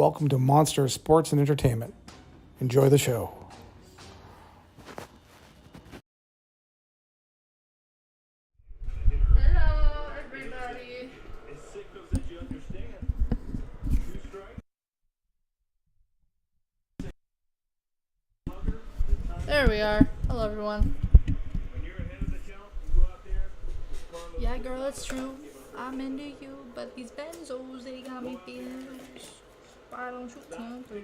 welcome to Monster Sports and Entertainment. Enjoy the show. Hello, everybody. There we are. Hello, everyone. Yeah, girl, it's true. I'm into you, but these benzos, they got me feeling loose. Why don't you come through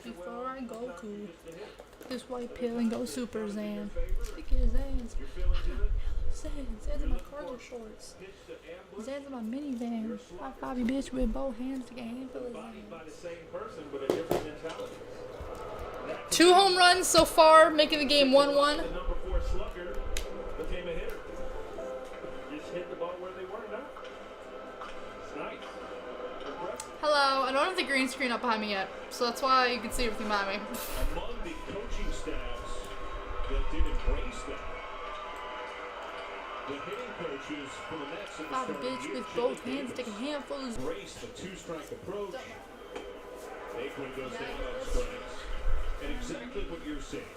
before I go to this white pill and go super Zan? Stick his Zans. Zans in my cargo shorts. Zans in my minivan. I five you bitch with both hands to get a handful of Zans. 2 home runs so far, making the game 1-1. Hello, I don't have the green screen up behind me yet, so that's why you can see everything behind me. Among the coaching staffs that did embrace that, the hitting coaches for the Mets in the Five starting bitch year, with both hands, take a handful of embrace the two-strike approach. Aikman goes down on strikes. And exactly what you're saying.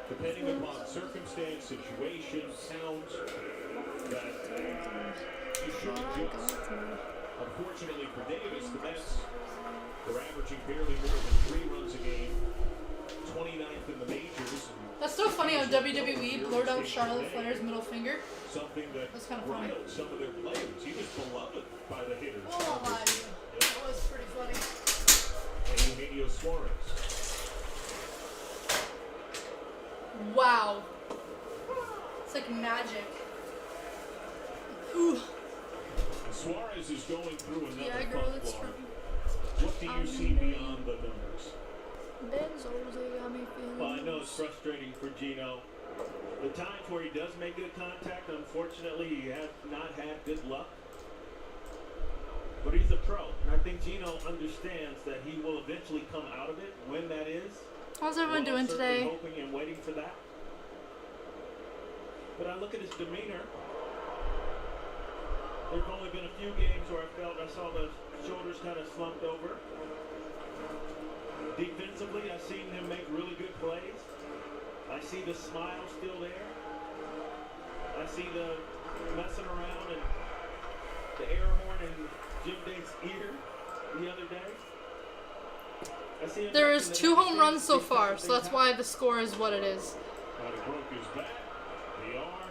Depending upon circumstance, situation, sound, that you should adjust. Unfortunately for Davis, the Mets, they're averaging barely more than 3 runs a game, 29th in the majors. That's so funny how WWE blurred out Charlotte Flair's middle finger. Something That's kind of funny. riled some of their players. He was beloved by the hitters. Oh my, that was pretty funny. And Eugenio Suarez. Wow. It's like magic. Ooh. Suarez is going through another Yeah, girl, funk it's block. true. What do you see beyond the numbers? Benzos, they got me feeling. Well, I know it's frustrating for Gino. The times where he does make good contact, unfortunately, he has not had good luck. But he's a pro, and I think Gino understands that he will eventually come out of it. When that is, How's everyone we're all doing certainly today? hoping and waiting for that. But I look at his demeanor. There's only been a few games where I saw the shoulders kind of slumped over. Defensively, I've seen him make really good plays. I see the smile still there. I see the messing around and the air horn in Jim Dave's ear the other day. I see him There is making 2 the home runs so things far, happen. so that's why the score is what it is. But it broke his back. They are.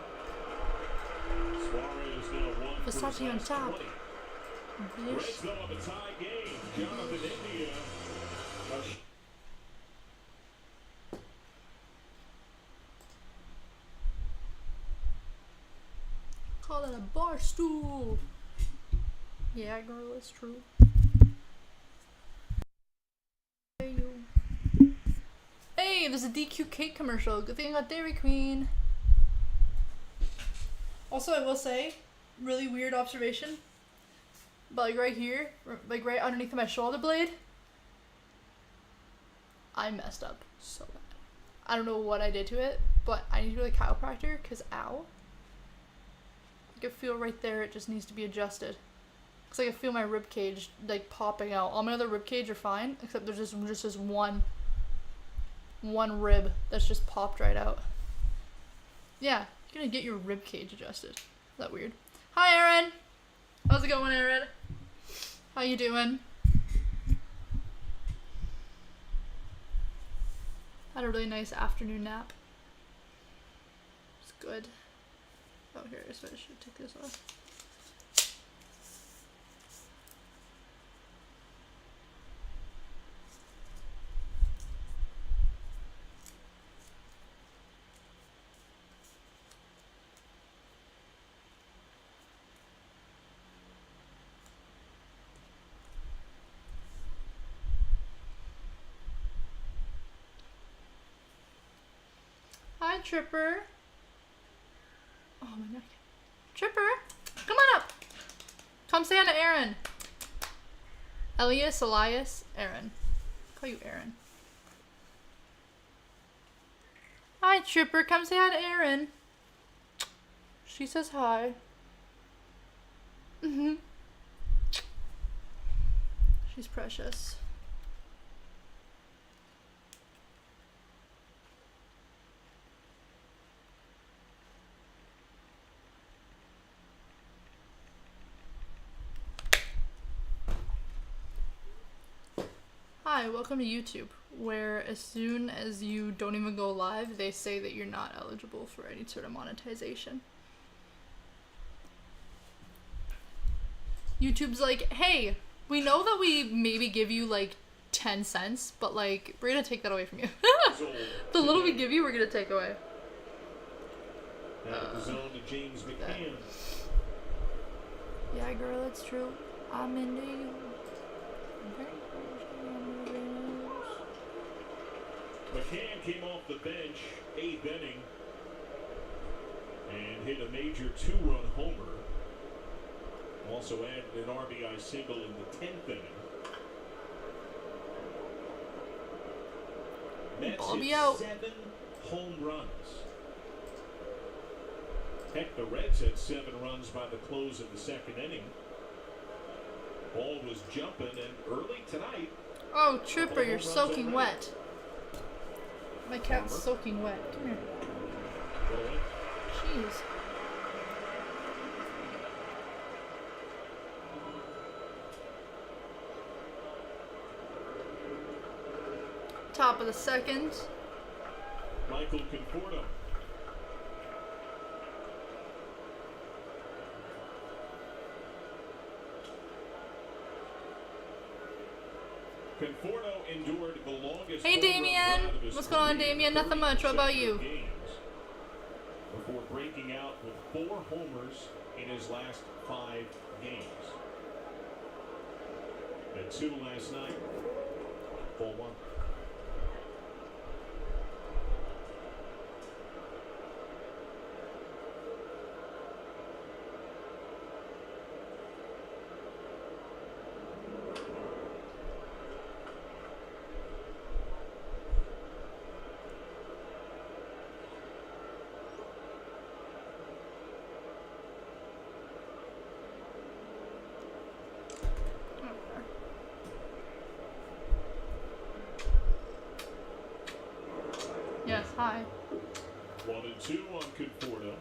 Suarez now one for his Versace on last top. 20. Bitch. Reds though have a tie game. Jonathan India. Call that a bar stool. Yeah, girl, it's true. Hey, there's a DQ cake commercial. Good thing I got Dairy Queen. Also, I will say, really weird observation. But like right here, like right underneath my shoulder blade, I messed up so bad. I don't know what I did to it, but I need to go to the chiropractor because ow. I can feel right there, it just needs to be adjusted. Cause I can feel my rib cage like popping out. All my other rib cage are fine, except there's just this one rib that's just popped right out. Yeah, you're gonna get your rib cage adjusted. Is that weird? Hi, Aaron. How's it going, Aaron? How you doing? Had a really nice afternoon nap. It's good. Oh, here it is. I should take this off. Hi, Tripper. Oh my neck. Tripper, come on up. Come say hi to Aaron. Elias, Aaron. Call you Aaron. Hi, Tripper. Come say hi to Erin. She says hi. She's precious. Hi, welcome to YouTube, where as soon as you don't even go live, they say that you're not eligible for any sort of monetization. YouTube's like, hey, we know that we maybe give you like 10 cents, but like, we're gonna take that away from you. The little we give you, we're gonna take away. Out of the zone to James McCann. Yeah, girl, it's true. I'm into you. McCann came off the bench, 8th inning, and hit a major 2-run homer. Also added an RBI single in the 10th inning. Mets hit 7 home runs. Heck, the Reds had 7 runs by the close of the 2nd inning. Ball was jumping, and early tonight. Oh, Tripper, you're soaking wet. My cat's soaking wet. Come here. Jeez. Top of the 2nd. Michael Conforto. Conforto endured the longest. Hey Damien! What's going on, Damien? Nothing much. What about you? Before breaking out with 4 homers in his last 5 games. At 2 last night. Ball 1. Yes, hi. 1 and 2 on Conforto.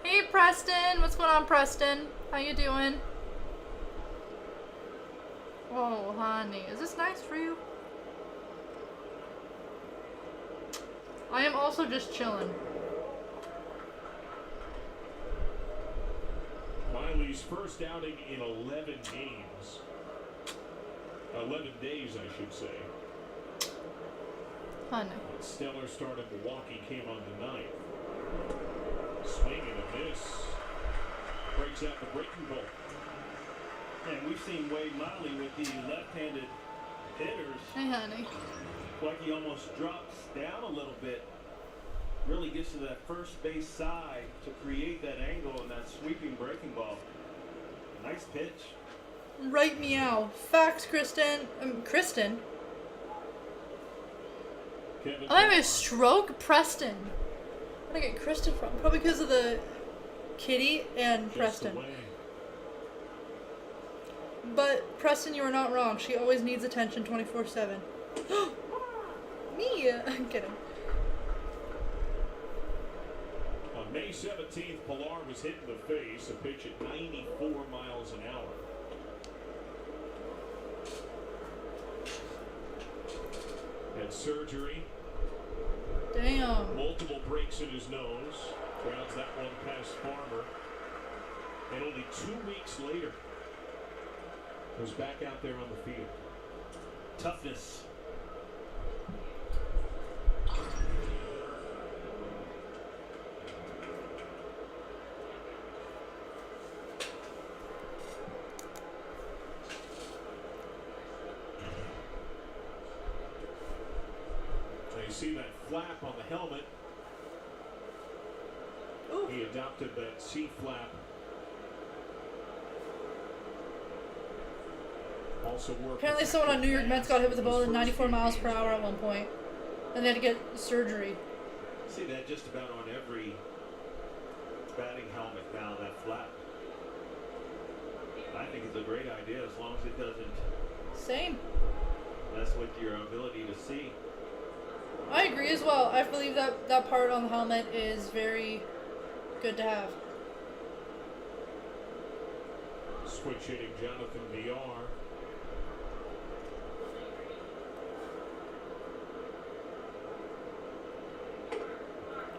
Hey Preston! What's going on, Preston? How you doing? Oh, honey. Is this nice for you? I am also just chilling. Miley's first outing in 11 games. 11 days, I should say. Honey. Stellar start in Milwaukee came on the 9th. Swing and a miss. Breaks out the breaking ball. And we've seen Wade Miley with the left-handed hitters. Hey, honey. Like he almost drops down a little bit. Really gets to that first base side to create that angle and that sweeping breaking ball. Nice pitch. Right meow. Facts, Kristen. Kristen? Kevin I'm having a stroke? Preston. Where'd I get Kristen from? Probably because of the kitty and just Preston. away. But, Preston, you are not wrong. She always needs attention 24/7. Me! I'm kidding. On May 17th, Pilar was hit in the face, a pitch at 94 miles an hour. Had surgery. Damn. Multiple breaks in his nose. Grounds that one past Farmer. And only 2 weeks later, was back out there on the field. Toughness. Now you see that flap on the helmet. Ooh. He adopted that C flap. Also worked. Apparently someone on New York Mets got hit with a ball at 94 miles per hour at one point. And they had to get surgery. See that just about on every batting helmet now, that flap. I think it's a great idea as long as it doesn't Same. mess with your ability to see. I agree as well. I believe that that part on the helmet is very good to have. switch hitting Jonathan VR.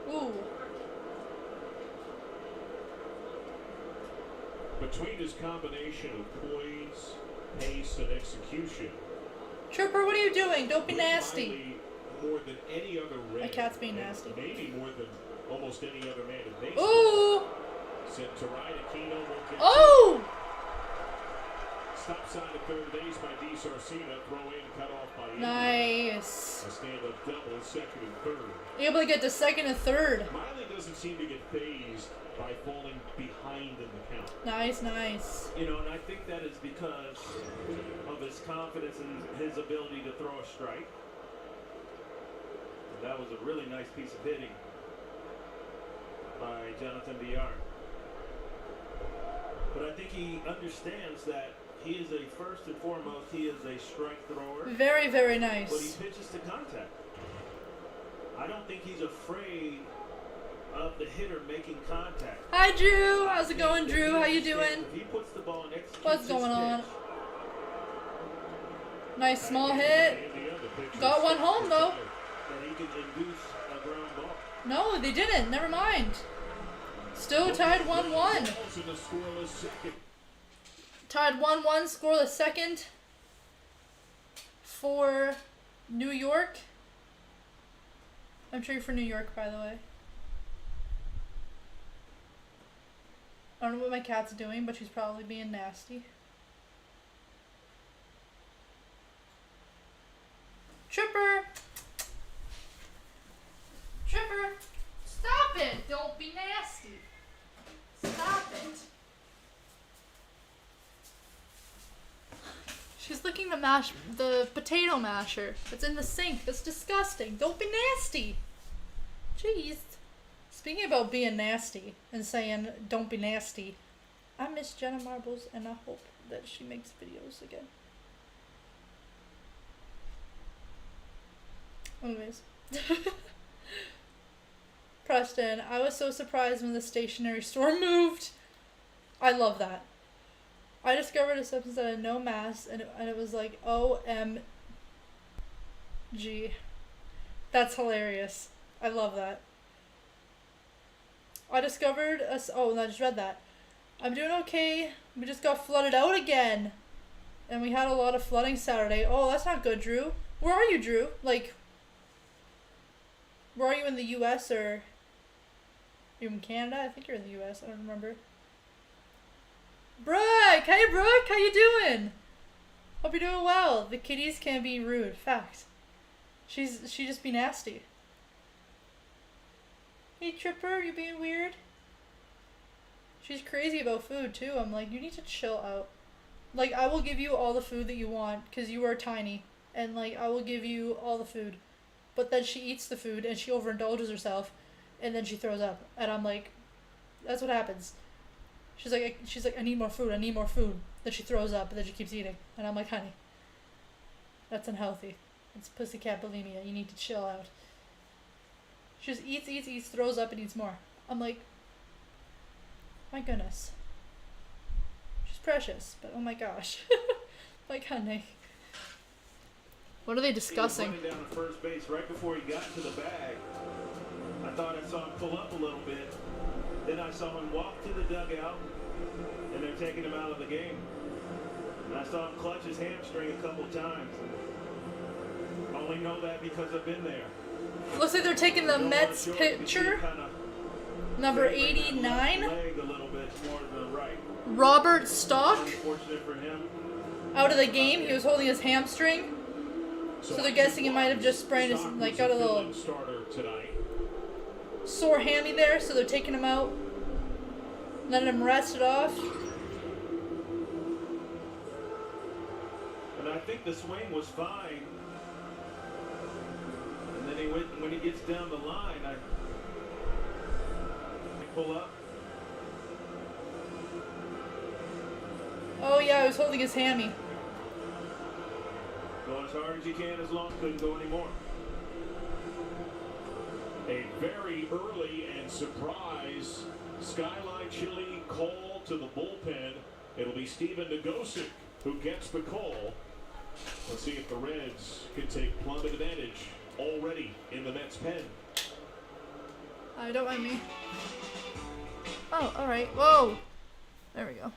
Ooh. Between his combination of poise, pace, and execution, Tripper, what are you doing? Don't be nasty. More than any other Red, My cat's being nasty. Maybe more than almost any other man in baseball. Ooh! Sent to right, Aquino will get Oh! Stop sign at third base by D. Sarcina. Throw in, cut off by Ingram. Nice. A stand-up double, second and third. Able to get to second and third. Miley doesn't seem to get phased by falling behind in the count. Nice, nice. You know, and I think that is because of his confidence in his ability to throw a strike. And that was a really nice piece of hitting by Jonathan VR. But I think he understands that he is first and foremost, he is a strike thrower. Very, very But he nice. pitches to contact. I don't think he's afraid of the hitter making contact. Hi, Drew. How's it going, Drew? How you doing? If he puts the ball and executes What's his going on? pitch, Nice small hit. Got one home, though. that he can induce a ground ball. No, they didn't. Never mind. Still tied 1-1. Tied 1-1, scoreless second for New York. I'm cheering for New York, by the way. I don't know what my cat's doing, but she's probably being nasty. Tripper! Tripper! Stop it! Don't be nasty! Stop it! She's licking the potato masher. It's in the sink. That's disgusting. Don't be nasty. Jeez. Speaking about being nasty and saying don't be nasty, I miss Jenna Marbles and I hope that she makes videos again. Anyways. Preston, I was so surprised when the stationery store moved. I love that. I discovered a substance that had no mass, and it was like OMG. That's hilarious. I love that. I discovered oh, I just read that. I'm doing okay. We just got flooded out again. And we had a lot of flooding Saturday. Oh, that's not good, Drew. Where are you, Drew? Like, where are you, in the US or are you in Canada? I think you're in the US. I don't remember. Brooke! Hey, Brooke! How you doing? Hope you're doing well. The kitties can be rude. Fact. She just be nasty. Hey, Tripper, you being weird? She's crazy about food, too. I'm like, you need to chill out. Like, I will give you all the food that you want, because you are tiny. And, like, I will give you all the food. But then she eats the food, and she overindulges herself, and then she throws up. And I'm like, that's what happens. She's like, I need more food, I need more food. Then she throws up, and then she keeps eating. And I'm like, honey, that's unhealthy. It's pussycat bulimia. You need to chill out. She just eats, throws up, and eats more. I'm like, my goodness. She's precious, but oh my gosh. Like, honey. What are they discussing? He was running down to first base right before he got to the bag. I thought I saw him pull up a little bit. Then I saw him walk to the dugout, and they're taking him out of the game. And I saw him clutch his hamstring a couple times. I only know that because I've been there. Looks like they're taking the Mets pitcher, number 89, leg a little bit more to the right. Robert Stock, Unfortunate for him. out of the game. He was holding his hamstring. So they're guessing he might have just sprained his, like, got a little sore hammy there, so they're taking him out, letting him rest it off. And I think the swing was fine. And then when he gets down the line, I pull up. Oh yeah, he was holding his hammy. Go as hard as you can, as long as couldn't go anymore. A very early and surprise Skyline Chili call to the bullpen It'll be Steven Nagosic who gets the call. Let's see if the Reds can take plumb advantage already in the Mets' pen. Don't mind me. Oh, alright. Whoa! There we go.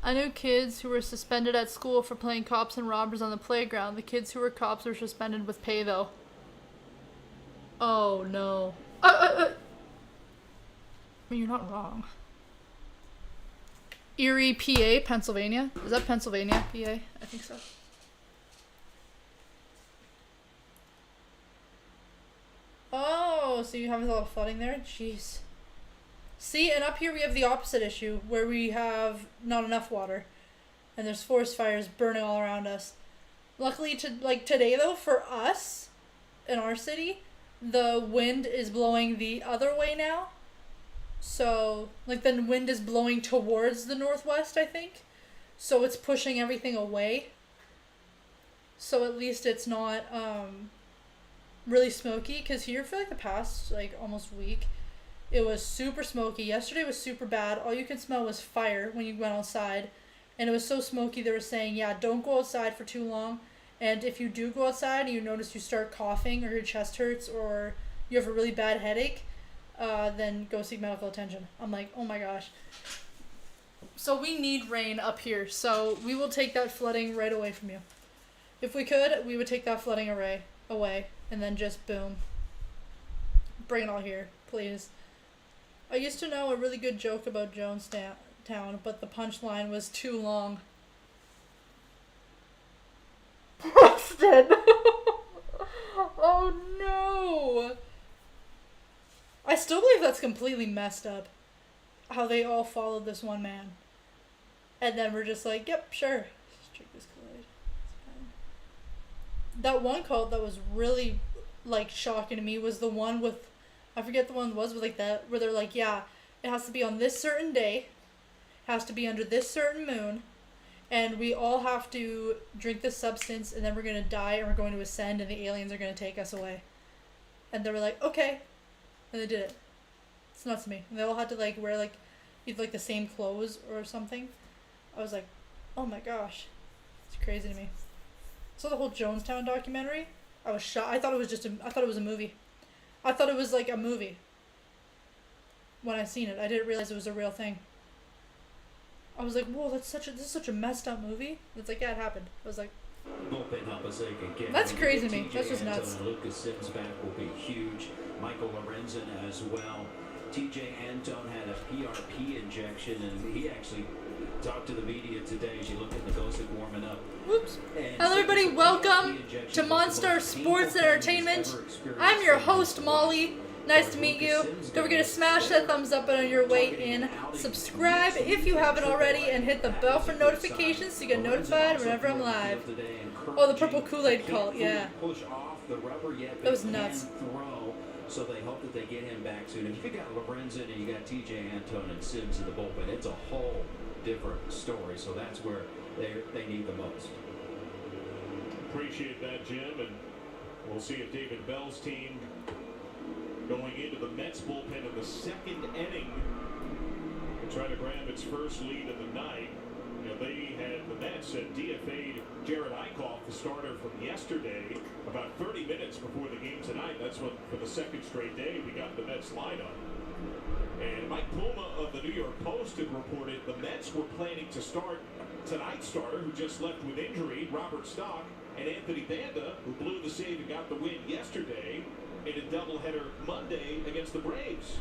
I knew kids who were suspended at school for playing cops and robbers on the playground. The kids who were cops were suspended with pay, though. Oh, no. I mean, you're not wrong. Erie, PA, Pennsylvania. Is that Pennsylvania, PA? I think so. Oh, so you have a lot of flooding there? Jeez. See, and up here we have the opposite issue, where we have not enough water. And there's forest fires burning all around us. Luckily, today though, for us, in our city, the wind is blowing the other way now. So, the wind is blowing towards the northwest, I think. So it's pushing everything away. So at least it's not, really smoky. Because here, for, the past, almost week, it was super smoky. Yesterday was super bad. All you could smell was fire when you went outside. And it was so smoky, they were saying, yeah, don't go outside for too long. And if you do go outside and you notice you start coughing or your chest hurts or you have a really bad headache, then go seek medical attention. I'm like, oh my gosh. So we need rain up here. So we will take that flooding right away from you. If we could, we would take that flooding away. And then just boom. Bring it all here, please. I used to know a really good joke about Jonestown, but the punchline was too long. Preston! Oh no! I still believe that's completely messed up. How they all followed this one man. And then we're just like, yep, sure. Let's drink this Kool-Aid. It's fine. That one cult that was really, shocking to me was the one with, I forget the one it was, with, that, where they're like, yeah, it has to be on this certain day, has to be under this certain moon, and we all have to drink this substance, and then we're going to die, and we're going to ascend, and the aliens are going to take us away. And they were like, okay. And they did it. It's nuts to me. And they all had to, wear, either, the same clothes or something. I was like, oh my gosh. It's crazy to me. So the whole Jonestown documentary, I was shocked. I thought it was a movie. I thought it was, a movie. When I seen it, I didn't realize it was a real thing. I was like, whoa, this is such a messed up movie. It's like, yeah, it happened. I was like, that's crazy to me. That's just nuts. Lucas Sims back will be huge. Michael Lorenzen as well. TJ Antone had a PRP injection, and he actually talked to the media today as you look at the Nagosic warming up. Whoops. Hello everybody, welcome to Monster Sports Entertainment. I'm your host, Molly. Nice to meet you. Don't forget to smash that thumbs up on your way in. Subscribe if you haven't already, and hit the bell for notifications so you get notified whenever I'm live. Oh, the purple Kool-Aid cult, yeah. That was nuts. So they hope that they get him back soon. If you got Lorenzen and you got TJ Antone and Sims in the bullpen, it's a whole different story. So that's where they need the most. Appreciate that, Jim, and we'll see if David Bell's team going into the Mets bullpen in the second inning to try to grab its first lead of the night. They had the Mets had DFA'd Jared Eichhoff, the starter from yesterday, about 30 minutes before the game tonight. That's when, for the second straight day, we got the Mets lineup. And Mike Puma of the New York Post had reported the Mets were planning to start tonight's starter, who just left with injury, Robert Stock, and Anthony Banda, who blew the save and got the win yesterday in a doubleheader Monday against the Braves.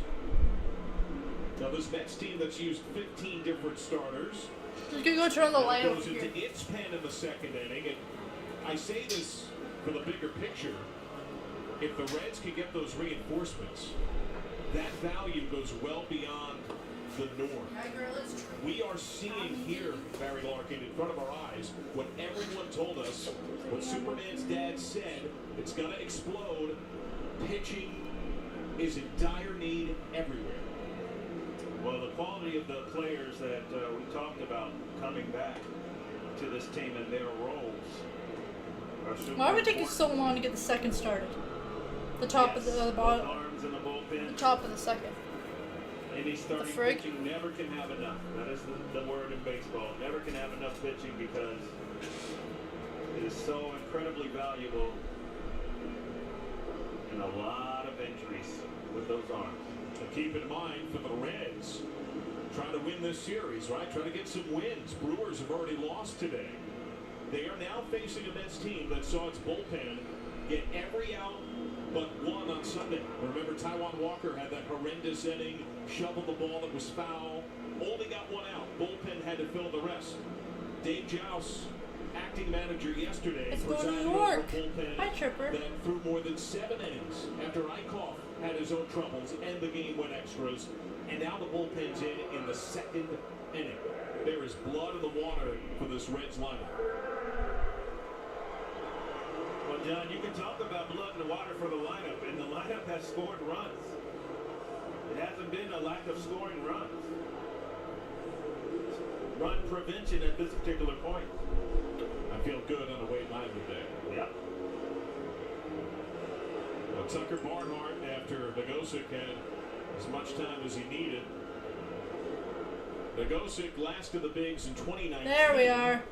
Now this Mets team that's used 15 different starters. Just gonna go turn on the light goes over here. into its pen in the second inning, and I say this for the bigger picture. If the Reds can get those reinforcements, that value goes well beyond the norm. We are seeing here, Barry Larkin, in front of our eyes, what everyone told us, what Superman's dad said, it's gonna explode. Pitching is in dire need everywhere. Well, the quality of the players that we talked about coming back to this team and their roles are super Why would it take you so long to get the second started? The top of the bottom. Arms in the bullpen. The top of the second. Any starting frig? pitching never can have enough. That is the word in baseball. Never can have enough pitching because it is so incredibly valuable. And a lot of injuries with those arms. And keep in mind for the Reds, trying to win this series, right? Trying to get some wins. Brewers have already lost today. They are now facing a Mets team that saw its bullpen get every out but one on Sunday. Remember, Taijuan Walker had that horrendous inning, shoveled the ball that was foul, only got one out. Bullpen had to fill the rest. Dave Joust, acting manager yesterday, It's going to presided New over a York. bullpen Hi, Tripper. that threw more than 7 innings after Eichhoff had his own troubles and the game went extras. And now the bullpen's in the 2nd inning. There is blood in the water for this Reds lineup. Well, John, you can talk about blood in the water for the lineup, and the lineup has scored runs. It hasn't been a lack of scoring runs. Run prevention at this particular point. I feel good on the Wade Miley day. Yep. Well, Tucker Barnhart, after Nagosic had as much time as he needed. Nagosic last of the bigs in 2019. There we are.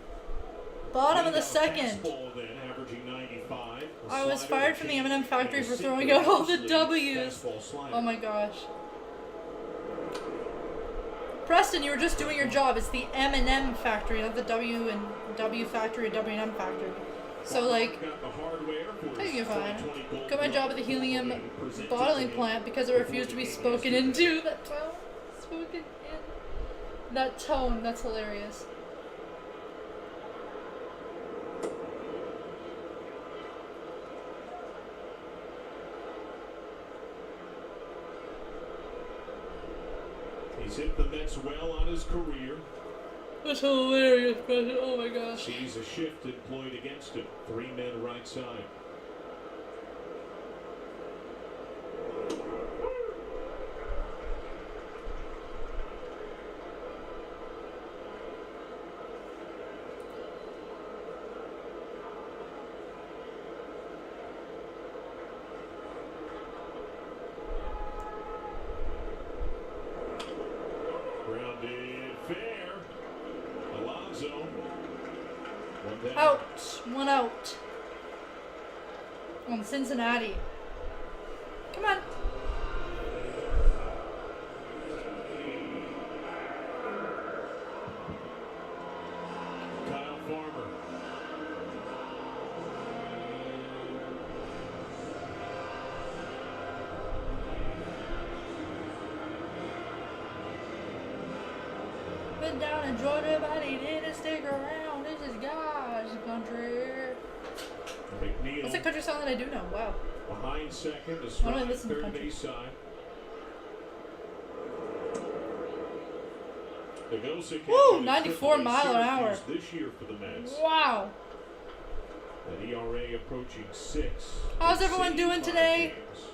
Bottom of the second. Fastball then, averaging 95. I was fired from the M&M factory for throwing out all the W's. Oh my gosh. Preston, you were just doing your job. It's the M&M factory, not the W and W factory or W&M factory. So like, I think you're fine. Got my job at the helium bottling plant because I refused to be spoken into. That tone, spoken in. That tone, that's hilarious. He's hit the Mets well on his career. That's hilarious, Preston. Oh my gosh. Sees a shift employed against him. 3 men right side. Grounded fair. Alonso. One down. Out. One out. On Cincinnati. Come on. Kyle Farmer. Been down in Georgia, but he didn't stick around. This is God's country. McNeil What's a country song that I do know? Wow. behind second, a Why don't I strike, listen to third country? base side. Nagosic Woo, had 94 AAA mile an hour. Syracuse this year for the Mets. Wow. An ERA approaching 6. How's in everyone doing 65 today? games.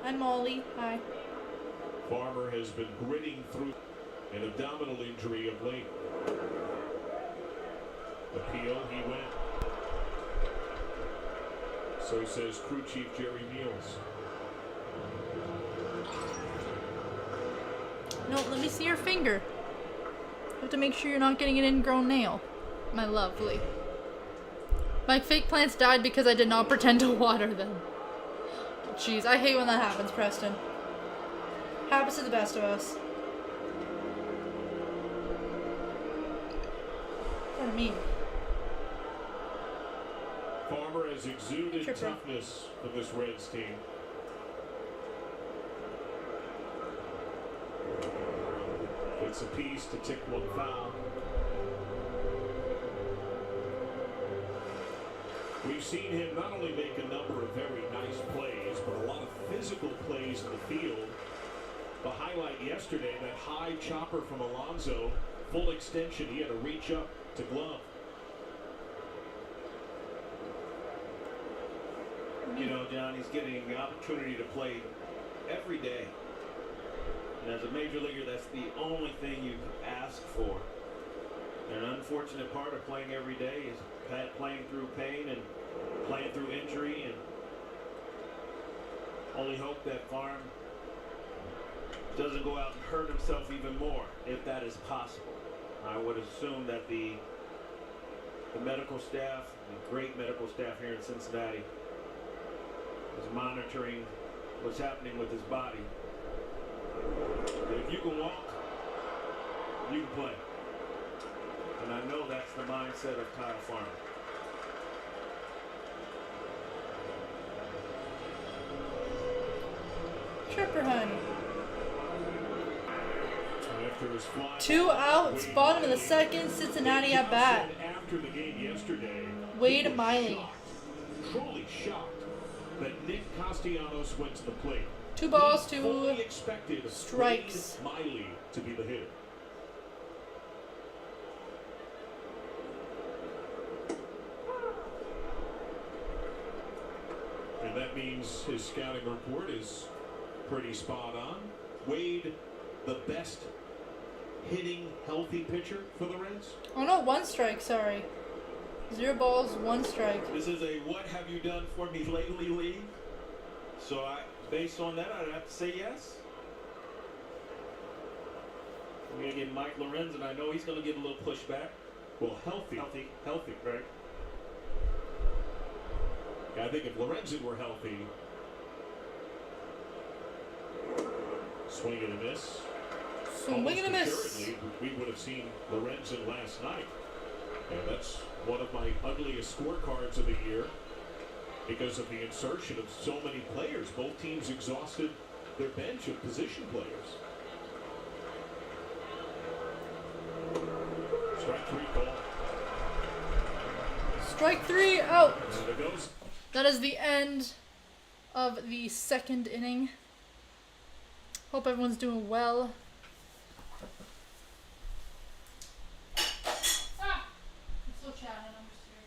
I'm Molly. Hi. Farmer has been gritting through an abdominal injury of late. Appeal, he went. So says crew chief Jerry Meals. No, let me see your finger. You have to make sure you're not getting an ingrown nail. My lovely. My fake plants died because I did not pretend to water them. Jeez, I hate when that happens, Preston. Happens to the best of us. Pardon me. Farmer has exuded Tripper. toughness for this Reds team. Gets a piece to tick one foul. We've seen him not only make a number of very nice plays, but a lot of physical plays in the field. The highlight yesterday, that high chopper from Alonso, full extension, he had to reach up to glove. You know, John, he's getting the opportunity to play every day. And as a major leaguer, that's the only thing you ask for. And an unfortunate part of playing every day is playing through pain and playing through injury, and only hope that Farm doesn't go out and hurt himself even more, if that is possible. I would assume that the medical staff, the great medical staff here in Cincinnati, is monitoring what's happening with his body. But if you can walk, you can play. And I know that's the mindset of Kyle Farmer. Tripper honey. After his fly, 2 outs, bottom of the second, Cincinnati at bat. after the game yesterday, Wade Miley. truly shocked that Nick Castellanos went to the plate. 2 balls, He 2 fully expected strikes. Wade Miley to be the hitter. And that means his scouting report is pretty spot on. Wade, the best hitting healthy pitcher for the Reds. Oh no, 1 strike, sorry. 0 balls, 1 strike. This is a what have you done for me lately league. So based on that, I'd have to say yes. I'm going to get Mike Lorenzen. I know he's going to get a little pushback. Well, healthy, Right. I think if Lorenzen were healthy, swing and a miss. Swing and a miss. Assuredly, we would have seen Lorenzen last night. And that's one of my ugliest scorecards of the year because of the insertion of so many players. Both teams exhausted their bench of position players. Strike 3 ball. Strike 3 out. And it goes. That is the end of the second inning. Hope everyone's doing well. I'm still chatting, I'm just here.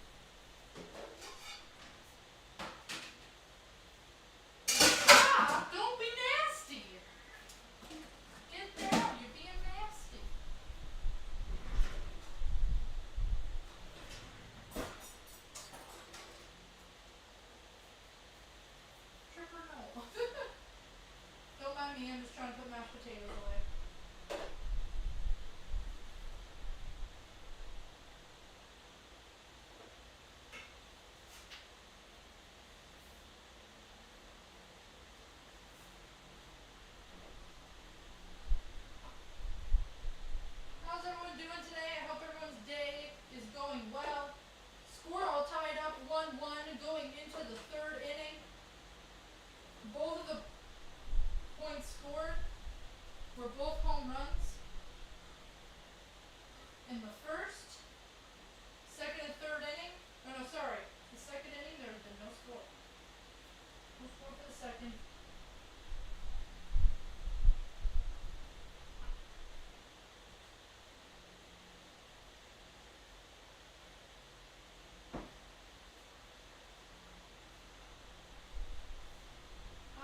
Stop! Don't be nasty! Get down, you're being nasty. Tripper, no. Don't mind me, I'm just trying to put mashed potatoes away. How's everyone doing today? I hope everyone's day is going well. Score all tied up 1-1 going into the third inning. Both of the points scored were both home runs. In the first, second, and third inning. Oh no, sorry. The second inning there has been no score. No score for the second.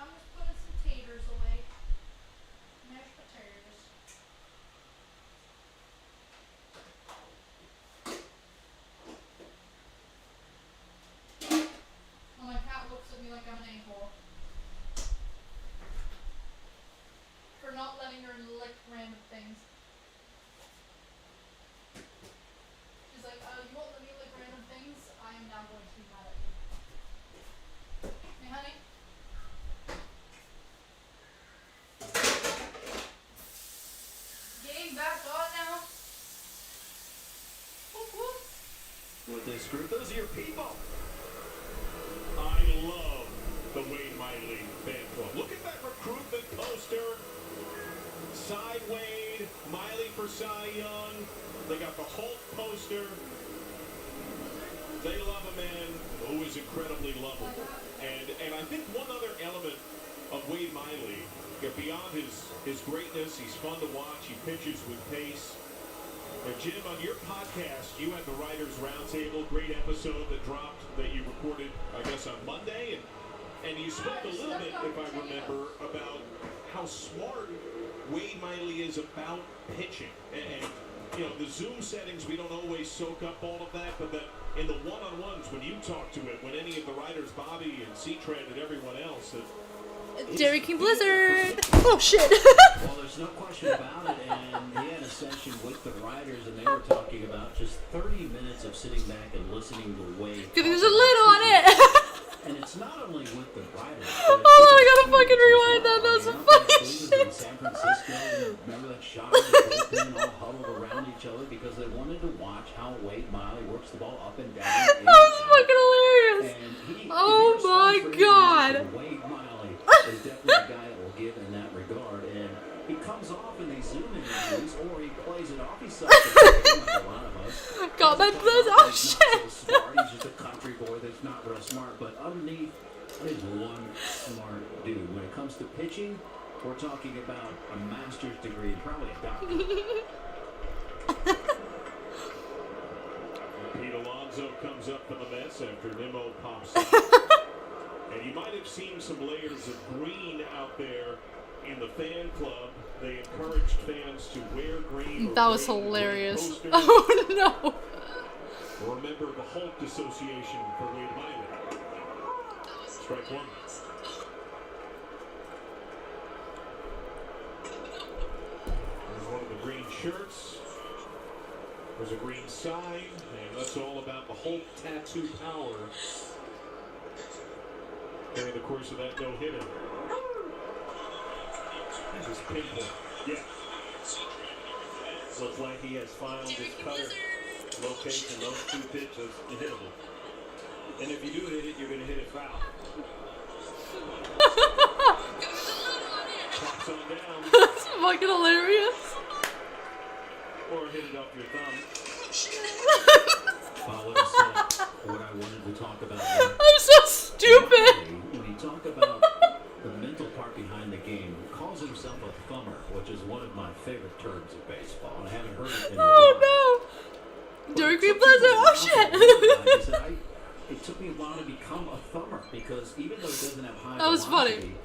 I'm just putting some taters away. Mashed potatoes. Oh, my cat looks at me like I'm an a-hole. For not letting her lick random things. She's like, you won't let me lick random things? I am now going to be mad at you. Hey, honey? Game back on now. Whoop whoop. With this group, those are your people. I love the Wade Miley fan club. Look at that recruitment poster. Cy Wade, Miley for Cy Young. They got the Hulk poster. They love a man who is incredibly lovable. And I think one other element of Wade Miley, beyond his greatness, he's fun to watch, he pitches with pace. Now, Jim, on your podcast, you had the Writers Roundtable, great episode that dropped, that you recorded, I guess, on Monday. And you spoke a little bit, if I remember, about how smart Wade Miley is about pitching. And you know, the Zoom settings, we don't always soak up all of that, but that in the one-on-ones, when you talk to it, when any of the writers, Bobby and Seatred and everyone else, Dairy King Blizzard. Oh shit. Well, there's no question about it, and he had a session with the riders, and they were talking about just 30 minutes of sitting back and listening to Wade. There's a lid on it. And it's not only with the riders. Hold on, I gotta fucking rewind that. That was some funny In shit. San Francisco, remember that shot of the bullpen all huddled around each other because they wanted to watch how Wade Miley works the ball up and down. That was fucking hilarious. And Oh my God. Wade Miley is definitely a guy that will give in that regard. And he comes off in these Zoom interviews, or he plays it off. He's such a lot of us. Got my blizzard. Oh shit. He's so smart. He's just a country boy that's not real smart. But underneath is one smart dude. When it comes to pitching, we're talking about a master's degree and probably a doctorate. Pete Alonso comes up from the mess after Nimmo pops up. And you might have seen some layers of green out there in the fan club. They encouraged fans to wear green. That was hilarious. Oh no. Remember the Hulk Association for Wade Miley. Strike one. There's one of the green shirts. There's a green sign, and that's all about the Hulk tattoo power during the course of that no-hitter. Just pinpoint. Yeah. Looks like he has found his cutter location. Those two pitches hittable. And if you do hit it, you're going to hit it foul. Pops on down. That's fucking hilarious. Or hit it off your thumb. Follow us up. What I wanted to talk about. I'm so stupid. When you talk about the mental part behind the game, he calls himself a thumber, which is one of my favorite terms of baseball, and I haven't heard it in a while. Oh no. Dairy Queen Blizzard. Oh shit. He said, it took me a while to become a thumber because even though it doesn't have high That was velocity, funny.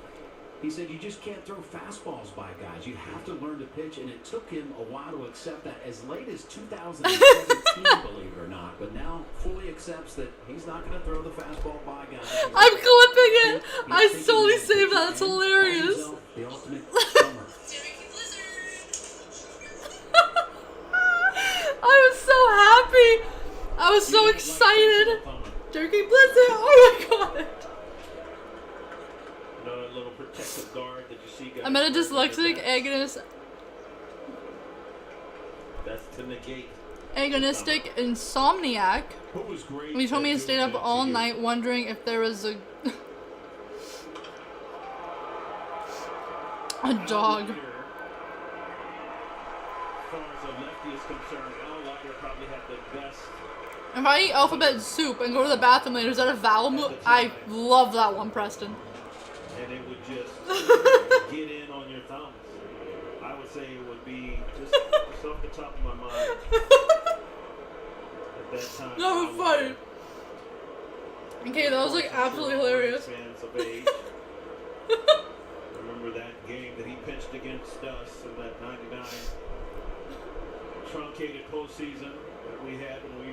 he said you just can't throw fastballs by guys. You have to learn to pitch, and it took him a while to accept that as late as 2017, believe it or not. But now fully accepts that he's not going to throw the fastball by guys. I'm clipping it. I totally saved that. That's hilarious. The ultimate thumber. I was so happy. I was so excited. Jerky Blizzard. Oh my god. Another little protective guard that you see. I met a dyslexic agonist. That's to negate. Agonistic insomniac. Who was great? He told me at he stayed doing up that all to you? night wondering if there was a a dog. As far as a lefty is concerned, Al Leiter probably had the best. If I eat alphabet soup and go to the bathroom later, is that a vowel move? I love that one, Preston. And it would just get in on your thumbs. I would say it would be just off the top of my mind. At that time, That was funny. Okay, that was like absolutely hilarious. Fans of age. Remember that game that he pitched against us in that 99 truncated postseason that we had when we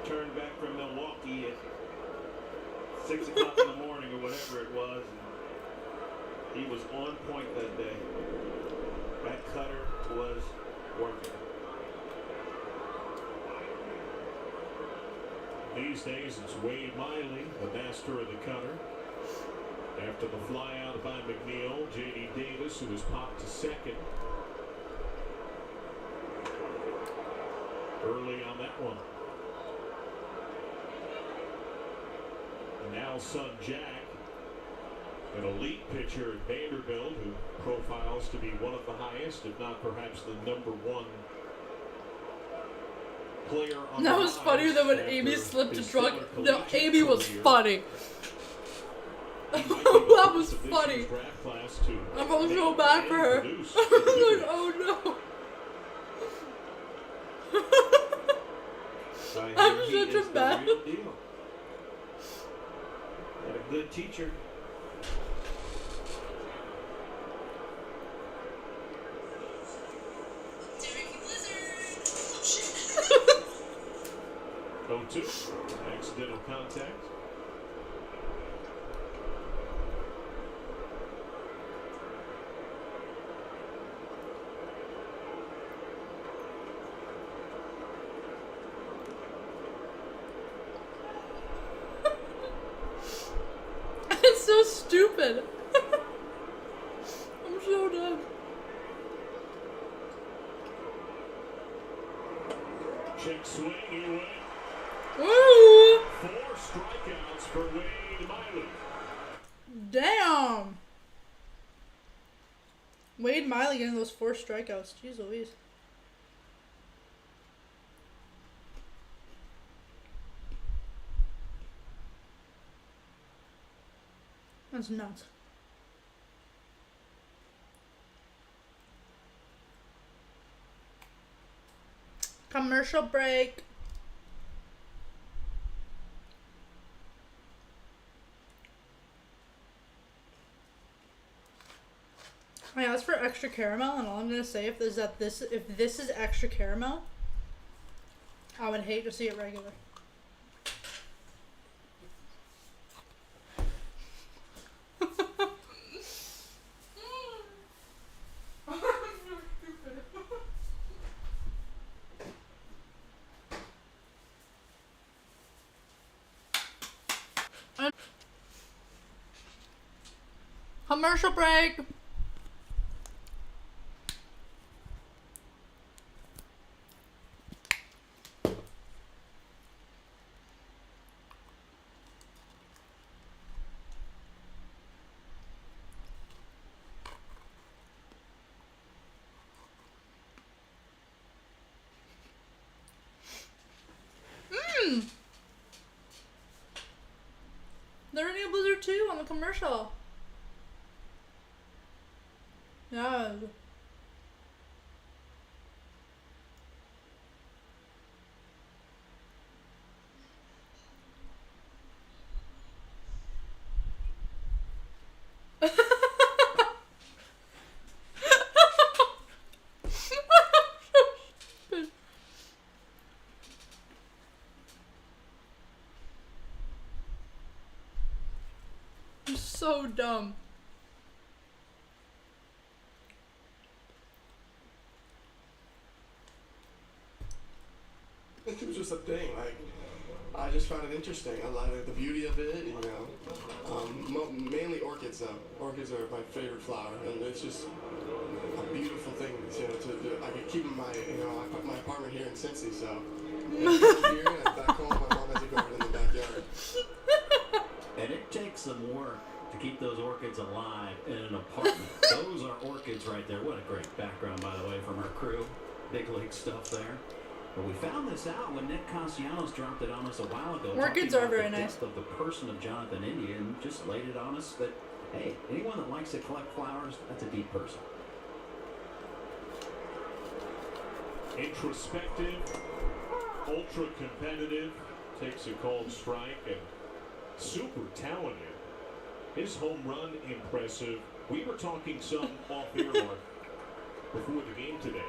returned back from Milwaukee at 6 o'clock in the morning or whatever it was. And he was on point that day. That cutter was working. These days, it's Wade Miley, the master of the cutter. After the fly out by McNeil, J.D. Davis, who was popped to second. Early on that one. And now son Jack, an elite pitcher at Vanderbilt, who profiles to be one of the highest, if not perhaps the #1 player on That the was funnier rise than when after Amy slipped his drunk. stellar No, collegiate Amy was career. funny. He might be That the was first of this funny. year's draft class to I felt so make bad and for her. produce I was like, individuals. oh no. I I'm hear he such a is the bad- real deal. And a good teacher. Oh, 2. Accidental contact. stupid. I'm so dumb. Check swing, he went. Woo! 4 strikeouts for Wade Miley. Damn. Wade Miley getting those 4 strikeouts. Jeez Louise. That's nuts. Commercial break. I asked for extra caramel, and all I'm gonna say if this is extra caramel, I would hate to see it regular. Commercial break. They're running a blizzard too on the commercial. Yeah. I'm so dumb. It was just a thing, like, I just found it interesting. I like the beauty of it, you know. Mainly orchids, though. Orchids are my favorite flower, and it's just a beautiful thing, you know, I could keep in my, you know, I put my apartment here in Cincy, so, you know, here and back home, my mom has a garden in the backyard. And it takes some work to keep those orchids alive in an apartment. Those are orchids right there. What a great background, by the way, from our crew. Big league stuff there. But we found this out when Nick Castellanos dropped it on us a while ago. Orchids are very the nice. depth of the person of Jonathan India, and just laid it on us that, hey, anyone that likes to collect flowers, that's a deep person. Introspective, ultra competitive, takes a cold strike, and super talented. His home run impressive. We were talking some off air, Mark, before the game today,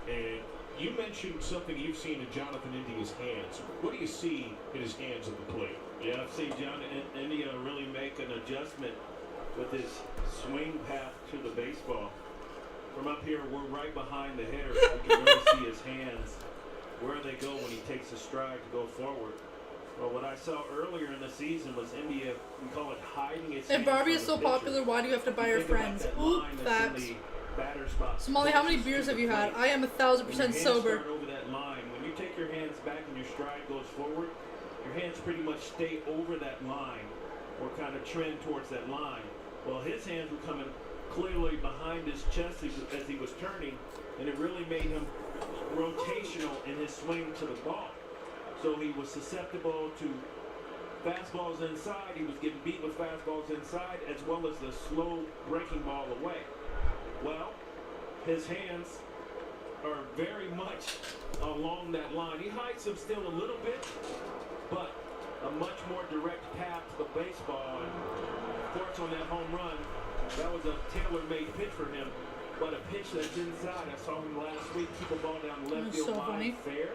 and you mentioned something you've seen in Jonathan India's hands. What do you see in his hands at the plate? Yeah, I've seen John India really make an adjustment with his swing path to the baseball. From up here, we're right behind the hitter. We can really see his hands, where they go when he takes a stride to go forward. Well, what I saw earlier in the season was India, we call it hiding its hands. If Barbie is from so the pitcher. popular, why do you have to buy her Think about friends? that Ooh, line that's in facts. the batter spot. Somali, how many beers have you had? I am 1,000% When your hands sober. start over that line, when you take your hands back and your stride goes forward, your hands pretty much stay over that line or kind of trend towards that line. Well, his hands were coming clearly behind his chest as he was turning, and it really made him rotational in his swing to the ball. So he was susceptible to fastballs inside. He was getting beat with fastballs inside as well as the slow breaking ball away. Well, his hands are very much along that line. He hides them still a little bit, but a much more direct path to the baseball. And of course, on that home run, that was a tailor-made pitch for him, but a pitch that's inside. I saw him last week keep a ball down the left That's field so line funny. fair.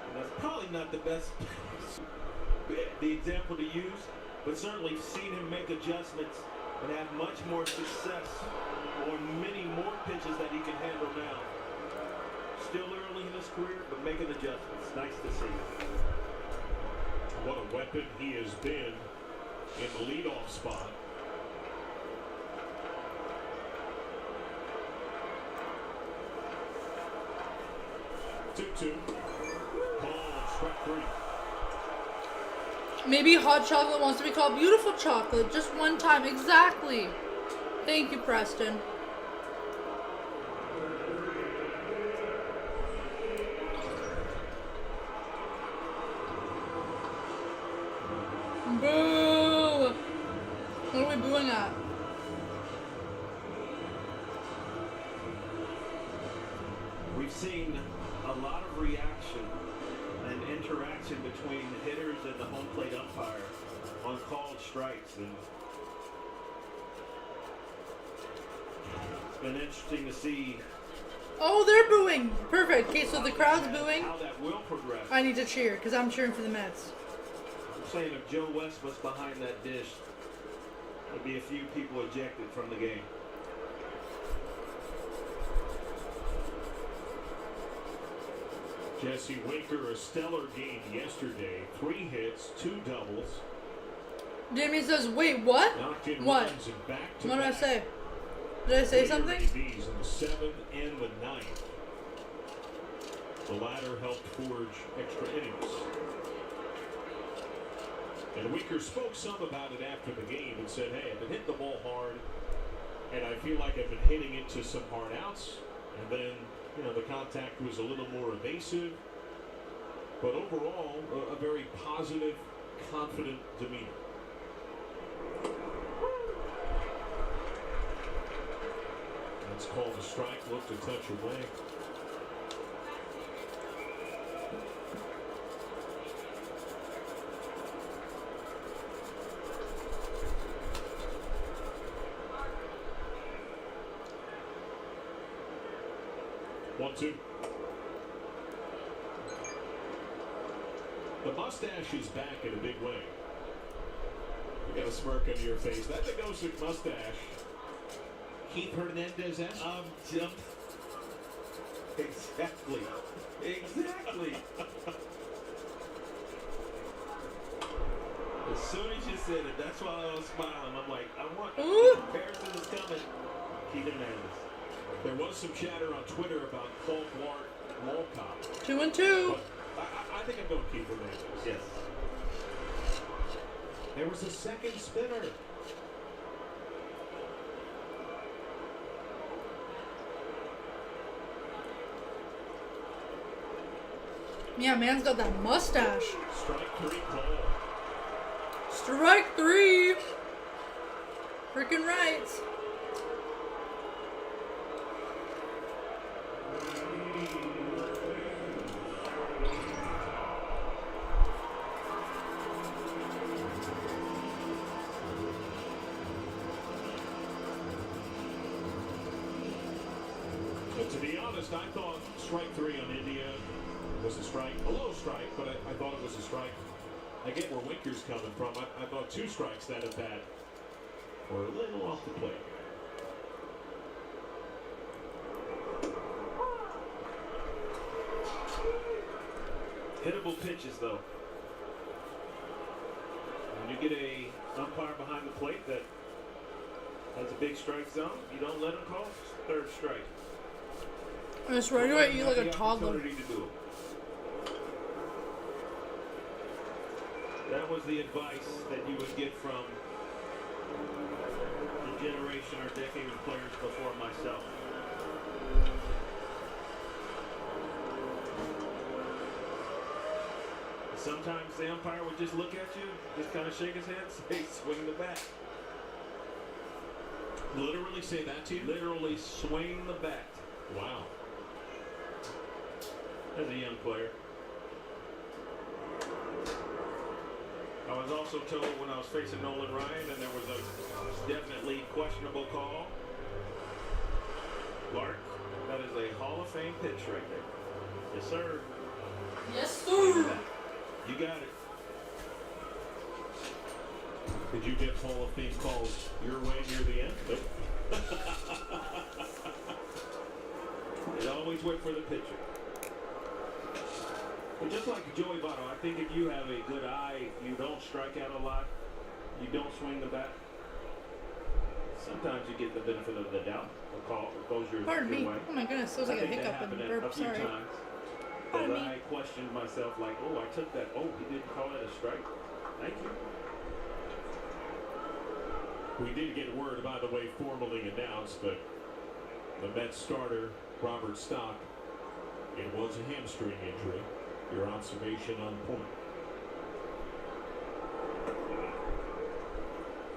And that's probably not the best the example to use, but certainly seen him make adjustments and have much more success on many more pitches that he can handle now. Still early in his career, but making adjustments. Nice to see. What a weapon he has been in the leadoff spot. Two. Ball, strike three. Maybe hot chocolate wants to be called beautiful chocolate just one time. Exactly. Thank you, Preston. Boo! What are we booing at? We've seen a lot of reaction and interaction between the hitters and the home plate umpire on called strikes, and it's been interesting to see. Oh, they're booing. Perfect. Okay, so the crowd's booing. How that will progress. I need to cheer because I'm cheering for the Mets. I'm saying if Joe West was behind that dish, there'd be a few people ejected from the game. Jesse Winker, a stellar game yesterday. 3 hits, 2 doubles. Jimmy says, wait, what? Knocked in What? runs and back to What did I back. say? Did I say something? ABs in the 7th and the 9th. The latter helped forge extra innings. And Winker spoke some about it after the game and said, hey, I've been hitting the ball hard, and I feel like I've been hitting it to some hard outs. And then, you know, the contact was a little more evasive. But overall, a very positive, confident demeanor. That's called a strike. Looked a touch away. One, two. The mustache is back in a big way. You got a smirk on your face. That Nagosic mustache. Keith Hernandez-esque. Exactly. Exactly. As soon as you said it, that's why I was smiling. I'm like, I want the comparison is coming. Keith Hernandez. There was some chatter on Twitter about Clark Walcott. 2 and 2. But I think I'm going to keep Hernandez. Yes. There was a second spinner. Yeah, man's got that mustache. Strike 3 call. Strike 3. Freaking rights. But to be honest, I thought strike 3 on India was a strike. A low strike, but I thought it was a strike. I get where Winker's coming from. I thought 2 strikes that at bat were a little off the plate. Hittable pitches, though. When you get a umpire behind the plate that has a big strike zone, you don't let him call third strike. I swear to God, you like a The toddler. opportunity to do it. That was the advice that you would get from the generation or decade of players before myself. Sometimes the umpire would just look at you, just kind of shake his head, say, swing the bat. Literally say that to you? Literally swing the bat. Wow. As a young player. I was also told when I was facing Nolan Ryan and there was a definitely questionable call. Clark, that is a Hall of Fame pitch right there. Yes, sir. Yes, sir. You got it. Did you get Hall of Fame calls your way near the end? Nope. They always wait for the pitcher. But just like Joey Votto, I think if you have a good eye, you don't strike out a lot, you don't swing the bat, sometimes you get the benefit of the doubt. A call goes your Pardon me. way. Oh my goodness, that was I like a think that hiccup and happened burp. a few Sorry. times. Pardon That me. I questioned myself like, oh, I took that. Oh, he didn't call it a strike. Thank you. We did get word, by the way, formally announced that the Mets starter, Robert Stock, it was a hamstring injury. Your observation on point.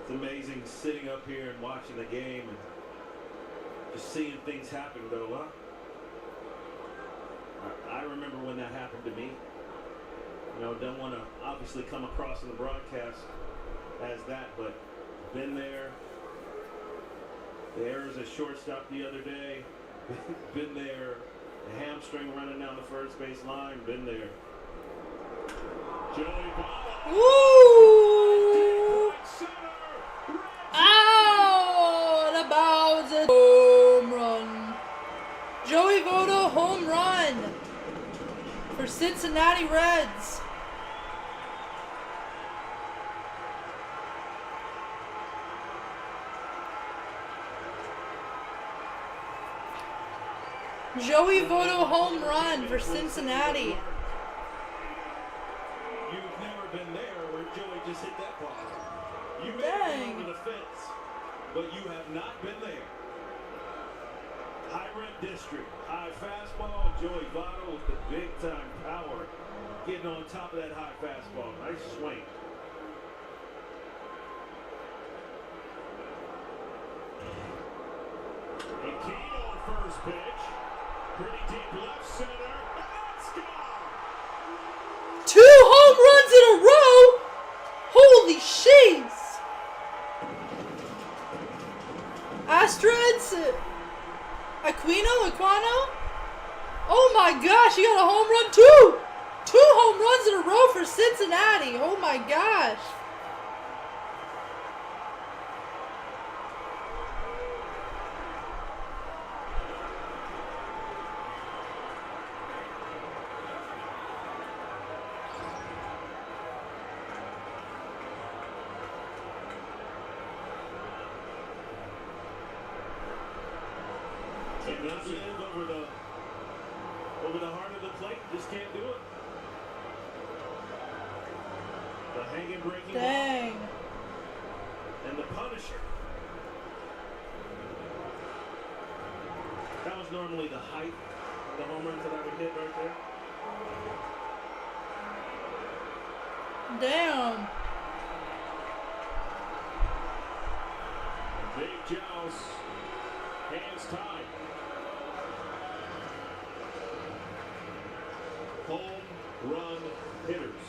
It's amazing sitting up here and watching the game and just seeing things happen go, huh? I remember when that happened to me. You know, don't want to obviously come across in the broadcast as that, but been there. The errors at shortstop the other day. Been there. The hamstring running down the first base line. Been there. Joey Votto. Woo! Right center. Out about the home run. Joey Votto home run for Cincinnati Reds. Joey Votto home run for Cincinnati. You've never been there where Joey just hit that ball. You may Dang. have been over the fence, but you have not been there. High rent district, high fastball, Joey Votto with the big time power. Getting on top of that high fastball. Nice swing. And Keno first pitch. Pretty deep left center. And that's gone. 2 home runs in a row. Holy sheets. Astreds. Aquino. Oh my gosh, he got a home run too. 2 home runs in a row for Cincinnati. Oh my gosh. And that's it over the heart of the plate. Just can't do it. The hanging breaking ball Dang. and the Punisher. That was normally the height of the home runs that I would hit right there. Damn. Big joust. Hands tied. Home run hitters.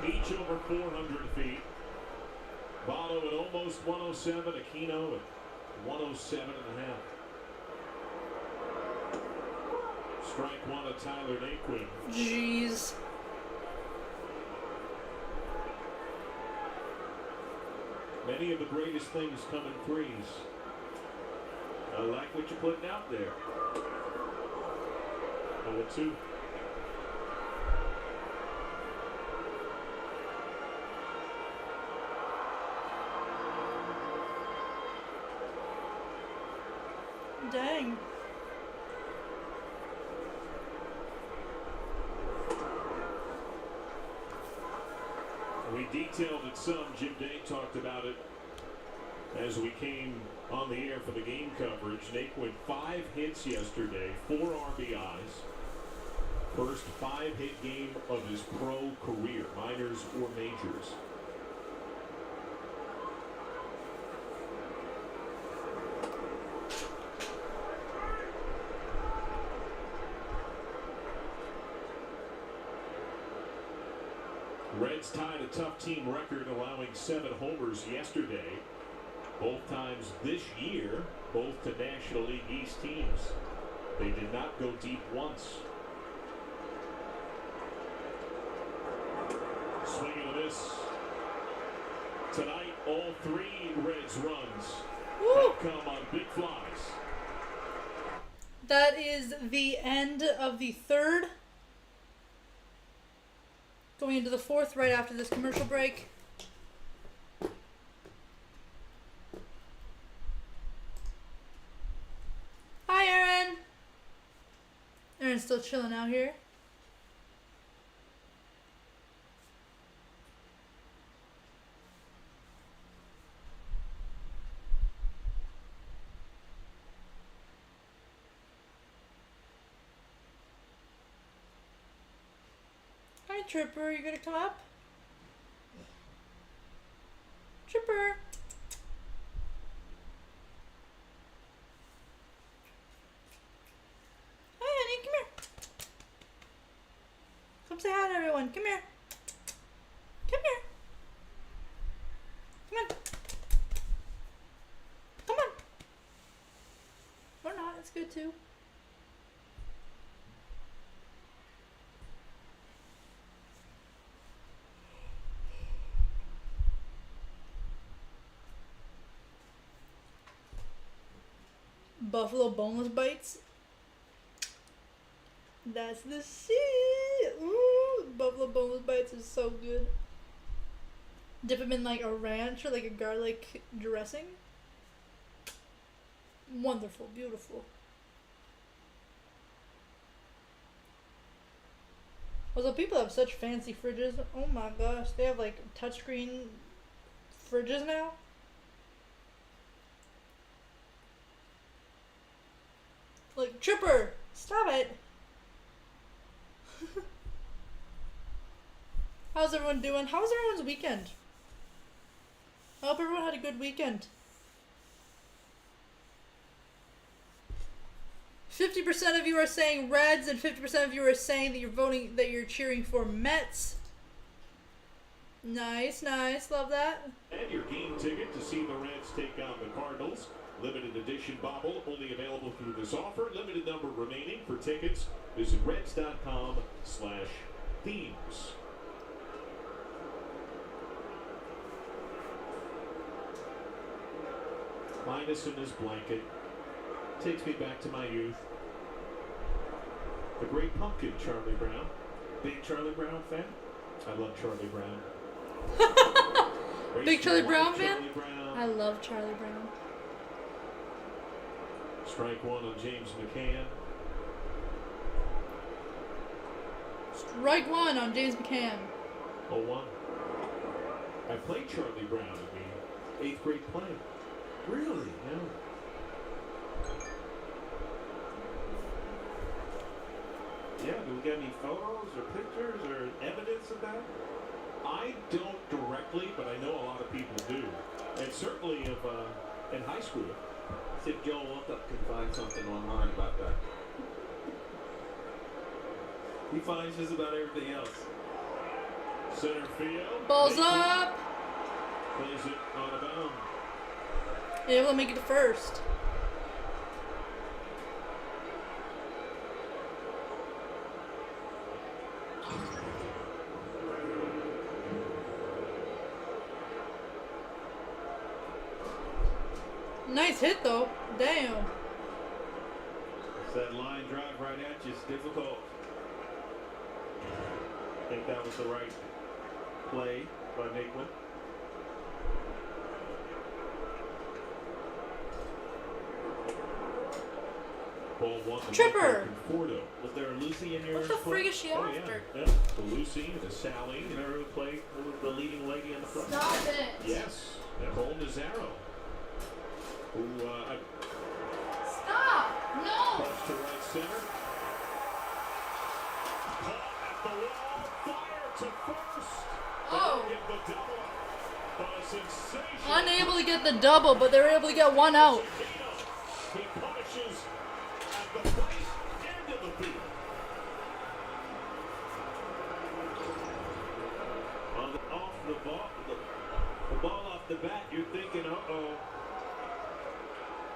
Each over 400 feet. Votto at almost 107. Aquino at 107 and a half. Strike one of Tyler Naquin. Jeez. Many of the greatest things come in threes. I like what you're putting out there. 0-2. Dang. We detailed it some. Jim Day talked about it as we came on the air for the game coverage. Naquin 5 hits yesterday, 4 RBIs. First 5-hit game of his pro career, minors or majors. Reds tied a tough team record, allowing 7 homers yesterday. Both times this year, both to National League East teams. They did not go deep once. Swing and a miss. Tonight, all 3 Reds runs Woo. have come on big flies. That is the end of the third. Going into the fourth right after this commercial break. Hi, Aaron. Aaron's still chilling out here. Hi, Tripper. You gonna come up? Tripper. Hi, honey. Come here. Come say hi to everyone. Come here. Come here. Come on. Come on. Or not. It's good too. Buffalo boneless bites. That's the shit. Ooh, buffalo boneless bites is so good. Dip them in like a ranch or like a garlic dressing. Wonderful, beautiful. Also, people have such fancy fridges. Oh my gosh, they have like touchscreen fridges now. Like, Tripper, stop it. How's everyone doing? How was everyone's weekend? I hope everyone had a good weekend. 50% of you are saying Reds and 50% of you are saying that you're cheering for Mets. Nice, nice. Love that. And your game ticket to see the Reds take on the Cardinals. Limited edition bobble only available through this offer. Limited number remaining. For tickets, visit reds.com/themes. Linus in his blanket takes me back to my youth. The Great Pumpkin, Charlie Brown. Big Charlie Brown fan? I love Charlie Brown. Big Charlie Brown fan? Charlie Brown. I love Charlie Brown. Strike one on James McCann. Strike one on James McCann. 0-1. I played Charlie Brown in the 8th grade play. Really? Yeah. Yeah, do we got any photos or pictures or evidence of that? I don't directly, but I know a lot of people do. And certainly in high school. See if Joel Walkup can find something online about that. He finds just about everything else. Center field. Balls up. Plays it on a bound. Able to make it to first. Nice hit though. Damn. It's that line drive right at you. It's difficult. I think that was the right play by Naquin. Ball one. Tripper! Was there a Lucy in your What the play? frig is she Oh, after? yeah. The Lucy, the Sally. You remember who played? Who was the leading lady on the front? Stop it. Yes. Nicole Nazaro. Who Stop. No. punched to right center. Caught at the wall. Fire to first. Oh. Get the double. But a sensation. Unable to get the double, but they were able to get one out. He punishes at the right end of the field. Off the ball, the ball off the bat, you're thinking, uh-oh.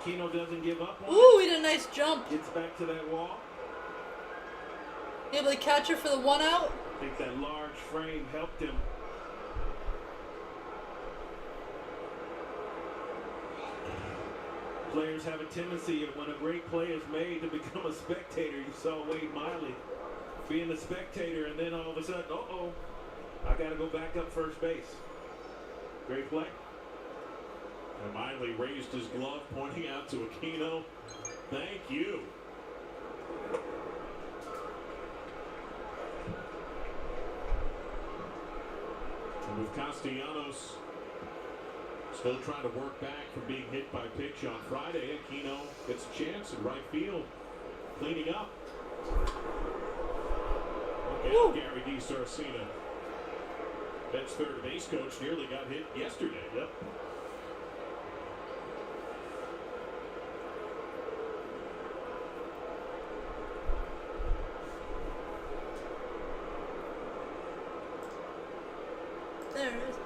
Keno doesn't give up on Ooh, it. he did a nice jump. Gets back to that wall. Able to catch her for the one out. I think that large frame helped him. players have a tendency when a great play is made to become a spectator. You saw Wade Miley being a spectator, and then all of a sudden, uh-oh, I got to go back up first base. Great play. And Miley raised his glove, pointing out to Aquino, thank you. And with Castellanos still trying to work back from being hit by pitch on Friday, Aquino gets a chance in right field, cleaning up. Look out, Gary DiSarcina. Mets third base coach nearly got hit yesterday. Yep. There it is.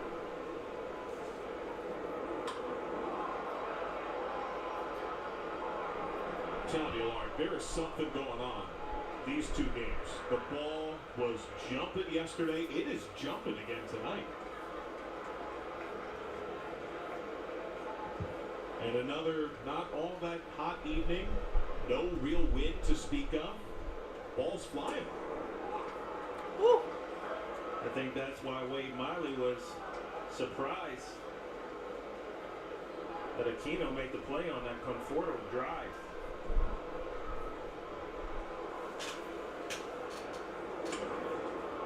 Telling you, Lark, there is something going on these two games. The ball was jumping yesterday. It is jumping again tonight. And another not all that hot evening. No real wind to speak of. Ball's flying. Woo! I think that's why Wade Miley was surprised that Aquino made the play on that Conforto drive.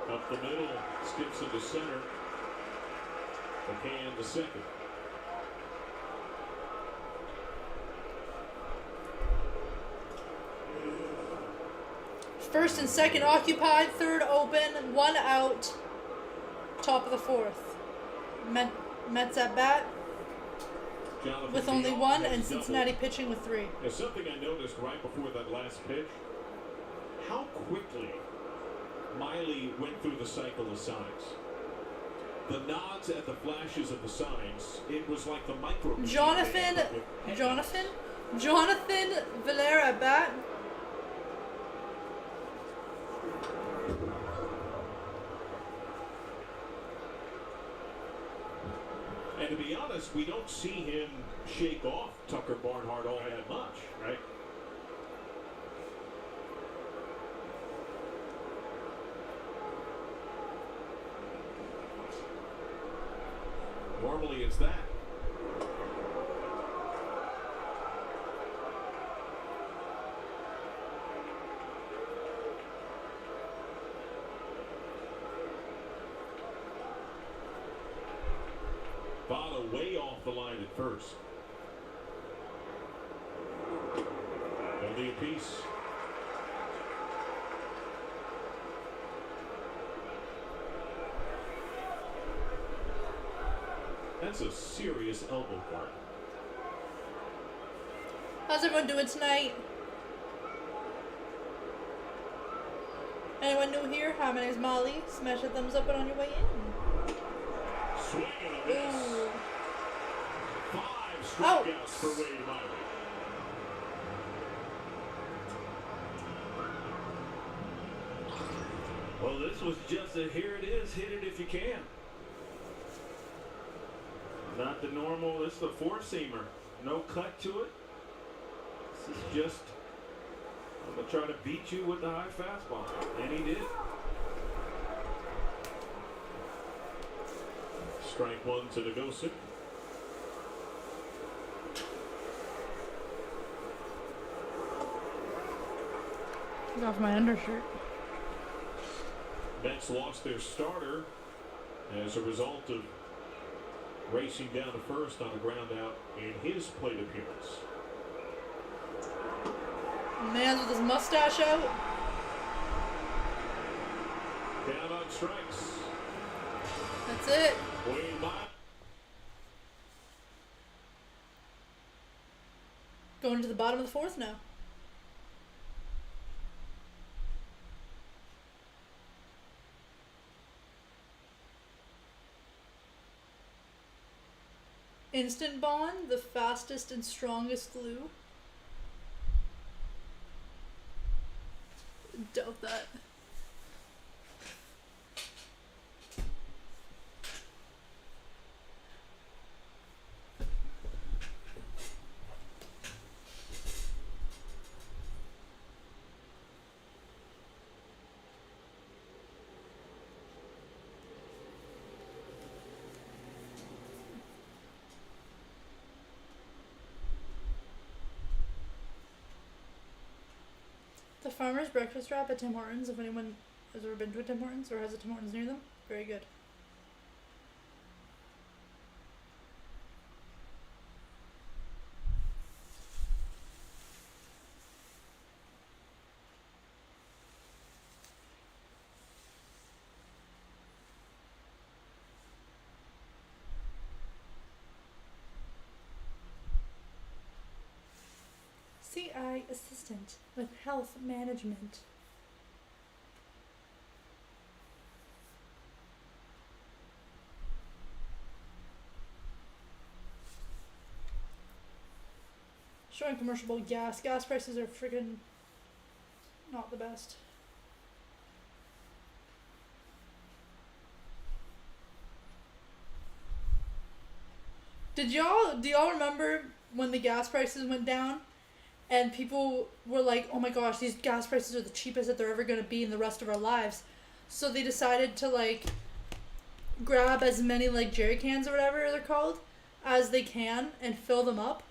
Up the middle, skips into center. McCann to second. First and second occupied, third open, one out, top of the fourth. Mets at bat Jonathan with only Beyond one, has and doubled. Cincinnati pitching with three. There's something I noticed right before that last pitch. How quickly Miley went through the cycle of signs. The nods at the flashes of the signs, it was like the micro. Jonathan Valera at bat. And to be honest, we don't see him shake off Tucker Barnhart all that much, right? Normally it's that. Votto way off the line at first. Only a piece. That's a serious elbow part. How's everyone doing tonight? Anyone new here? Hi, my name's Molly. Smash a thumbs up on your way in. Swing and a miss. Ooh. 5 strikeouts for Wade Miley. Well, this was just a here it is, hit it if you can. Not the normal, it's the four-seamer. No cut to it. This is just, I'm going to try to beat you with the high fastball. And he did. Strike one to Negosit. Get off my undershirt. Mets lost their starter as a result of racing down to first on a ground out in his plate appearance. Man with his mustache out. Down on strikes. That's it. Wade Miley. Going to the bottom of the fourth now. Instant Bond, the fastest and strongest glue. Doubt that. farmer's breakfast wrap at Tim Hortons. If anyone has ever been to a Tim Hortons or has a Tim Hortons near them, very good. CI assistant with health management. Showing commercial gas. Gas prices are freaking not the best. Do y'all remember when the gas prices went down? And people were like, oh my gosh, these gas prices are the cheapest that they're ever going to be in the rest of our lives. So they decided to, like, grab as many, like, jerry cans or whatever they're called as they can and fill them up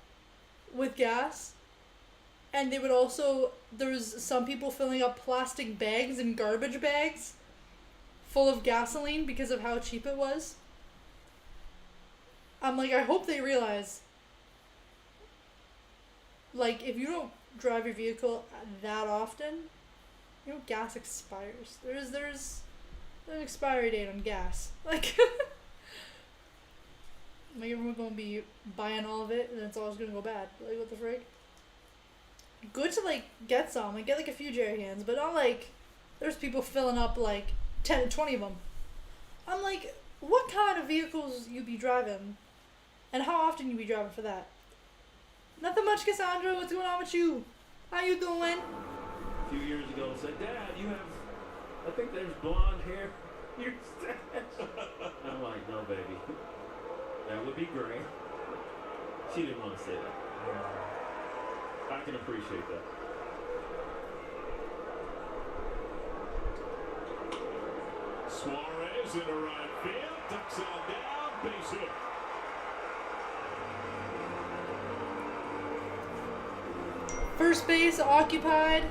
with gas. And they would also, there was some people filling up plastic bags and garbage bags full of gasoline because of how cheap it was. I'm like, I hope they realize, like, if you don't drive your vehicle that often, you know, gas expires. There's an expiry date on gas. Like, like everyone's gonna be buying all of it, and it's always gonna go bad. Like, what the frick? Good to, like, get some, like, get, like, a few jerry cans, but not, like, there's people filling up, like, 10 to 20 of them. I'm like, what kind of vehicles you be driving, and how often you be driving for that? Nothing much, Cassandra. What's going on with you? How you doing? A few years ago, said, Dad, you have, I think there's blonde hair in your stash. I'm like, no, baby. That would be gray. She didn't want to say that. I can appreciate that. Suarez in the right field, ducks on down, base hit. First base occupied.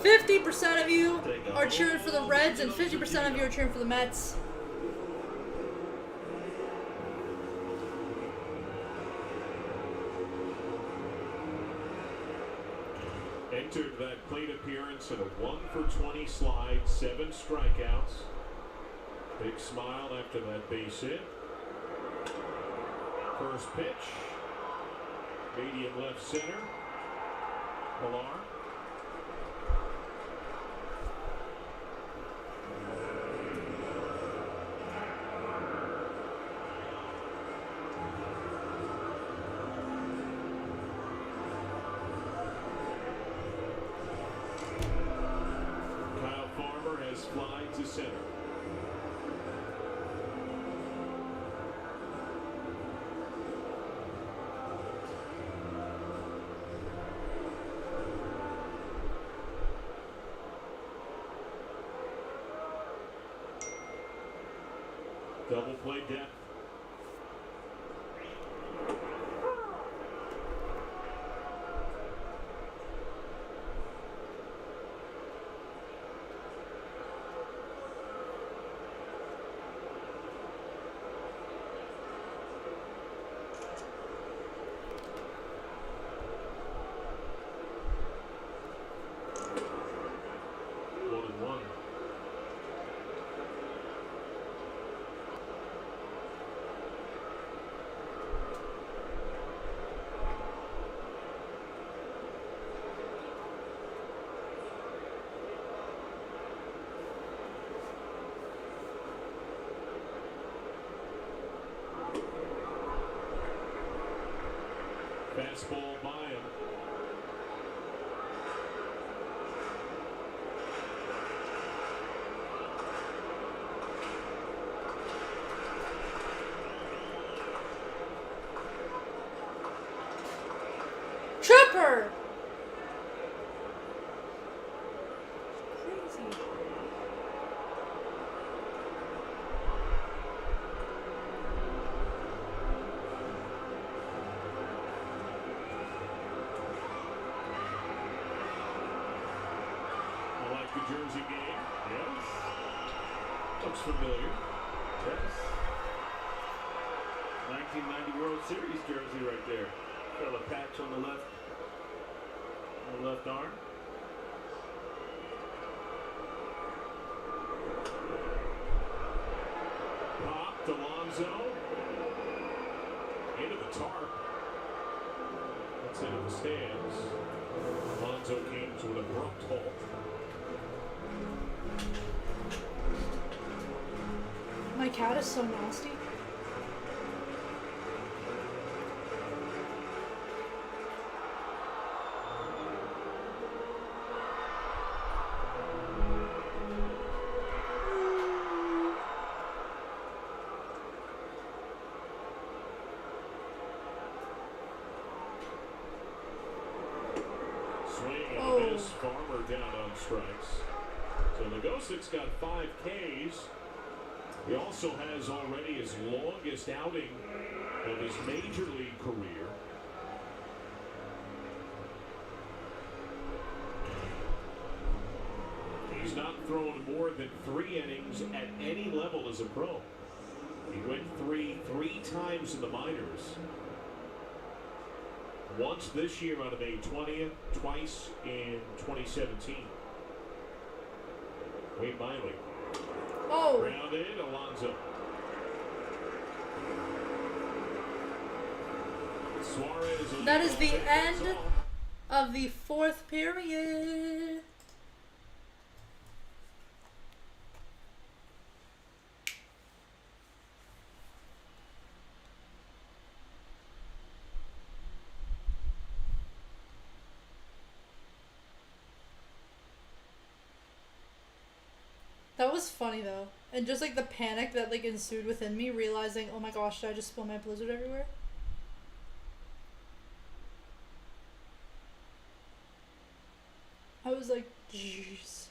%50 of you are cheering for the Reds and 50% of you are cheering for the Mets. Entered that plate appearance in a 1-for-20 slide, 7 strikeouts. Big smile after that base hit. First pitch, medium left center. Pilar. Fly to center. Double play depth. Fastball by him. Tripper! Crazy. looks familiar. Yes. 1990 World Series jersey right there. Got a patch on the left arm. Popped Alonso into the tarp. That's into the stands. Alonso came to an abrupt halt. My cat is so nasty. Swing and a miss. Farmer down on strikes. So Legosic's got 5 Ks. He also has already his longest outing of his major league career. He's not thrown more than 3 innings at any level as a pro. He went three times in the minors. Once this year on May 20th, twice in 2017. Wayne Miley. Oh, Grounded, Alonso. Suarez. that is the end of the 4th period. That was funny though. And just like the panic that like ensued within me, realizing, oh my gosh, did I just spill my blizzard everywhere? I was like, jeez.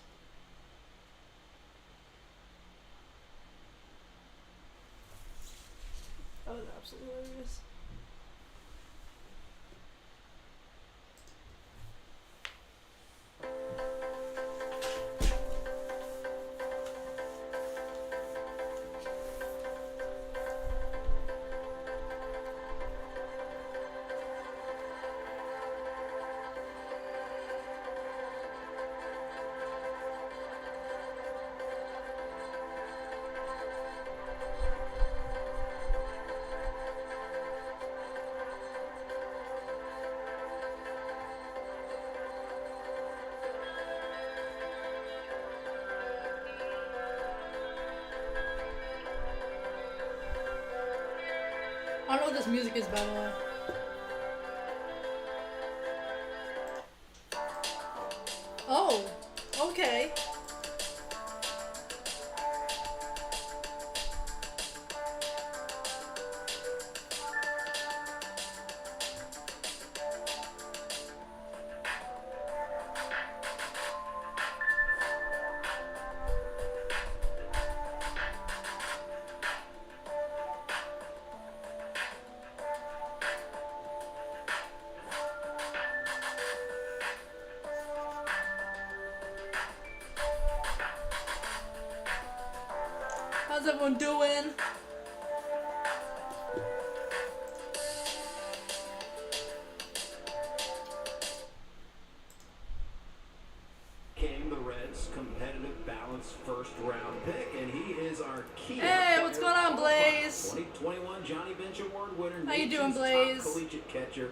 That was absolutely hilarious. I don't know what this music is, by the way. Oh, okay. How's everyone doing? Came the Reds' competitive, balanced first-round pick, and he is our key. Hey, what's going on, Blaze? 2021 Johnny Bench Award winner. How you doing, nation's Blaze? Top collegiate catcher.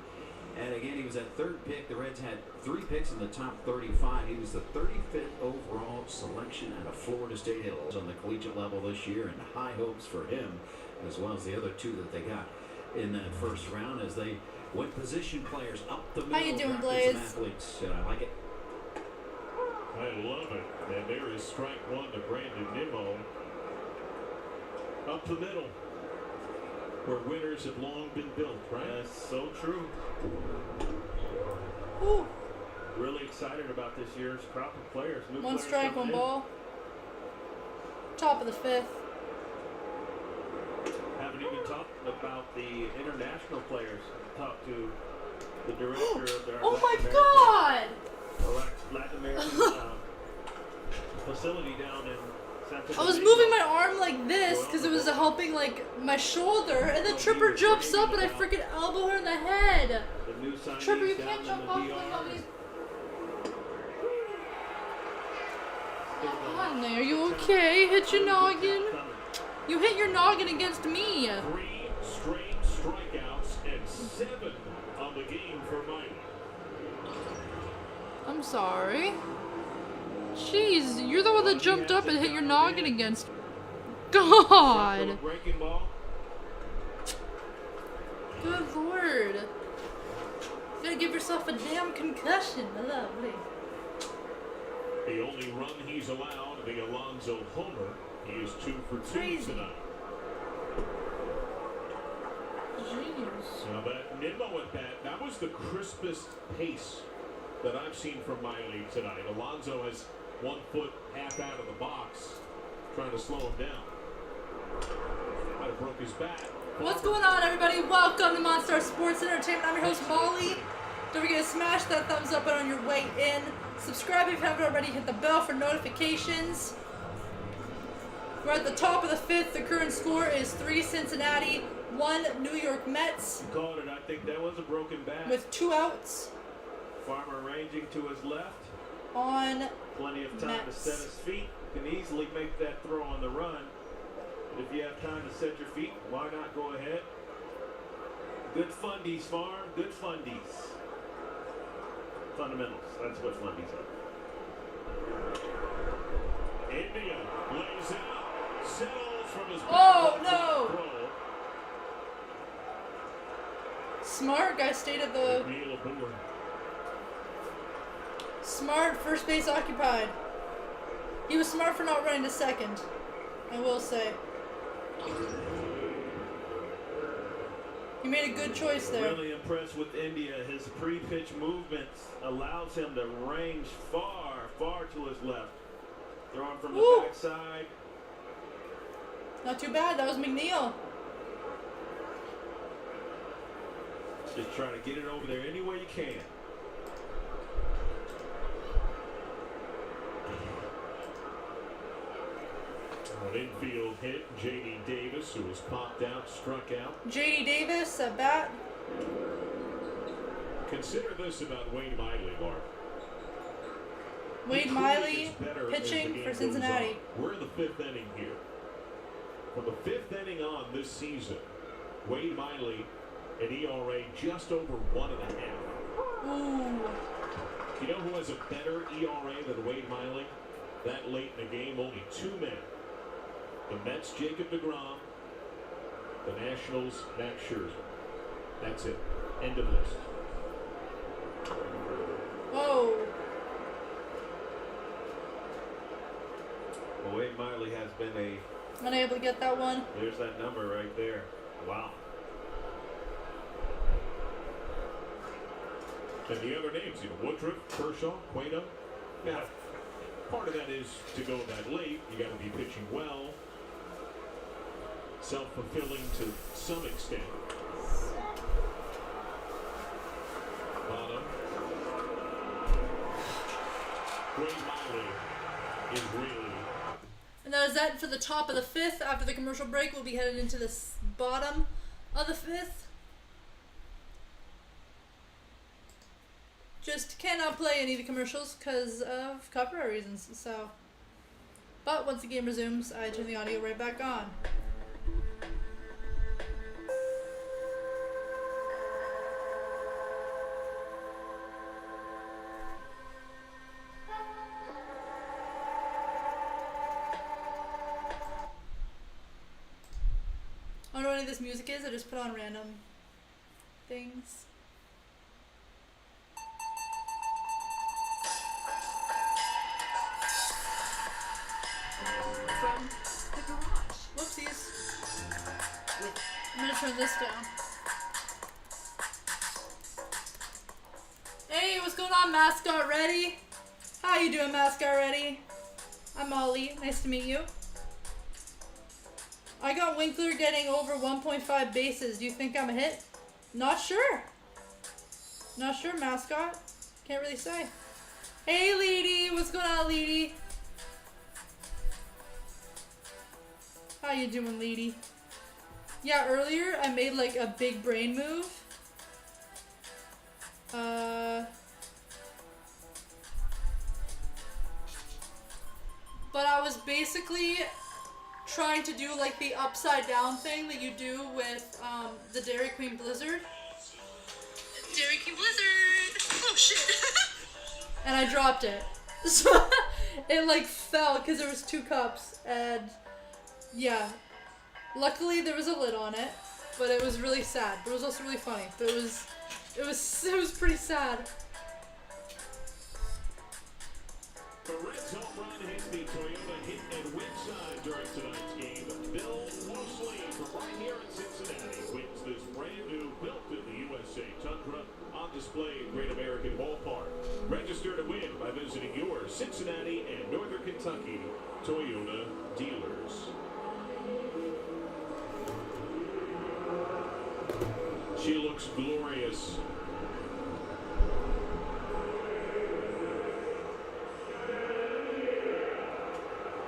And again, he was at 3rd pick. The Reds had 3 picks in the top 35. He was the 35th overall selection out of Florida State Hills on the collegiate level this year, and high hopes for him, as well as the other 2 that they got in that first round as they went position players up the middle. How you doing, drafted Blaze? some athletes. I like it. I love it. And there is strike 1 to Brandon Nimmo. Up the middle, where winners have long been built, right? That's so true. Woo. Really excited about this year's crop of players. New 1 players strike, coming 1 in. ball. Top of the 5th. Haven't even talked about the international players. Talked to the director of their Oh my god! Latin American facility down in I was moving my arm like this because it was helping like my shoulder, and the Tripper jumps up and I freaking elbow her in the head. Tripper, you can't jump off like all these. Come on there, you okay? Hit your noggin. You hit your noggin against me. 3 straight strikeouts and 7 on the game for Miley. I'm sorry. Jeez, you're the one that jumped up and hit your noggin against. God. Breaking ball. Good lord. You gotta give yourself a damn concussion. Lovely. The only run he's allowed, the Alonso homer. He is 2 for 2 Crazy. tonight. Jeez. Now that Nimmo at bat, that was the crispest pace that I've seen from Miley tonight. Alonso has 1 foot half out of the box, trying to slow him down. Might have broke his bat. What's going on, everybody? Welcome to Monster Sports Entertainment. I'm your host, Molly. Don't forget to smash that thumbs up button on your way in. Subscribe if you haven't already. Hit the bell for notifications. We're at the top of the 5th. The current score is 3 Cincinnati, 1 New York Mets. You called it. I think that was a broken bat. With 2 outs. Farmer ranging to his left. On Plenty of time Mets. to set his feet. Can easily make that throw on the run. But if you have time to set your feet, why not go ahead? Good fundies, Farm. Good fundies. Fundamentals. That's what fundies are. India lays out, settles from his Oh, back no. throw. Smart guy stayed at the Neil aboard. smart first base occupied. He was smart for not running to second, I will say. He made a good choice there. Really impressed with India. His pre-pitch movements allows him to range far, far to his left. Throwing from the Woo. backside. Not too bad. That was McNeil. Just trying to get it over there any way you can. An infield hit, J.D. Davis, who was popped out, struck out. J.D. Davis at bat. Consider this about Wayne Miley, Mark. Wade He Miley is better as the pitching game for goes Cincinnati. on. We're in the 5th inning here. From the 5th inning on this season, Wade Miley, an ERA just over 1.5. Ooh. You know who has a better ERA than Wade Miley? That late in the game, only 2 men. The Mets, Jacob deGrom. The Nationals, Max Scherzer. That's it. End of list. Whoa. Well, Wade Miley has been a... Unable to get that one. There's that number right there. Wow. And the other names, Woodruff, Kershaw, Cueto. Now, part of that is to go that late. You got to be pitching well. Self-fulfilling to some extent. Bottom. Wade Miley is really. And that is that for the top of the 5th. After the commercial break, we'll be headed into the bottom of the 5th. Just cannot play any of the commercials because of copyright reasons. So, but once the game resumes, I turn the audio right back on. I don't know what any of this music is. I just put on random things. From the garage. Whoopsies. I'm gonna turn this down. Hey, what's going on, Mascot Ready? How you doing, Mascot Ready? I'm Molly. Nice to meet you. I got Winkler getting over 1.5 bases. Do you think I'm a hit? Not sure. Not sure, Mascot. Can't really say. Hey, Leedy. What's going on, Leedy? How you doing, lady? Yeah, earlier I made like a big brain move. But I was basically trying to do like the upside down thing that you do with the Dairy Queen Blizzard. Dairy Queen Blizzard! Oh shit! And I dropped it. So it like fell because there was 2 cups, and yeah. Luckily there was a lid on it, but it was really sad. But it was also really funny. But it was pretty sad. The Reds home run hits the Toyota hit and win sign during tonight's game. Bill Mosley from right here in Cincinnati wins this brand new built in the USA Tundra on display at Great American Ballpark. Register to win by visiting your Cincinnati and Northern Kentucky Toyota dealers. She looks glorious.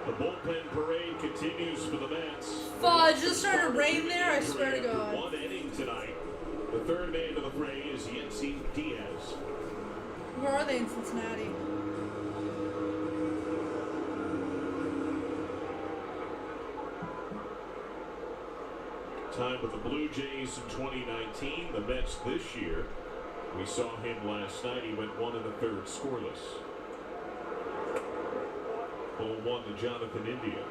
The bullpen parade continues for the Mets. Fudge, just started to rain there, I swear to God. One inning tonight. The third man to the fray is Yency Diaz. Where are they in Cincinnati? Time with the Blue Jays in 2019. The Mets this year. We saw him last night. He went 1 1/3 scoreless. 0-1 to Jonathan India.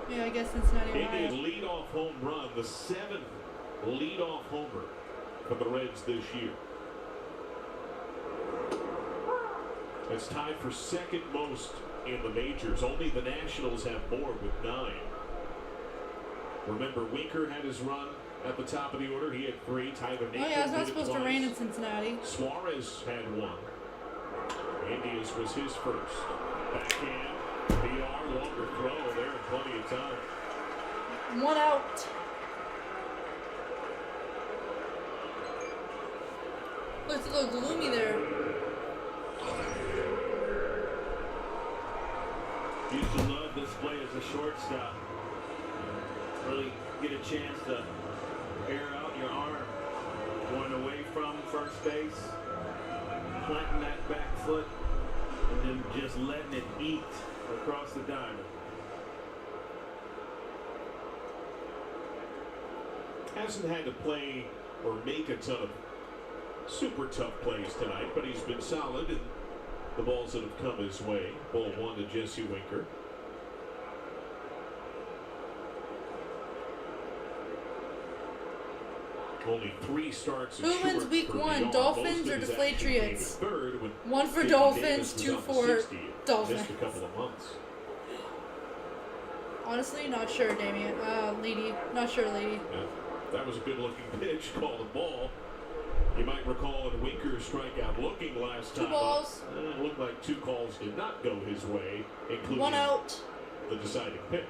Yeah, I guess Cincinnati. India's leadoff home run, the 7th leadoff homer for the Reds this year. It's tied for second most in the majors. Only the Nationals have more with 9. Remember, Winker had his run at the top of the order. He had 3. Tyler Naquin. Oh yeah, it's not supposed to rain in Cincinnati. Suarez had 1. India's was his first. Backhand, PR, longer throw there, plenty of time. 1 out. Looks a little gloomy there. Used to love this play as a shortstop. Really get a chance to air out your arm. Going away from first base, planting that back foot, and then just letting it eat across the diamond. Hasn't had to play or make a ton of super tough plays tonight, but he's been solid in the balls that have come his way. Ball 1 to Jesse Winker. Only 3 starts. Who wins week 1, Dolphins or Deflatriots? 1 for Dolphins, 2 for Dolphins. Missed a couple of months. Honestly, not sure, Damien. Lady. Not sure, lady. Yeah, that was a good-looking pitch. Called a ball. You might recall in Winker's strikeout looking last time. 2 balls. It looked like 2 calls did not go his way, including 1 out. the deciding pitch.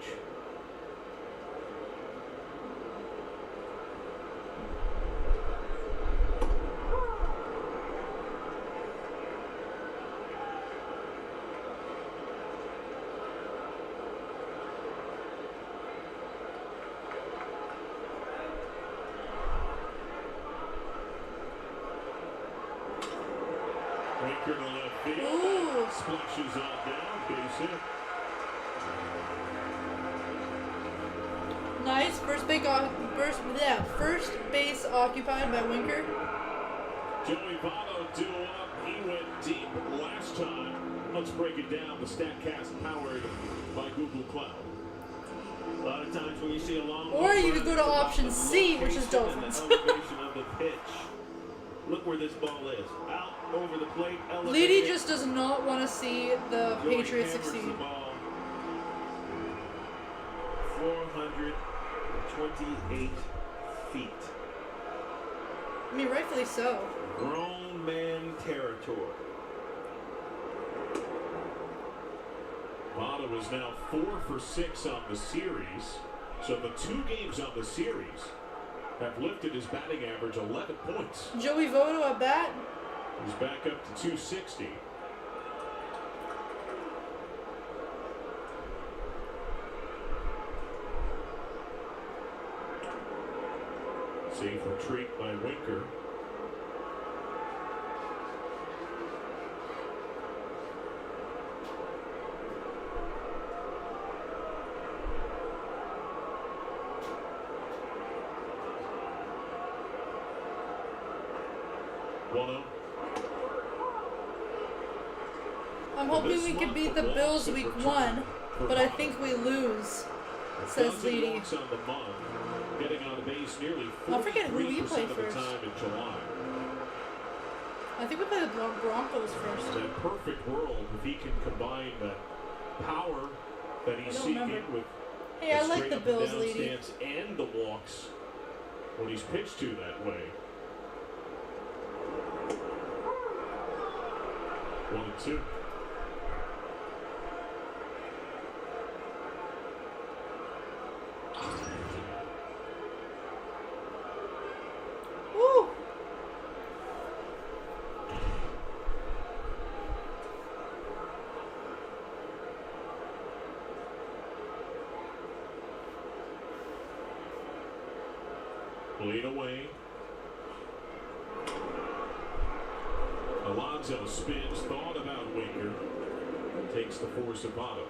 Winker to left field. Ooh. Splashes on down, base hit. Nice. First base occupied by Winker. Joey Votto due up. He went deep last time. Let's break it down. The StatCast powered by Google Cloud. A lot of times when you see a long Or you could go to option C, which is Dolphins. The elevation of the pitch. Look where this ball is. Out over the plate. Lady just does not want to see the Joey Patriots hammers succeed. the ball 428 feet. I mean, rightfully so. Grown man territory. Votto is now 4 for 6 on the series. So the 2 games on the series have lifted his batting average 11 points. Joey Votto at bat. He's back up to 260. Safe retreat by Winker. I'm hoping we can beat the Bills week 1, but I think we lose, says Leedy. I forget who we play first. I think we play the Broncos first. In that perfect world, if he can combine that power that he's seeking with hey, I like the Bills, Leedy. And the walks when he's pitched to that way. 1-2. Woo! Lead away. Alonso spins, thought about Winker. Takes the force of bottom.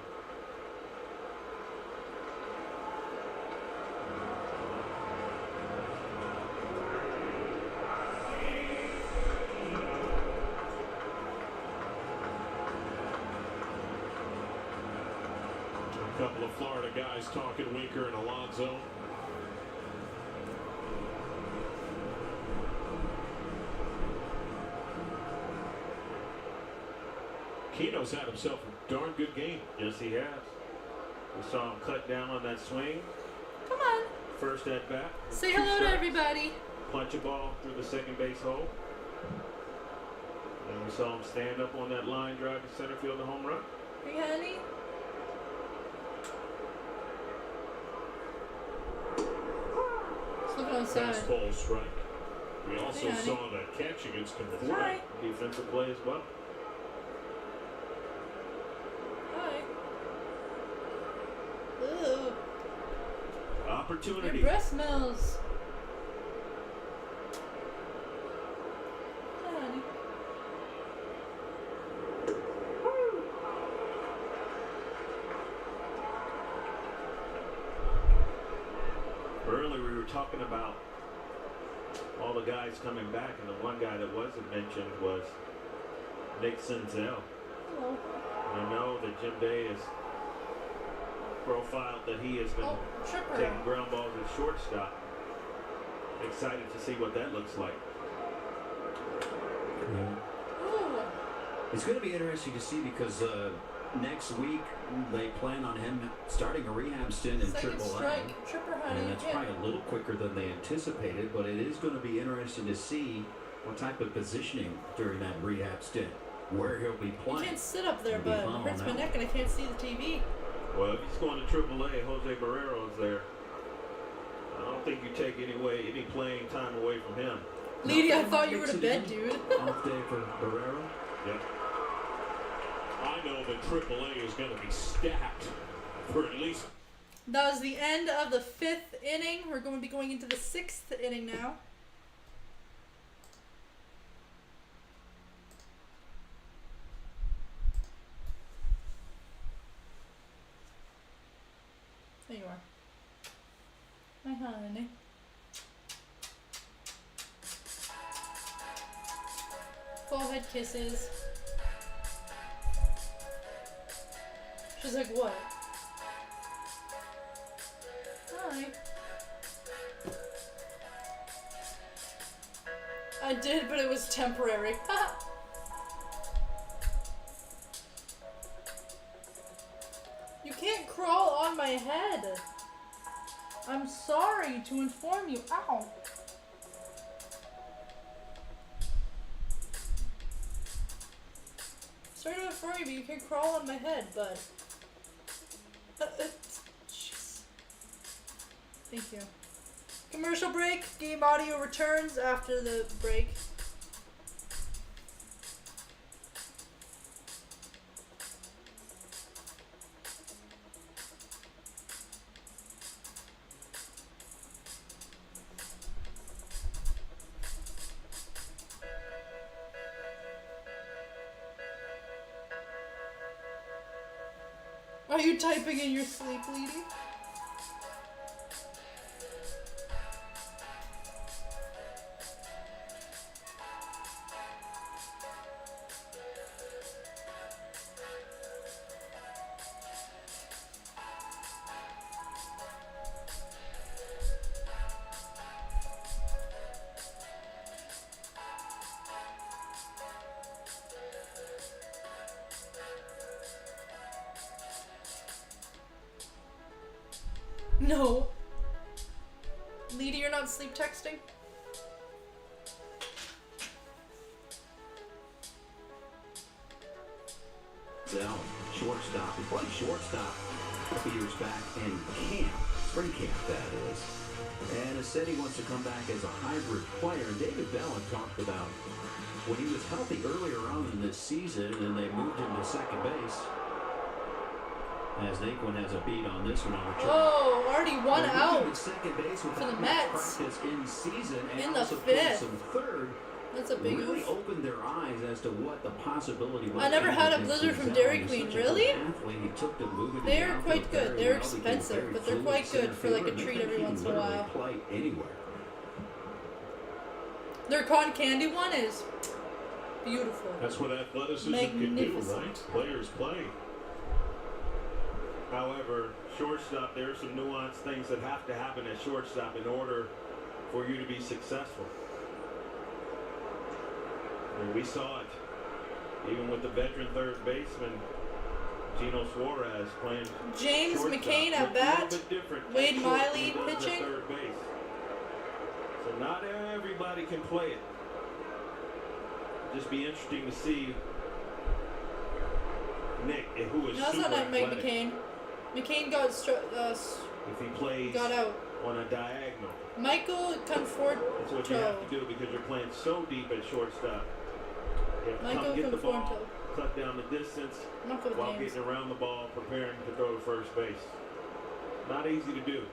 A couple of Florida guys talking Winker and Alonso. Keno's had himself a darn good game. Yes, he has. We saw him cut down on that swing. Come on. First at bat. Say hello to everybody. Punch a ball through the second base hole. And we saw him stand up on that line drive to center field, the home run. Hey, honey. It's looking outside. Fastball strike. We also saw that catch against him before. Hi. Defensive play as well. Hi. Ooh. Opportunity. Your breath smells. Hi, honey. Earlier we were talking about all the guys coming back, and the one guy that wasn't mentioned was Nick Senzel. Hello. I know that Jim Day has profiled that he has been taking ground balls at shortstop. Excited to see what that looks like. Ooh. It's going to be interesting to see because next week they plan on him starting a rehab stint in Second AAA. strike. Tripper, honey. And that's probably a little quicker than they anticipated, but it is going to be interesting to see what type of positioning during that rehab stint, where he'll be You playing. can't sit up there, bud. It hurts my neck and I can't see the TV. Well, if he's going to AAA, Jose Barrero's there. I don't think you take any playing time away from him. Leedy, I thought you were to bed, dude. Off day for Barrero. Yep. I know that AAA is going to be stacked for at least. That was the end of the 5th inning. We're going to be going into the 6th inning now. There you are. My honey. Forehead kisses. She's like, what? Hi. I did, but it was temporary. You can't crawl on my head. I'm sorry to inform you. Ow. Sorry to inform you, but you can crawl on my head, bud. Jeez. Thank you. Commercial break. Game audio returns after the break. Are you typing in your sleep, lady? No. Lady, you're not sleep texting? Zell, shortstop. He played shortstop a few years back in camp, spring camp that is. And has said he wants to come back as a hybrid player. And David Bell had talked about when he was healthy earlier on in this season and they moved him to second base. As Naquin has a beat on this one on return. Oh, already one They're out moving to second base for the without Mets. practice in season and In the also played fifth. some third. That's a big Really oof. opened their eyes as to what the possibility was. I never had a With blizzard from Zell. Dairy He's Queen. such a good Really? athlete. He took to moving They the are outfield quite good. very They're well, became expensive, very but they're fluid quite good center for like a fielder, and treat they every can once in a literally while. play anywhere. Their cotton candy one is beautiful. That's what athleticism can do, Magnificent. right? Players play. However, shortstop, there are some nuanced things that have to happen at shortstop in order for you to be successful. And we saw it, even with the veteran third baseman, Gino Suarez, playing James shortstop. McCain at Looks a bat. little bit different at Wade short Miley than he does at pitching. third base. So not everybody can play it. Just be interesting to see Nick, who is No, it's super not Mike athletic, McCain. McCain got if he plays got out. on a diagonal. Michael Conforto. That's what you have to do because you're playing so deep at shortstop. You have to Michael come get the ball, Conforto. cut down the distance Not good while names. getting around the ball, preparing to throw to first base. Not easy to do.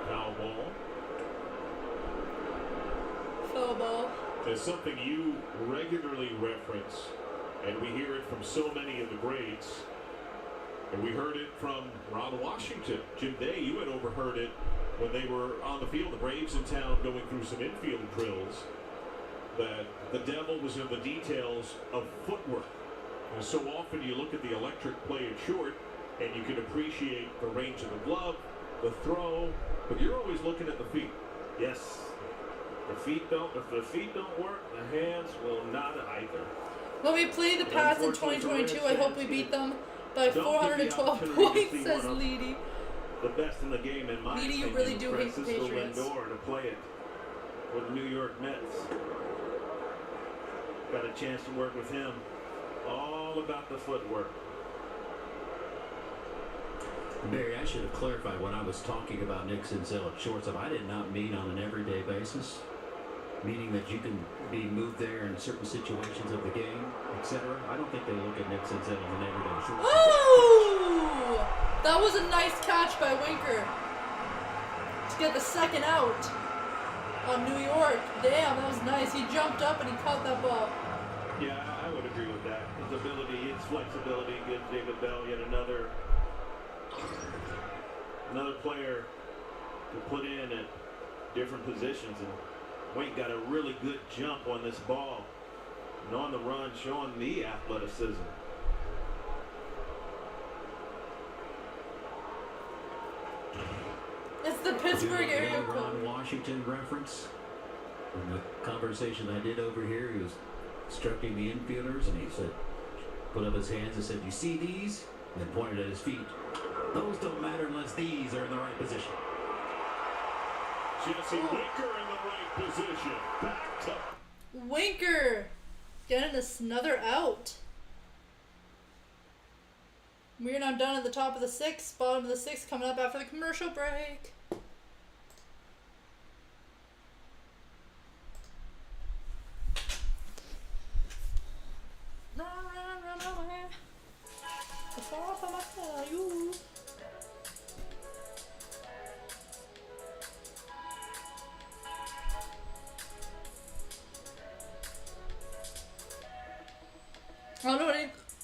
Foul ball. Foul ball. There's something you regularly reference, and we hear it from so many of the greats. And we heard it from Ron Washington. Jim Day, you had overheard it when they were on the field, the Braves in town going through some infield drills, that the devil was in the details of footwork. And so often you look at the electric play at short, and you can appreciate the range of the glove, the throw, but you're always looking at the feet. Yes, if the feet don't work, the hands will not either. When we play the Pats in Unfortunately, 2022, I hope we beat them by Don't give the 412 opportunity to points, see says one of Leedy. The best in the game, in my Leedy, you opinion, really do hate the Francisco Patriots. Lindor to play it with the New York Mets. Got a chance to work with him. All about the footwork. Barry, I should have clarified when I was talking about Nick Senzel at shortstop. I did not mean on an everyday basis, meaning that you can be moved there in certain situations of the game, etc. I don't think they look at Nick Senzel as an everyday shortstop. Oh! That was a nice catch by Winker to get the second out on New York. Damn, that was nice. He jumped up and he caught that ball. Yeah, I would agree with that. His ability, his flexibility gives David Bell yet another player to put in at different positions. And Wink got a really good jump on this ball. And on the run, showing the athleticism. It's the Pittsburgh area Ron code. Washington reference. In the conversation I did over here, he was instructing the infielders, and he said, put up his hands and said, "You see these?" And then pointed at his feet. "Those don't matter unless these are in the right position." Jesse Winker in the right position. Back to Winker getting another out. We're now done at the top of the sixth. Bottom of the sixth coming up after the commercial break.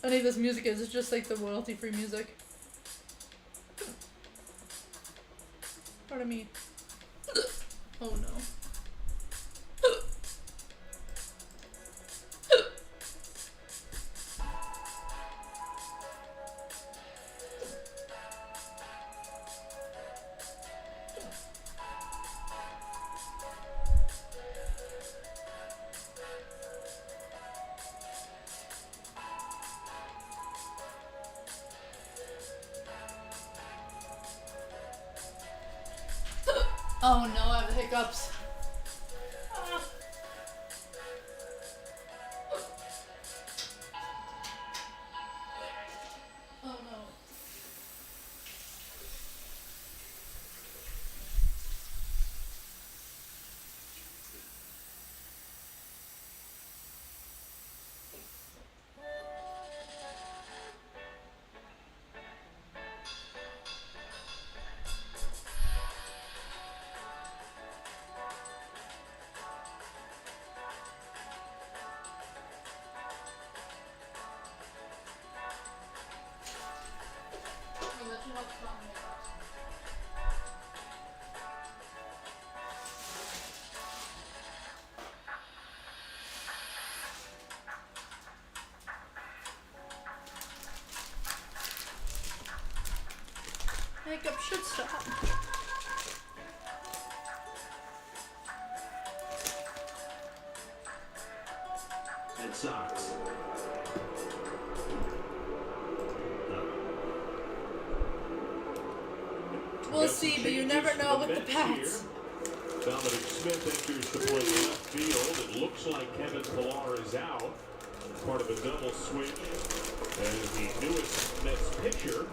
Funny this music is. It's just like the royalty-free music. Pardon me. Oh no. Oh no, I have the hiccups. Ah. Oh no. I'll let you know what's wrong with that. Makeup should stop. Red Sox. We'll see, but you never know with the Pats. Dominic Smith enters to play left field. It looks like Kevin Pillar is out. Part of a double switch. And the newest Mets pitcher,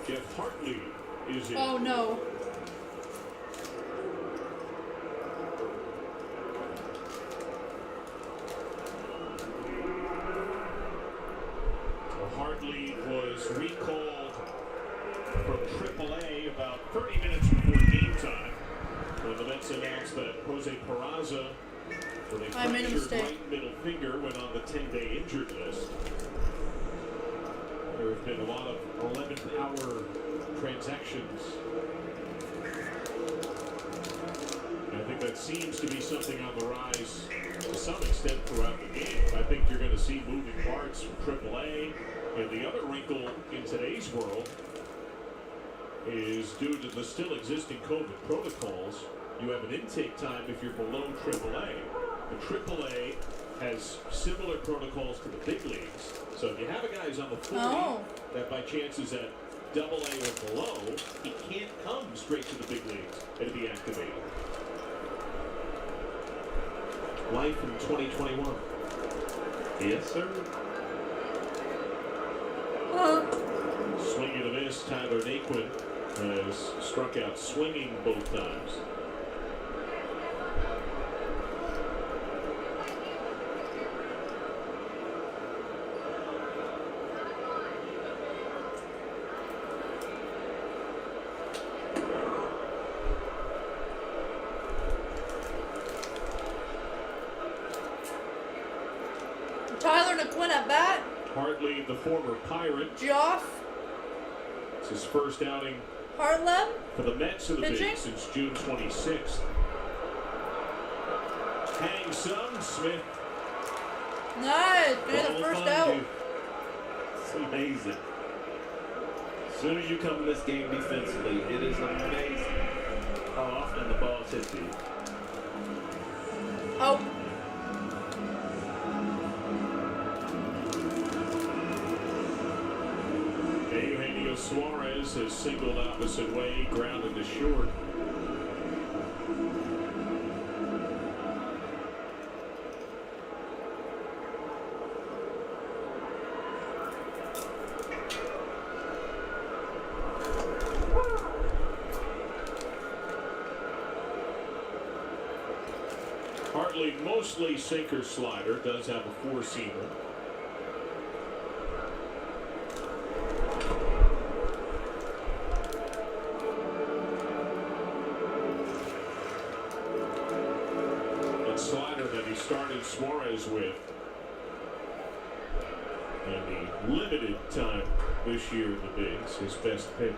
Jeff Hartley, is in. Oh no. Hartley was recalled from AAA about 30 minutes before game time when the Mets announced that Jose Peraza, with a I made a fractured mistake. right middle finger, went on the 10-day injured list. There have been a lot of 11th-hour transactions. And I think that seems to be something on the rise to some extent throughout the game. I think you're going to see moving parts from AAA. And the other wrinkle in today's world is due to the still existing COVID protocols, you have an intake time if you're below AAA. The AAA has similar protocols to the big leagues. So if you have a guy who's on the 40 that by chance is at AA or below, he can't come straight to the big leagues and be activated. Life in 2021. Yes, sir. Swing and a miss. Tyler Naquin has struck out swinging both times. Tyler Naquin at bat. Hartley, the former Pirate, Joff. it's his first outing Hartlem. for the Mets in the Pitching. big since June 26th. Hang some, Smith. Nice. Get the Ball first find out. you. It's amazing. As soon as you come in this game defensively, it is amazing how often the ball's hit you. Oh. Eugenio Suarez has singled opposite way, grounded to short. Hartley mostly sinker slider, does have a four-seamer. That slider that he started Suarez with. And the limited time this year in the bigs, his best pitch.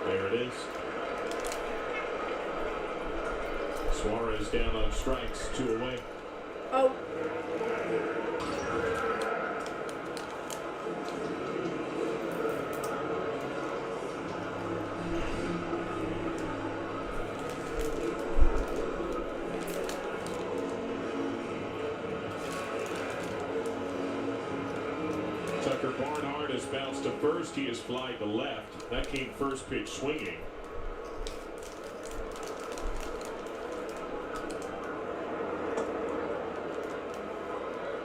There it is. Suarez down on strikes, 2 away. Oh. Tucker Barnhart has bounced to first. He has flied to left. That came first pitch swinging.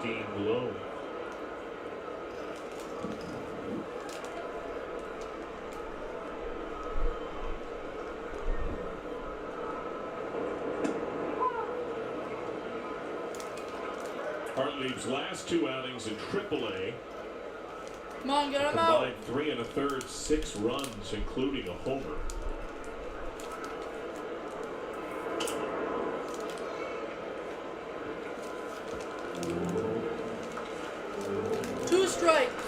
Dean low. Hartlieb's last 2 outings in AAA. Come on, get him out. Combined 3 1/3, 6 runs, including a homer. Two strikes.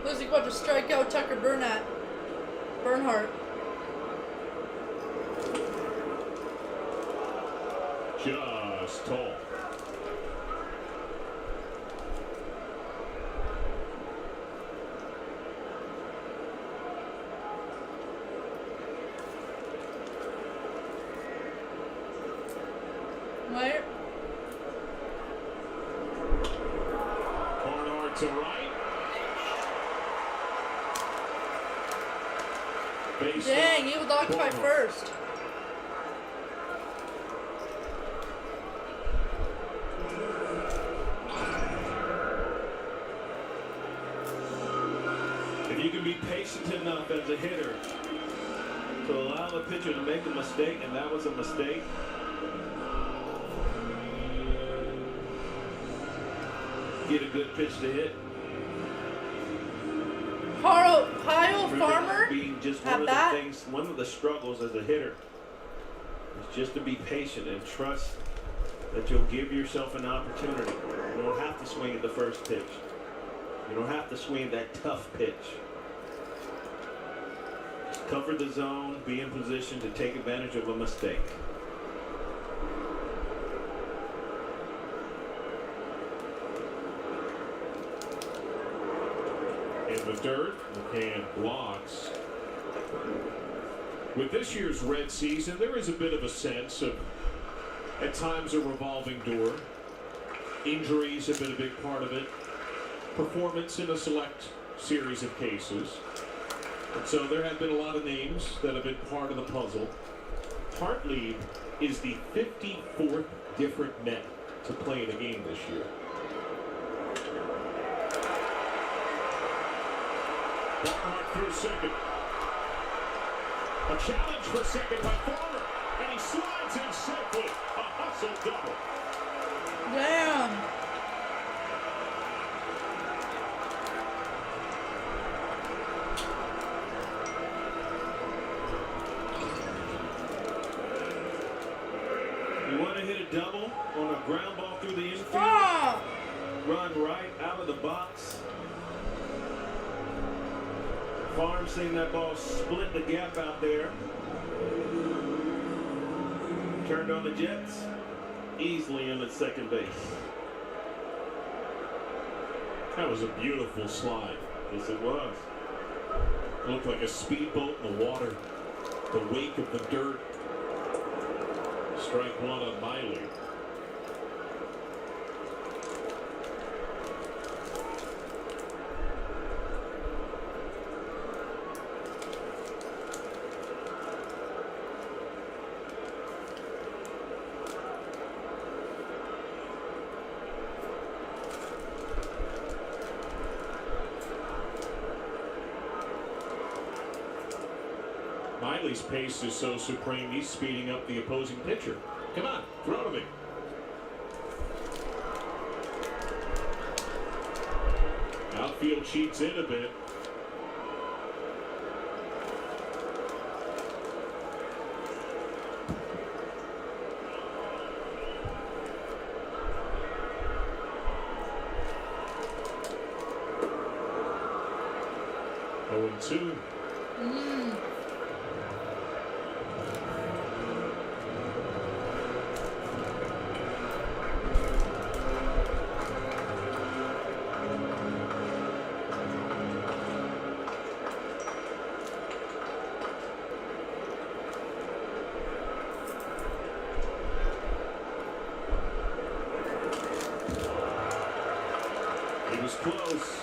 Looks like about to strike out Tucker Bernhardt. Just tall. Right? Barnhart to right. Base Dang, he was occupied Barnhart. first. If you can be patient enough as a hitter to allow the pitcher to make a mistake, and that was a mistake, get a good pitch to hit. Kyle Remember, Farmer being just at one of bat. the things, one of the struggles as a hitter is just to be patient and trust that you'll give yourself an opportunity. You don't have to swing at the first pitch. You don't have to swing that tough pitch. Just cover the zone, be in position to take advantage of a mistake. In the dirt, McCann blocks. With this year's red season, there is a bit of a sense of, at times, a revolving door. Injuries have been a big part of it. Performance in a select series of cases. And so there have been a lot of names that have been part of the puzzle. Hartlieb is the 54th different Met to play in a game this year. Barnhart through second. A challenge for second by Farmer, and he slides in safely. A hustle double. Damn. You want to hit a double on a ground ball through the infield? Ah! Run right out of the box. Farm seeing that ball split the gap out there. Turned on the Jets. Easily in at second base. That was a beautiful slide. Yes, it was. It looked like a speedboat in the water. The wake of the dirt. Strike one on Miley. Miley Miley's pace is so supreme, he's speeding up the opposing pitcher. Come on, throw to me. Outfield cheats in a bit. Oh, and 2. He was close.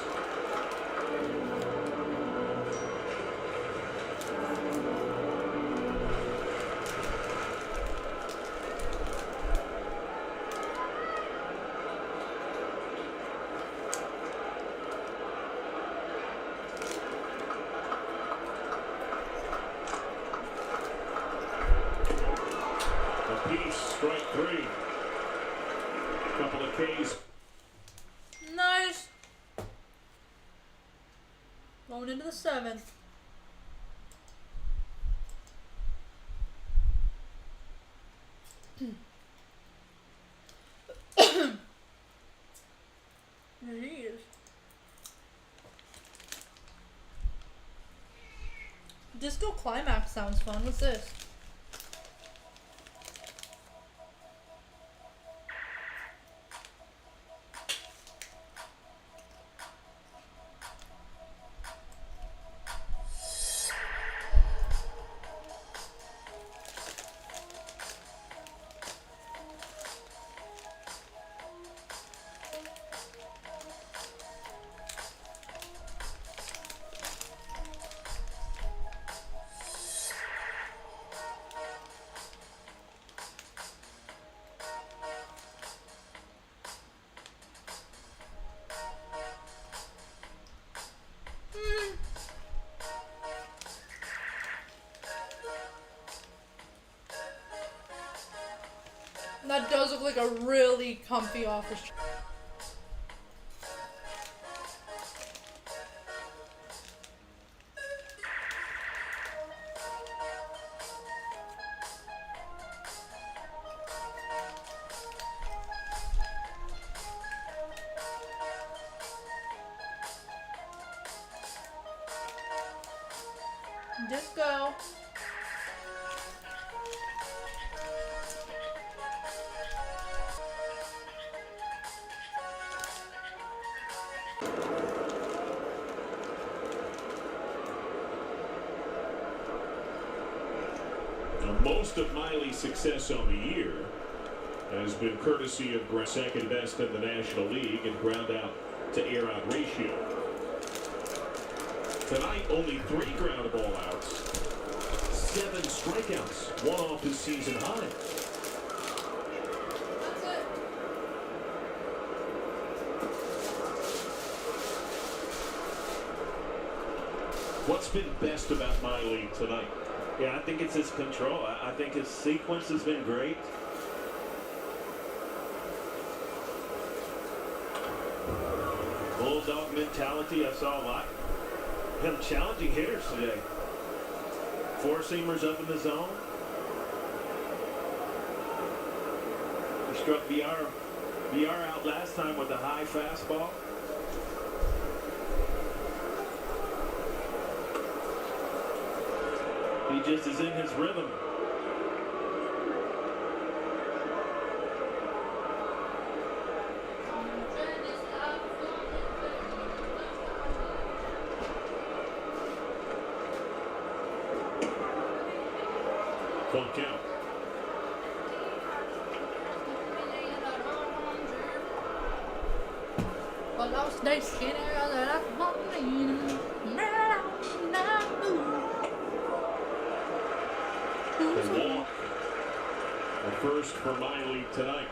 Apiece, strike 3. Couple of Ks. Nice. Going into the 7th. There he is. Disco Climax sounds fun. What's this? That does look like a really comfy office chair. Disco. Now, most of Miley's success on the year has been courtesy of second best in the National League in ground out to air out ratio. Tonight, only 3 ground ball outs, 7 strikeouts, 1 off his season high. What's been best about Miley tonight? Yeah, I think it's his control. I think his sequence has been great. Bulldog mentality, I saw a lot. Him challenging hitters today. 4-seamers up in the zone. He struck VR out last time with a high fastball. He just is in his rhythm. Full count. Well, I was nice skinny that I want The walk. The first for Miley tonight.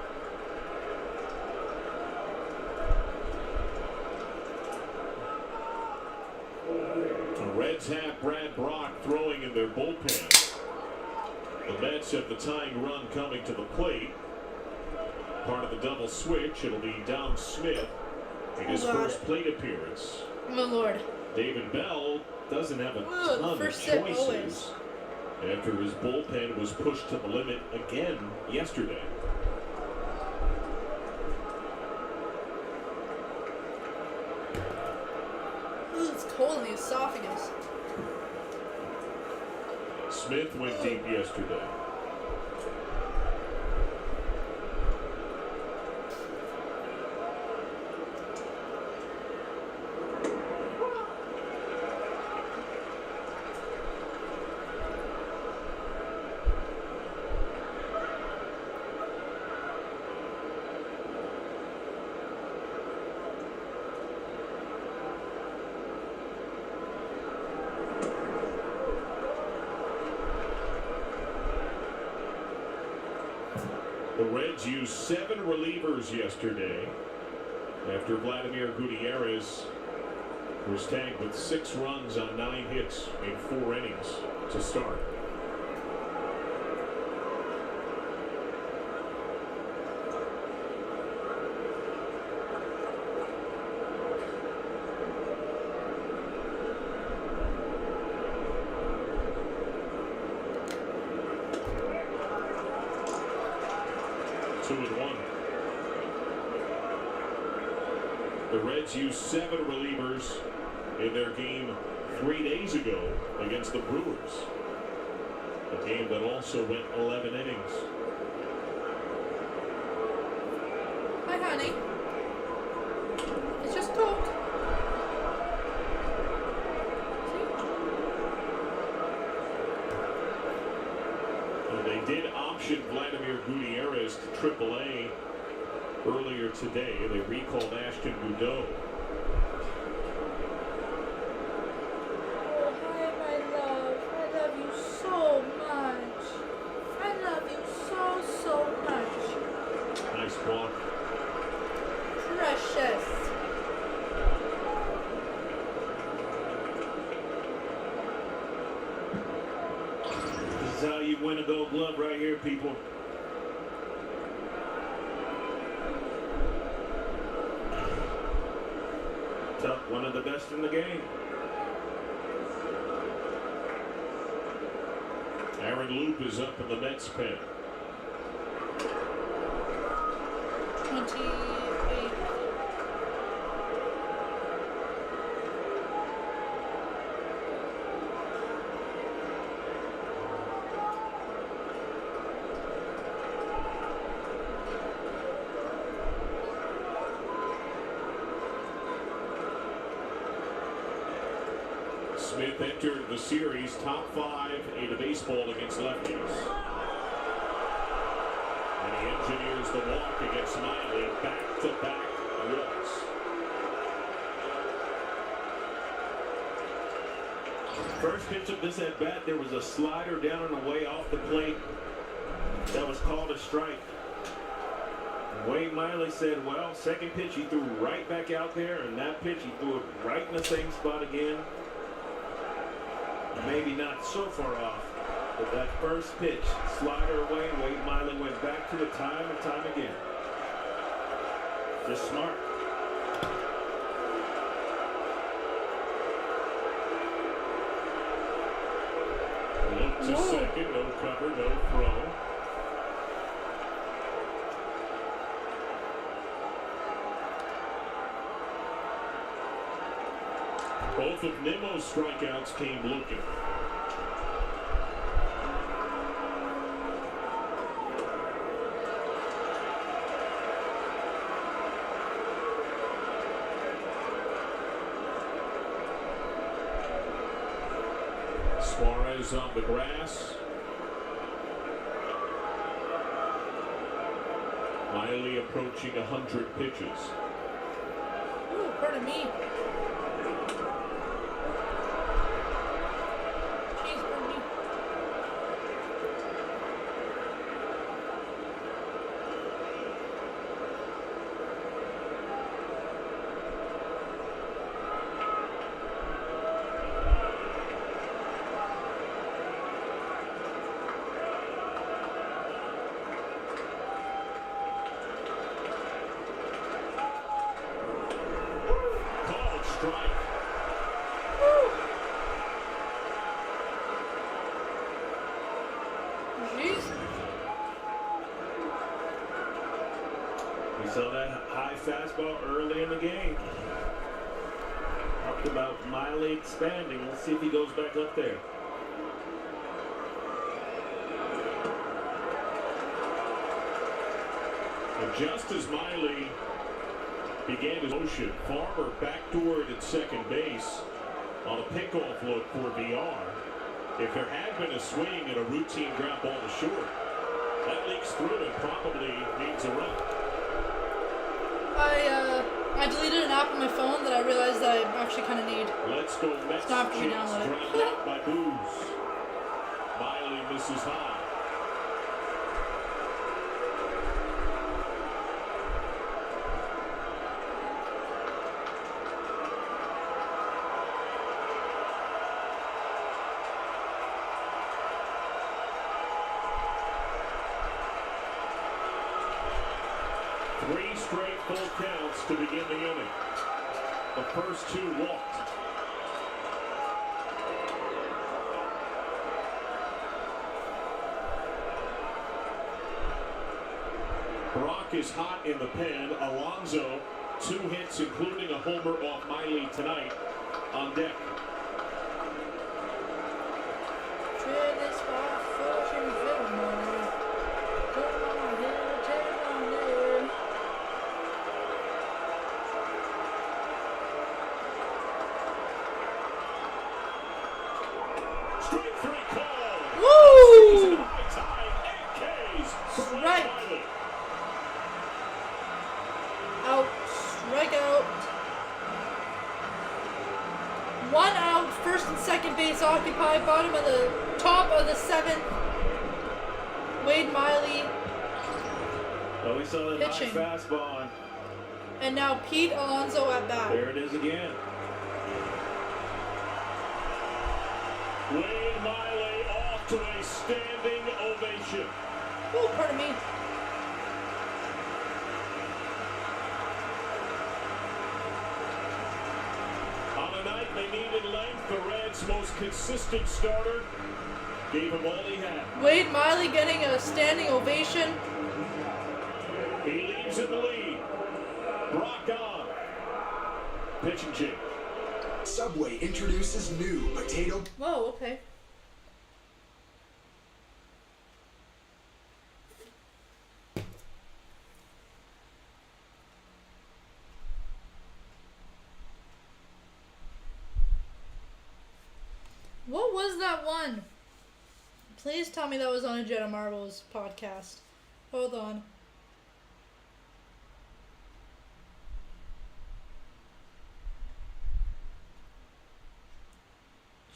The Reds have Brad Brock throwing in their bullpen. The Mets have the tying run coming to the plate. Part of the double switch. It'll be Dom Smith in his first plate appearance. Oh, Lord. David Bell doesn't have a ton of sip choices always. after his bullpen was pushed to the limit again yesterday. Ooh, it's cold in the esophagus. Smith went deep yesterday. The Reds used 7 relievers yesterday after Vladimir Gutierrez was tagged with 6 runs on 9 hits in 4 innings to start. The Reds used 7 relievers in their game 3 days ago against the Brewers. A game that also went 11 innings. Hi, honey. It's just Coke. And they did option Vladimir Gutierrez to AAA earlier today. They recalled Ashton Goudeau. Oh, hi, my love. I love you so much. I love you so much. Nice walk. Precious. This is how you win a Gold Glove right here, people. One of the best in the game. Aaron Loop is up in the Mets pen. 28. Smith entered the series top 5 in baseball against lefties. And he engineers the walk against Smiley. Back-to-back walks. First pitch of this at bat, there was a slider down and away off the plate that was called a strike. Wade Miley said, well, second pitch he threw right back out there, and that pitch he threw it right in the same spot again. Maybe not so far off, but that first pitch, slider away, Wade Miley went back to it time and time again. Just smart. Look to second, no cover, no throw. Both of Nimmo's strikeouts came looking. Suarez on the grass. Miley approaching 100 pitches. Ooh, pardon me. Jeez, pardon me. Jeez. We saw that high fastball early in the game. Talked about Miley expanding. Let's see if he goes back up there. And just as Miley began his motion, Farmer backdoored at second base on a pickoff look for VR. If there had been a swing and a routine ground ball to short, that leaks through and probably needs a run. I deleted an app on my phone that I realized I actually kind of need. Let's go Mets. Stop me Chance download it. drowned out by Booze. Miley misses high. Three straight full counts to begin the inning. The first two walked. Brock is hot in the pen. Alonso, 2 hits, including a homer off Miley tonight, on deck. Trade this spot for some film money. Come on here, take it on there. Strike 3 call. Woo! Season high tie, 8 Ks for Strike. Miley. Out. Strikeout. 1 out. First and second base occupied. Bottom of the top of the 7th. Wade Miley. Well, we saw that Pitching. high fastball. And now Pete Alonso at bat. There it is again. Wade Miley off to a standing ovation. Oh, pardon me. On a night they needed length, the Reds' most consistent starter gave him all he had. Wade Miley getting a standing ovation. He leaves in the lead. Brock on. Pitching change. Subway introduces new potato. Whoa, okay. What was that one? Please tell me that was on a Jedi Marbles podcast. Hold on.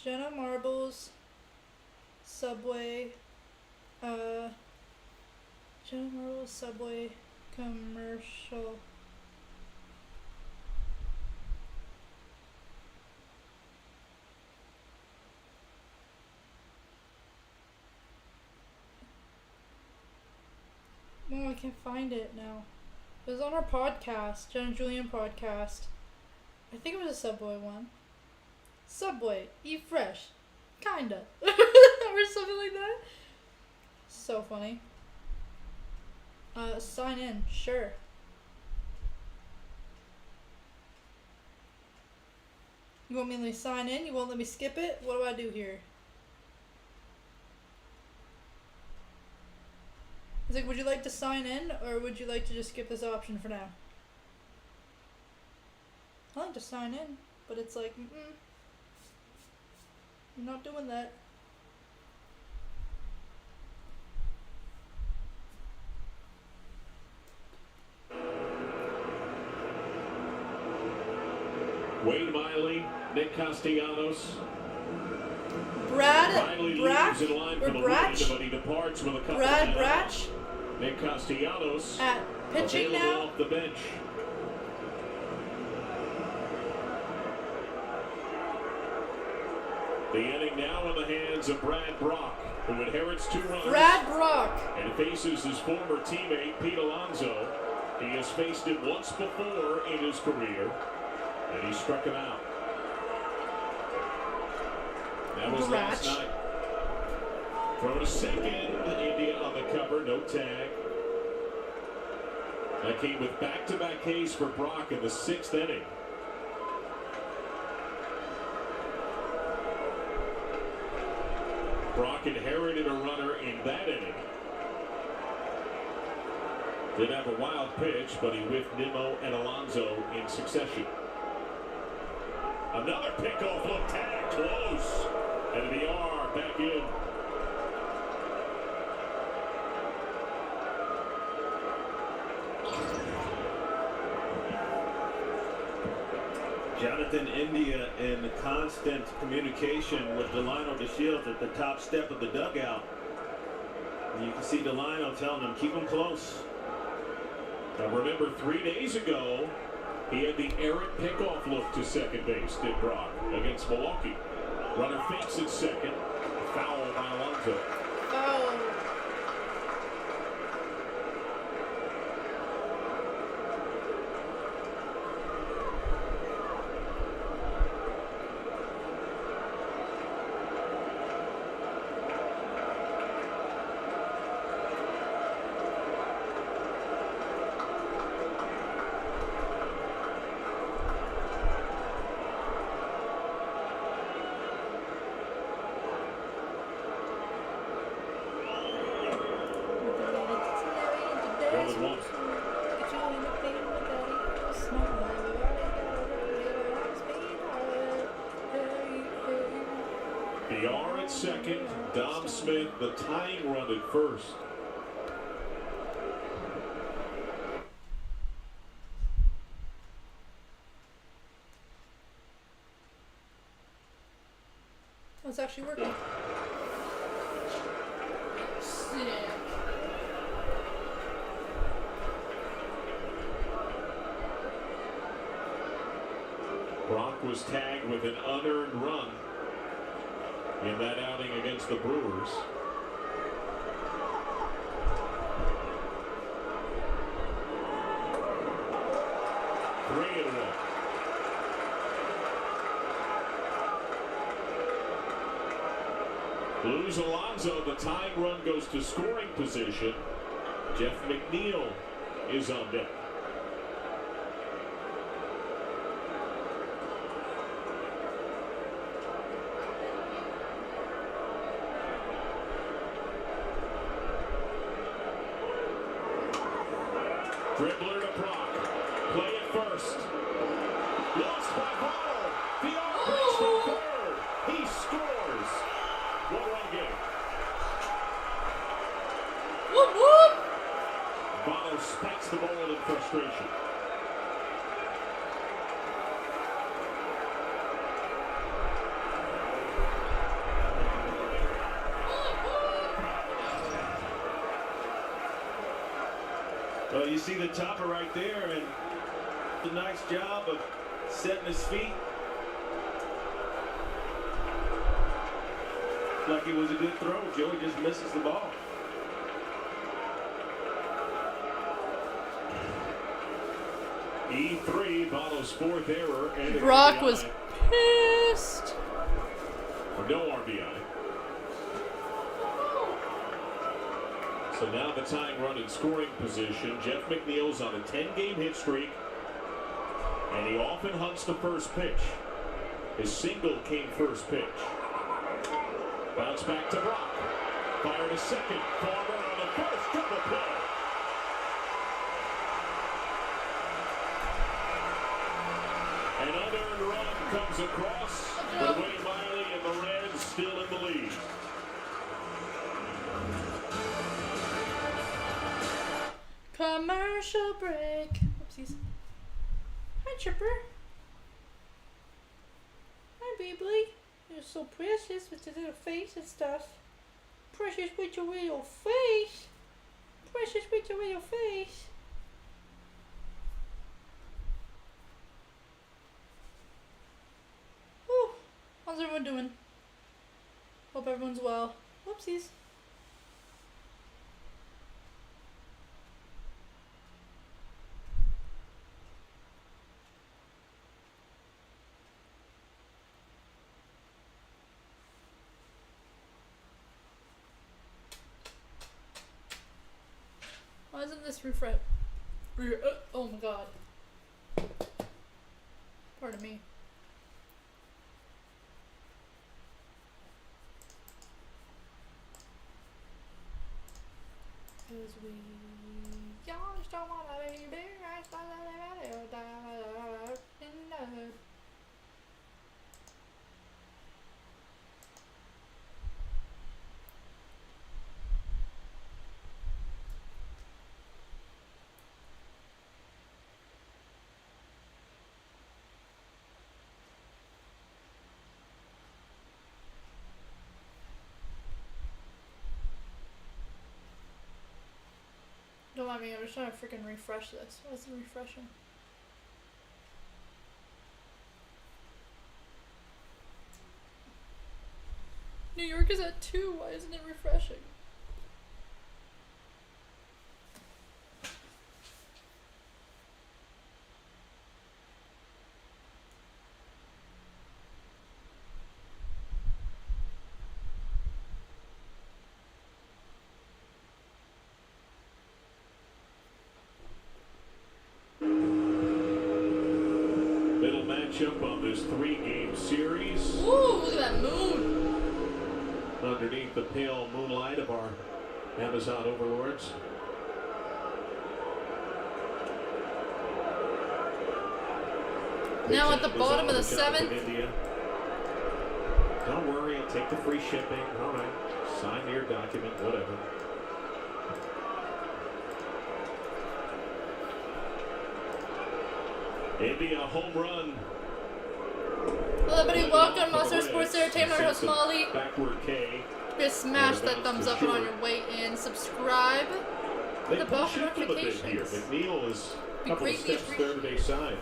Jenna Marbles, Subway, Jenna Marbles, Subway, commercial. No, I can't find it now. It was on our podcast, Jenna Julian podcast. I think it was a Subway one. Subway, eat fresh. Kinda. Or something like that. So funny. Sign in, sure. You want me to sign in? You won't let me skip it? What do I do here? It's like, would you like to sign in, or would you like to just skip this option for now? I like to sign in, but it's like, I'm not doing that. Wade Miley, Nick Castellanos. Brad leaves in line for the Bratch? lead, but he departs with a couple Brad of Bratch Nick Castellanos at pitching available now. off the bench. The inning now in the hands of Brad Brock, who inherits 2 runs. Brad Brock. And faces his former teammate, Pete Alonso. He has faced him once before in his career, and he struck him out. That was last Bratch. night. Throw to second. India on the cover, no tag. That came with back-to-back Ks for Brock in the 6th inning. Brock inherited a runner in that inning. Did have a wild pitch, but he whiffed Nimmo and Alonso in succession. Another pickoff look, tag, close. And the R back in. Jonathan India in constant communication with Delino DeShields at the top step of the dugout. And you can see Delino telling him, keep him close. Now remember, 3 days ago, he had the errant pickoff look to second base, did Brock, against Milwaukee. Runner fakes at second. Foul by Alonso. Oh. The R at second, Dom Smith, the tying run at first. Oh, it's actually working. Sick. Brock was tagged with an unearned run in that outing against the Brewers. Three and one. Blues Alonso, the tying run goes to scoring position. Jeff McNeil is on deck. Dribbler to Brock. Play it first. Lost by Votto. The arm breaks from third. He scores. One-run game. Whoop whoop! Votto spikes the ball in frustration. Well, you see the topper right there, and a nice job of setting his feet. Like it was a good throw. Joey just misses the ball. E3, Votto's fourth error. And Brock was pissed. No RBI. So now the tying run in scoring position. Jeff McNeil's on a 10-game hit streak, and he often hunts the first pitch. His single came first pitch. Bounce back to Brock. Fire to second. Farmer on the first. Double play. An unearned run comes across, but Wade Miley and the Reds still in the lead. Commercial break. Oopsies. Hi, Chipper. Hi, baby. You're so precious with your little face and stuff. Precious with your real face. Precious with your real face. Whew. How's everyone doing? Hope everyone's well. Whoopsies. this refresh. Oh my god. Pardon me. Cause we just don't wanna be big. Don't mind me, I'm just trying to freaking refresh this. What's the refreshing? New York is at 2, why isn't it refreshing? Matchup on this 3-game series. Ooh, look at that moon. Underneath the pale moonlight of our Amazon overlords. Now at the bottom of the 7th. Don't worry, I'll take the free shipping. All right, sign your document, whatever. India home run. Hello everybody, welcome Monster Sports Entertainment, host Molly. Backward K. Just smash that thumbs up on your way in. Subscribe. The bell notifications. McNeil is a couple of steps third base side.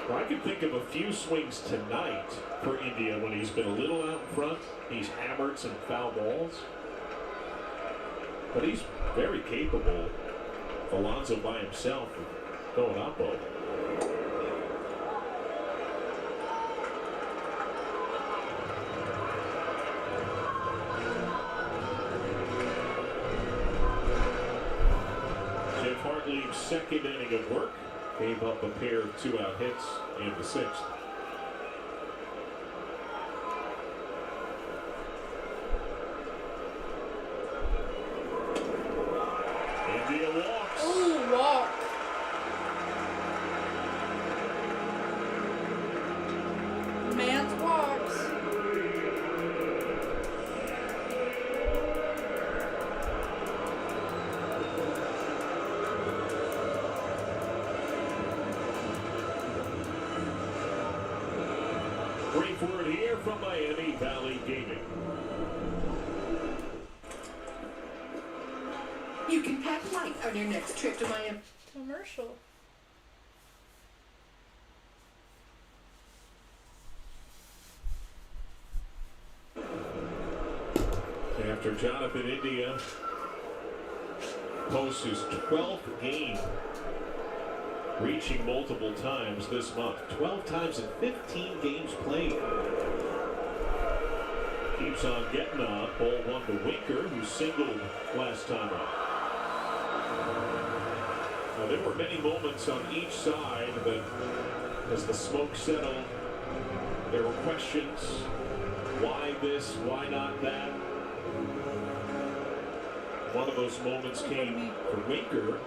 Well, I can think of a few swings tonight for India when he's been a little out in front. He's hammered some foul balls. But he's very capable, Alonso by himself, of going oppo. Jeff Hartley's second inning of work gave up a pair of 2-out hits in the 6th. India walks. Ooh, walk. Man's walks. Brief word here from Miami Valley Gaming. You can pack light on your next trip to Miami. Commercial. After Jonathan India posts his 12th game, reaching multiple times this month. 12 times in 15 games played. Keeps on getting up. Ball one to Winker, who singled last time up. Now, there were many moments on each side that, as the smoke settled, there were questions. Why this? Why not that? One of those moments came for Winker,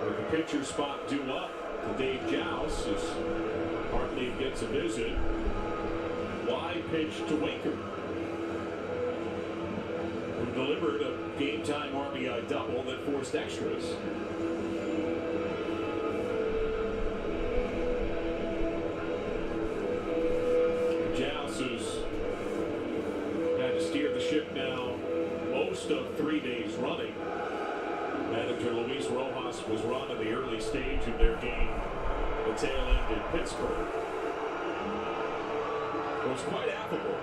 with the pitcher spot due up to Dave Joust as Hartley gets a visit. Wide pitch to Winker, who delivered a game-time RBI double that forced extras. Joust has had to steer the ship now most of 3 days running. Manager Luis Rojas was run in the early stage of their game, the tail end in Pittsburgh. It was quite affable.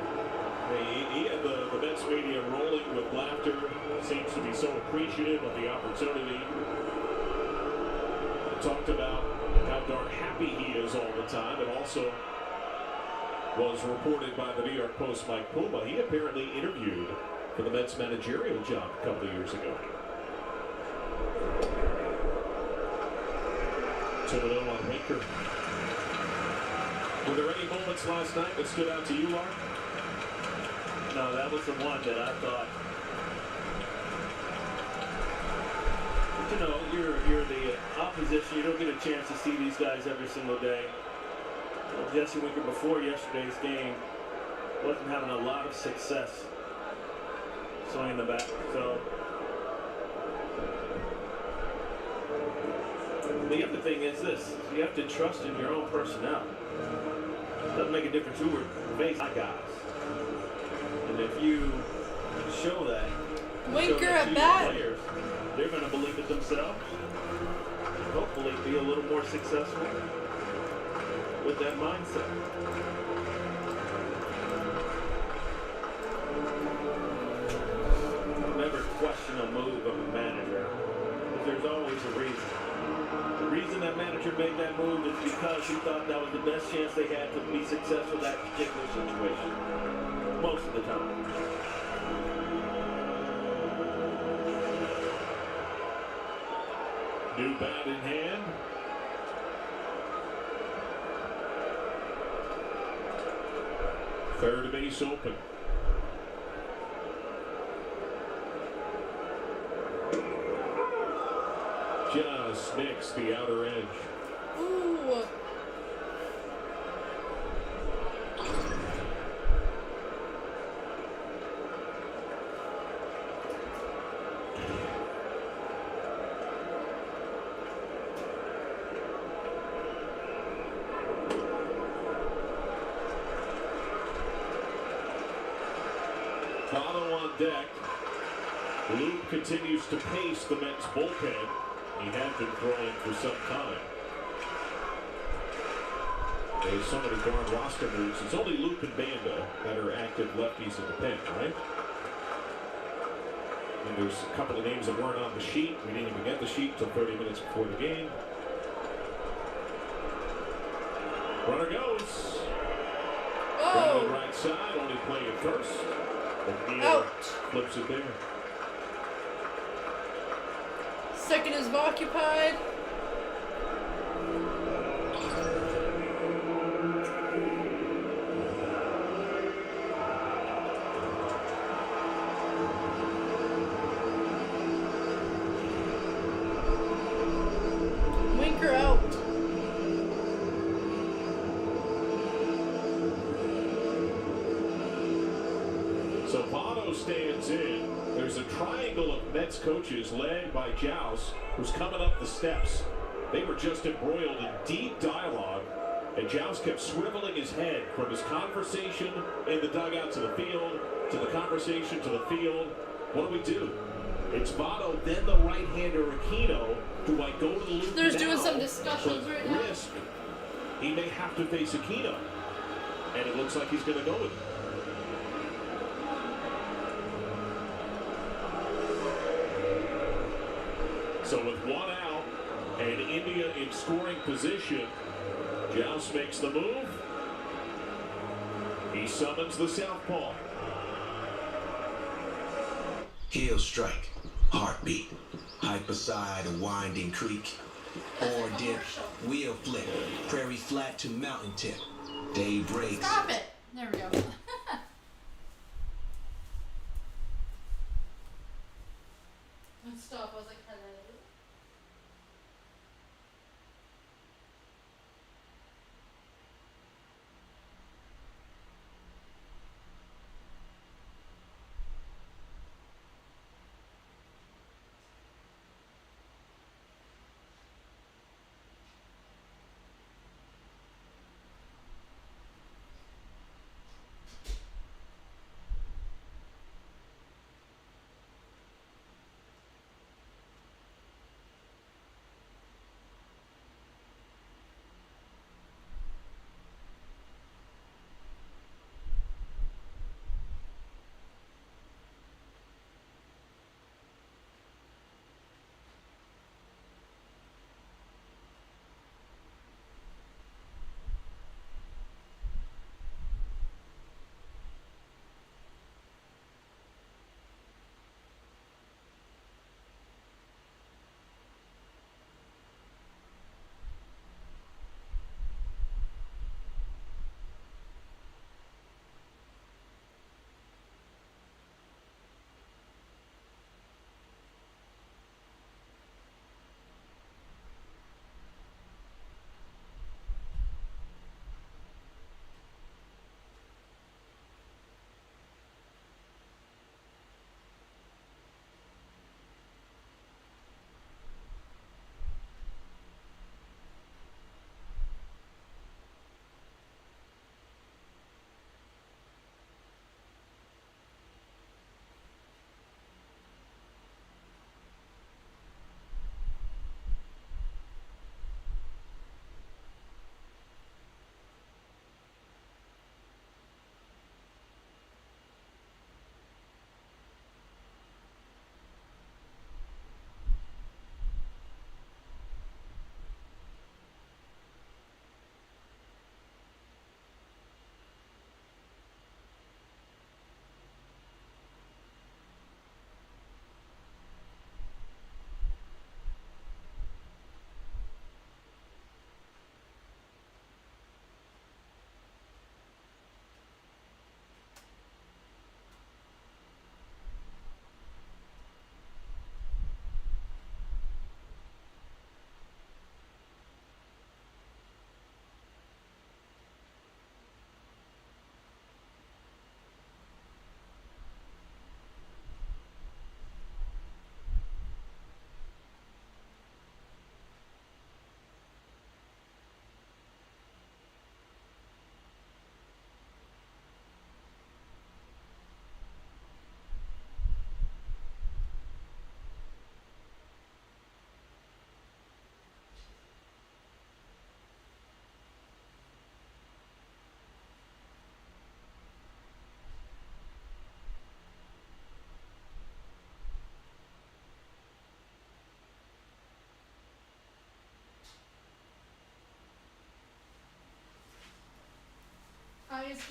He had the Mets media rolling with laughter. Seems to be so appreciative of the opportunity. Talked about how darn happy he is all the time. It also was reported by the New York Post Mike Puma. He apparently interviewed for the Mets managerial job a couple of years ago. 2-0 on Winker. Were there any moments last night that stood out to you, Lark? No, that was the one that I thought. But you know, you're the opposition. You don't get a chance to see these guys every single day. Well, Jesse Winker before yesterday's game wasn't having a lot of success swinging the bat. So the other thing is this: you have to trust in your own personnel. It doesn't make a difference who we're facing guys. And if you show that, Winker at to bat. your players, they're going to believe it themselves. And hopefully be a little more successful with that mindset. Never question a move of a manager, because there's always a reason. The reason that manager made that move is because he thought that was the best chance they had to be successful in that particular situation. Most of the time. New bat in hand. Third base open. Just nicks the outer edge. Ooh. Votto on deck. Luke continues to pace the Mets bullpen. He had been throwing for some time. There's so many darn roster moves. It's only Luke and Banda that are active lefties in the pen, right? And there's a couple of names that weren't on the sheet. We didn't even get the sheet until 30 minutes before the game. Runner goes. Oh. Right side, only playing it first. McNeil Out. flips it there. Second is occupied. Winker out. So Votto stands in. There's a triangle of Mets coaches led by Joust, who's coming up the steps. They were just embroiled in deep dialogue, and Joust kept swiveling his head from his conversation in the dugout to the field, to the conversation to the field. What do? It's Votto, then the right-hander Aquino. Do I go to the loop They're now? doing some discussions But right now. risk, he may have to face Aquino, and it looks like he's going to go with it. So with one out and India in scoring position, Joust makes the move. He summons the southpaw. Heel strike, heartbeat, hype beside a winding creek, or dip, wheel flip, prairie flat to mountain tip, day breaks. Stop it. There we go. Stop. I was like, hello.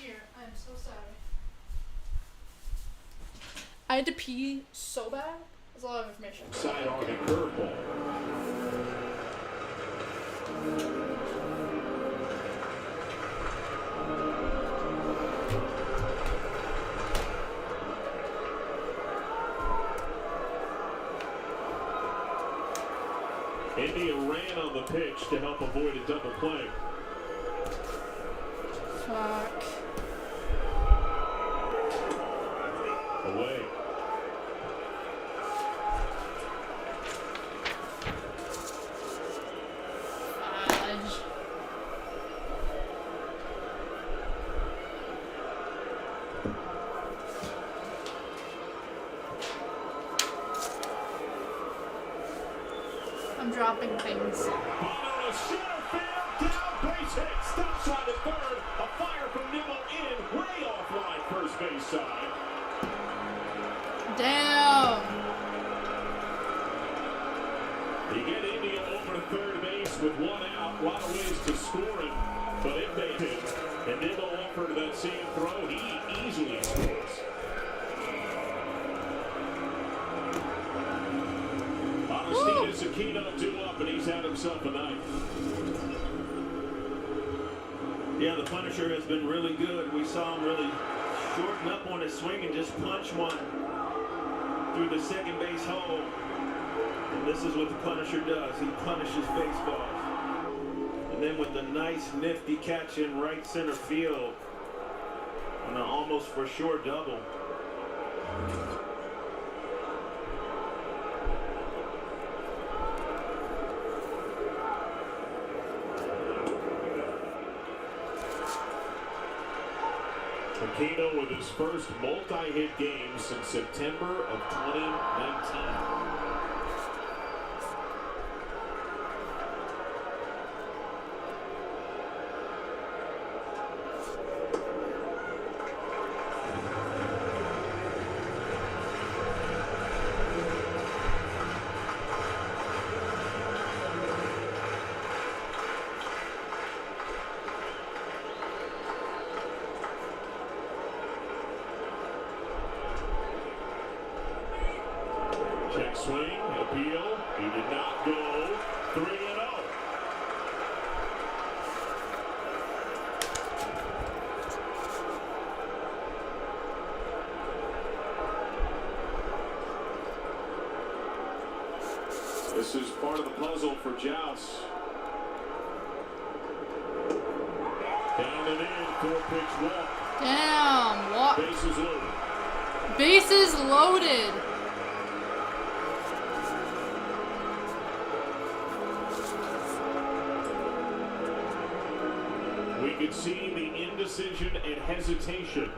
here. I am so sorry. I had to pee so bad. That's a lot of information. Side on a curveball. India ran on the pitch to help avoid a double play. Fuck. Away. Fudge. I'm dropping things. On a center field, down base hit, stops on the third, a fire from Nimmo in, way offline first base side. Damn. You get India over to third base with one out, a lot of ways to score it, but it made it. And Nimmo offered that same throw, he easily scores. Aristides Aquino 2 up, and he's had himself a night. Yeah, the Punisher has been really good. We saw him really shorten up on his swing and just punch one through the second base hole. And this is what the Punisher does. He punishes baseballs. And then with the nice nifty catch in right center field on an almost for sure double. Aquino with his first multi-hit game since September of 2019. Check swing, appeal, he did not go, 3-0. This is part of the puzzle for Joust. Down and in, 4-pitch walk. Damn. What? Bases loaded. Bases loaded. We could see the indecision and hesitation.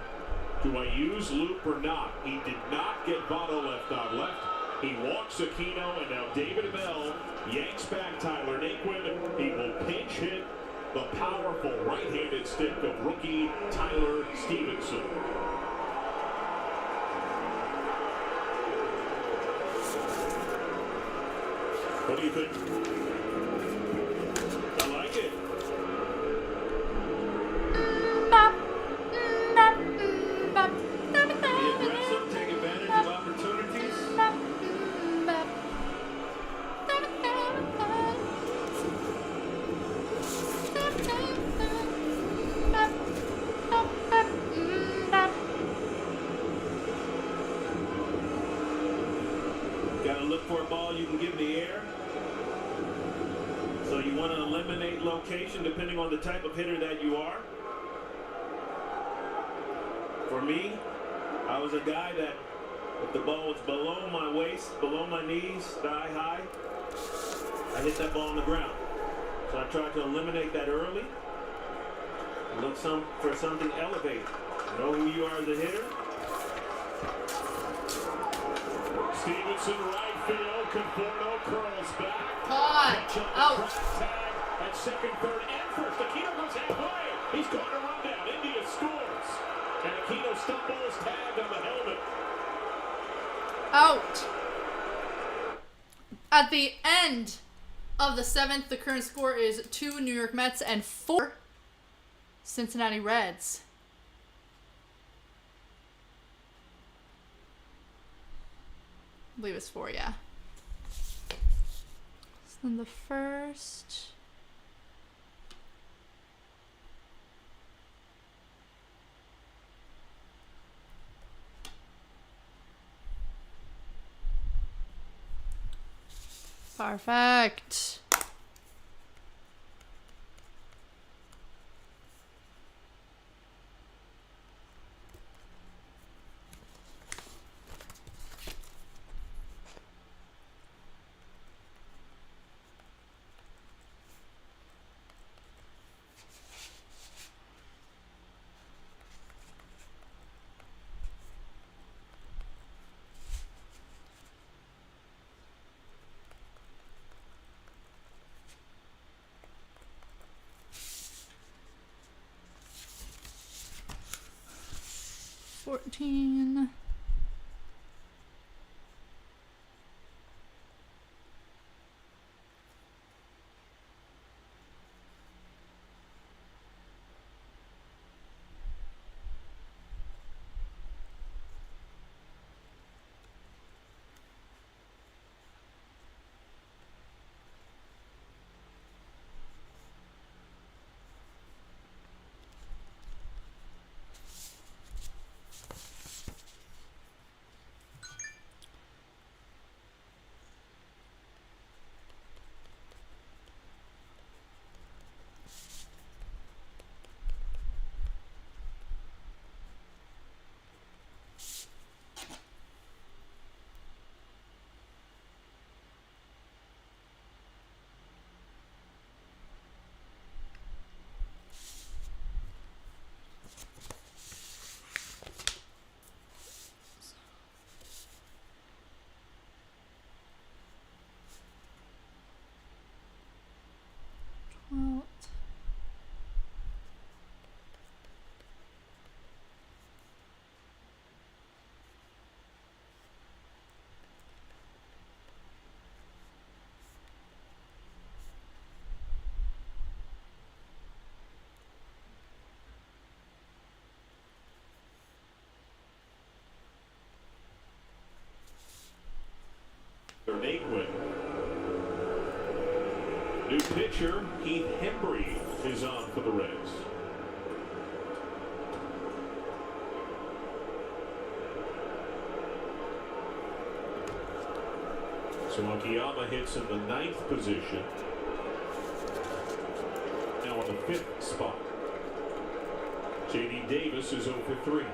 Do I use Loop or not? He did not get Votto left on left. He walks Aquino, and now David Bell yanks back Tyler Naquin. He will pinch hit the powerful right-handed stick of rookie Tyler Stevenson. What do you think? I like it. Be aggressive, take advantage of opportunities. Got to look for a ball you can give in the air. So you want to eliminate location depending on the type of hitter that you are. For me, I was a guy that if the ball was below my waist, below my knees, thigh high, I hit that ball on the ground. So I tried to eliminate that early. Look for something elevated. Know who you are as a hitter. Stevenson right field. Conforto curls back. Caught. Out. Tag at second, third, and first. Aquino goes halfway. He's got a run down. India scores. And Aquino stumbles, tagged on the helmet. Out. At the end of the seventh, the current score is 2 New York Mets and 4 Cincinnati Reds. believe it's 4, yeah. So then the first. Perfect. $14. Naquin. New pitcher, Heath Hembry, is on for the Reds. So Akiyama hits in the 9th position. Now on the 5th spot. J.D. Davis is 0 for 3.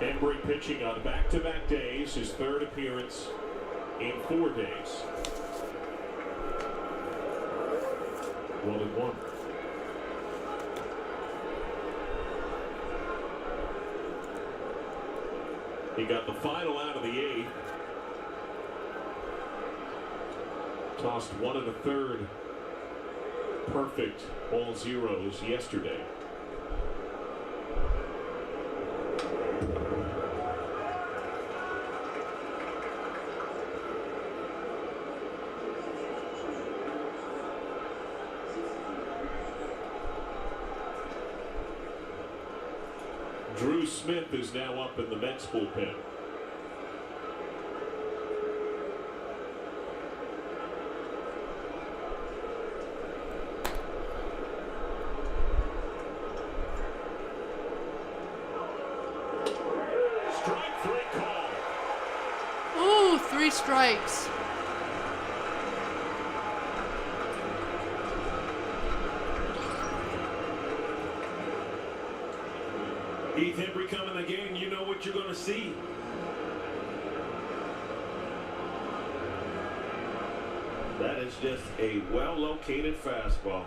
Embry pitching on back-to-back days, his 3rd appearance in 4 days. 1-1. He got the final out of the 8th. Tossed 1 1/3 perfect all zeros yesterday. Drew Smith is now up in the Mets bullpen. Strike 3 call. Ooh, 3 strikes. Heath Hembry coming in the game, you know what you're going to see. That is just a well-located fastball.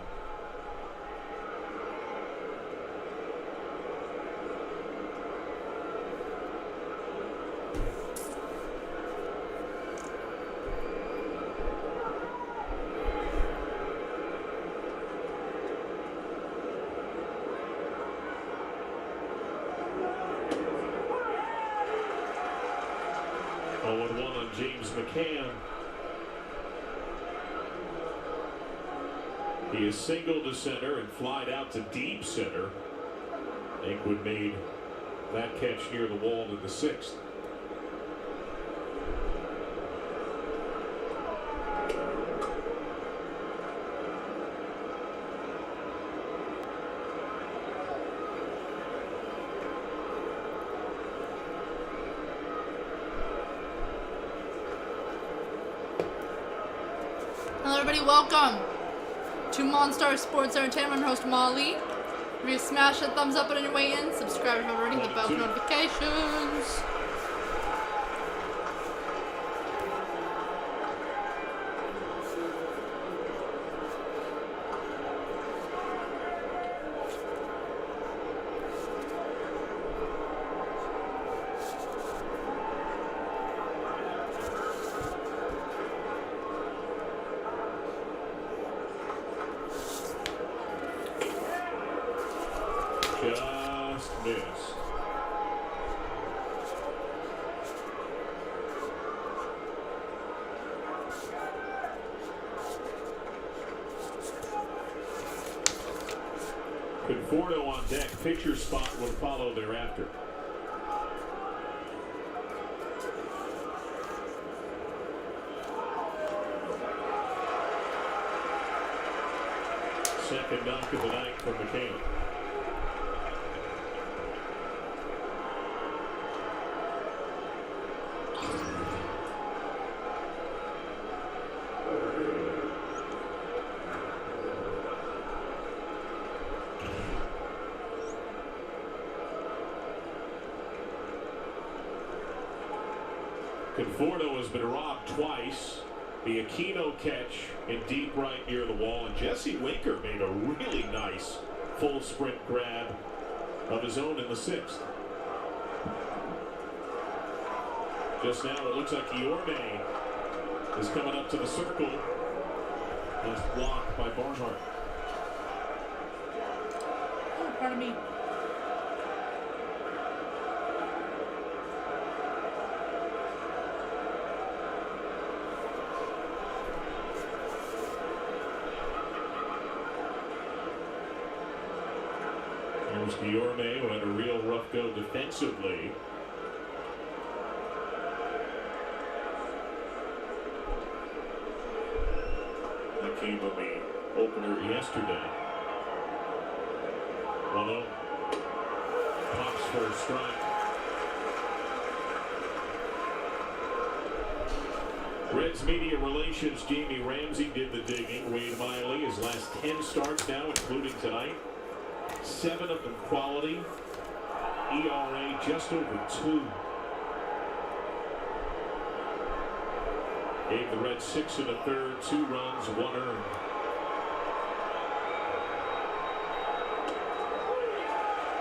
0-1 on James McCann. He is singled to center and flied out to deep center. Ingwood made that catch near the wall in the 6th. Hello everybody, welcome to Monster Sports Entertainment. I'm host Molly. Remember to smash that thumbs up on your way in, subscribe if you haven't already, hit the bell for notifications. Just missed. Conforto on deck. Pitcher spot will follow thereafter. Second knock of the night for McCann. Conforto has been robbed twice. The Aquino catch in deep right near the wall. And Jesse Winker made a really nice full sprint grab of his own in the 6th. Just now it looks like Yorme is coming up to the circle. That's blocked by Barnhart. Oh, pardon me. There's Yorme, who had a real rough go defensively. That came on the opener yesterday. 1-0. Pops for a strike. Reds media relations Jamie Ramsey did the digging. Wade Miley, his last 10 starts now, including tonight. 7 of them quality. ERA just over 2. Gave the Reds 6 1/3, 2 runs, 1 earned.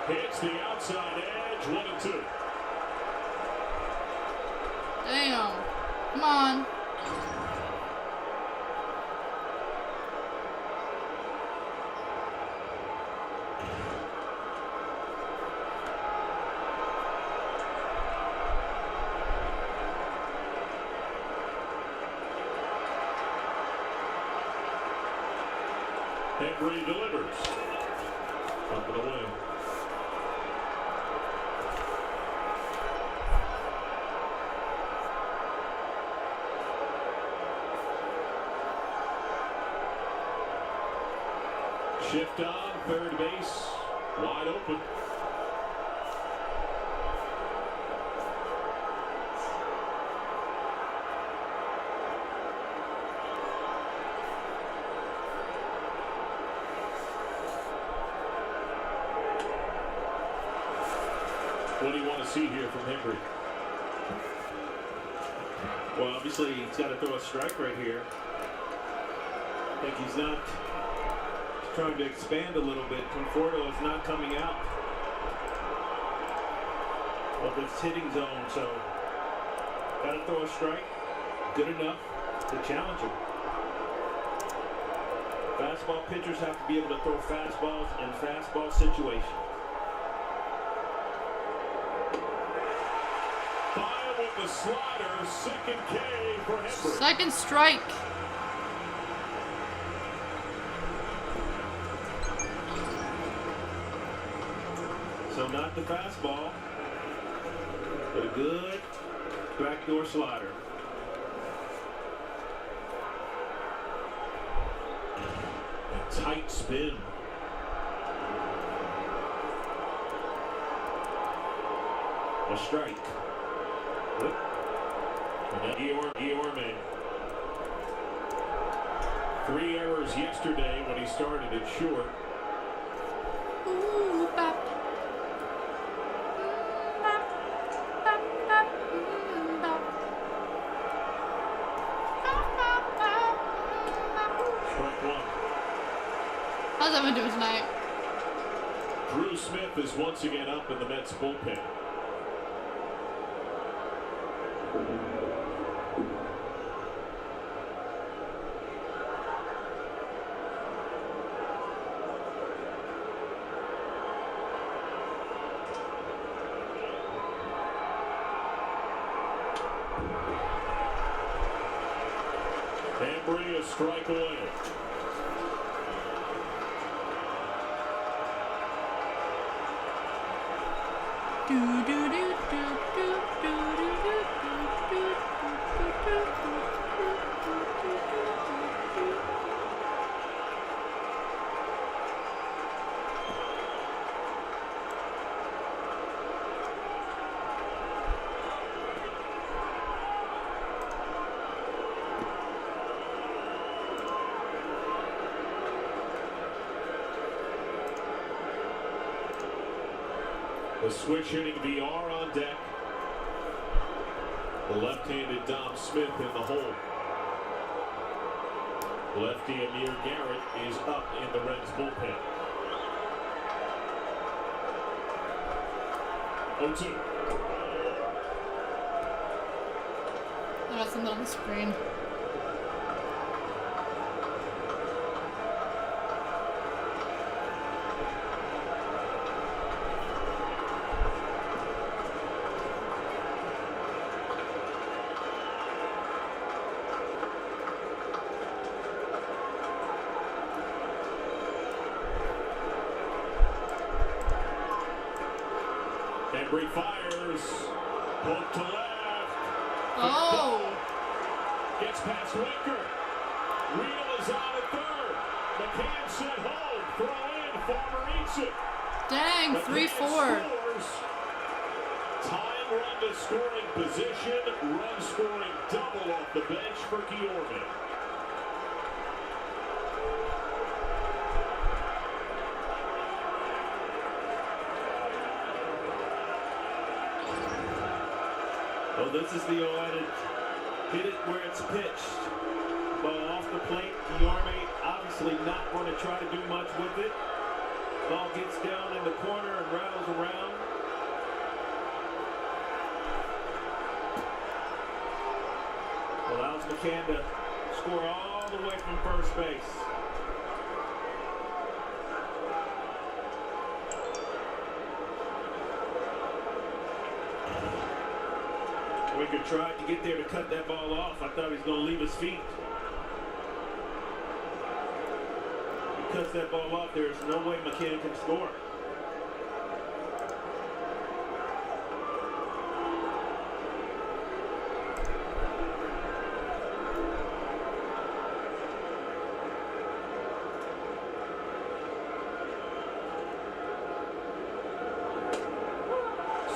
Hits the outside edge, 1-2. Damn. Come on. Henry delivers. Up and away. Shift on, third base, wide open. What do you want to see here from Henry? Well, obviously he's got to throw a strike right here. I think he's not trying to expand a little bit. Conforto is not coming out of its hitting zone, so got to throw a strike. Good enough to challenge him. Fastball pitchers have to be able to throw fastballs in fastball situations. Viable with the slider. Second K for Henry. Second strike. So not the fastball, but a good backdoor slider. A tight spin. A strike. And then Guillorme. 3 errors yesterday when he started at short. Ooh, bop. Bop, bop, bop, bop. Bop, bop, bop, bop. Strike 1. How's that one doing tonight? Drew Smith is once again up in the Mets bullpen. Embry a strike away. Do do do do do do do do do The switch hitting VR on deck. The left-handed Dom Smith in the hole. Lefty Amir Garrett is up in the Reds bullpen. 0-2. I got something on the screen. Embry fires. Poke to left. Oh! Gets past Winker. Reel is on at third. McCann sent home. Throw in. Farmer eats it. Dang, 3-4. Time run to scoring position. Run scoring double off the bench for Guillorme. Oh, this is the one that hit it where it's pitched. Ball off the plate. Guillorme obviously not going to try to do much with it. Ball gets down in the corner and rattles around. Allows McCann to score all the way from first base. Winker tried to get there to cut that ball off. I thought he was going to leave his feet. He cuts that ball off. There's no way McCann can score.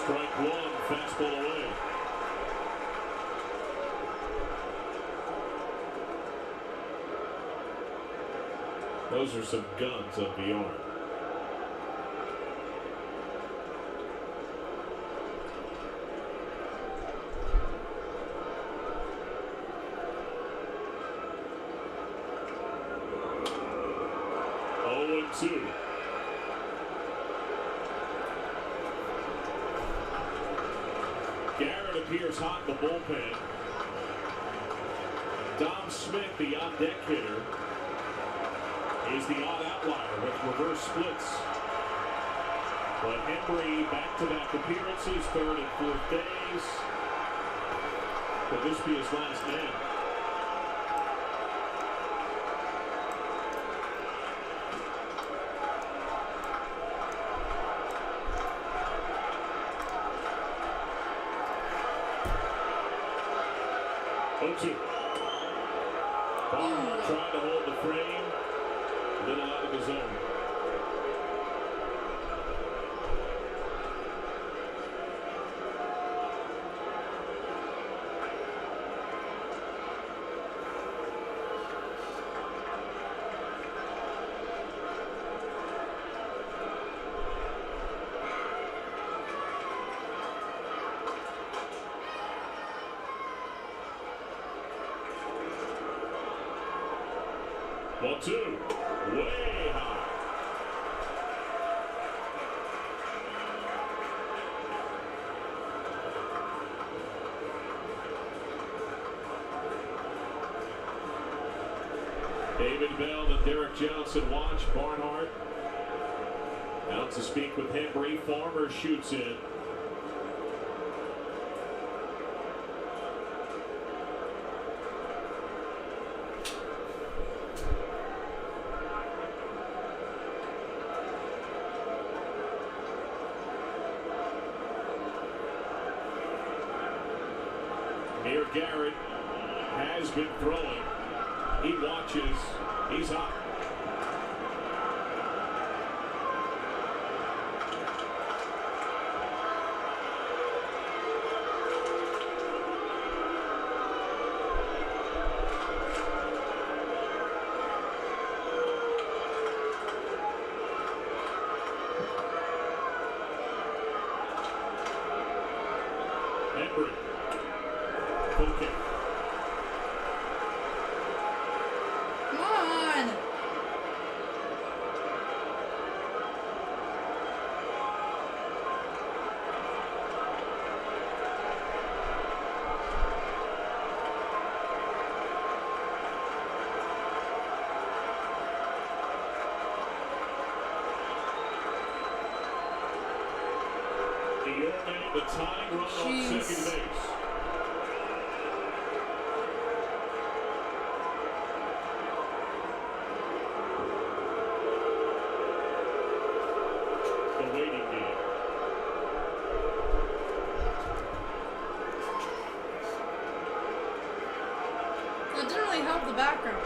Strike 1, fastball away. Those are some guns up the arm. Oh, and 2. Garrett appears hot in the bullpen. Dom Smith, the on-deck hitter, is the odd outlier with reverse splits. But Embry back-to-back appearances, third and fourth days. Will this be his last man? Barnhart trying to hold the frame, a little out of his own. Ball two, way high. David Bell and Derek Johnson watch. Barnhart out to speak with Henry. Farmer shoots in. Here Garrett has been throwing. He watches. He's up. Henry. Full kick. Come on. The tying run on second base. The waiting game. It didn't really help the background.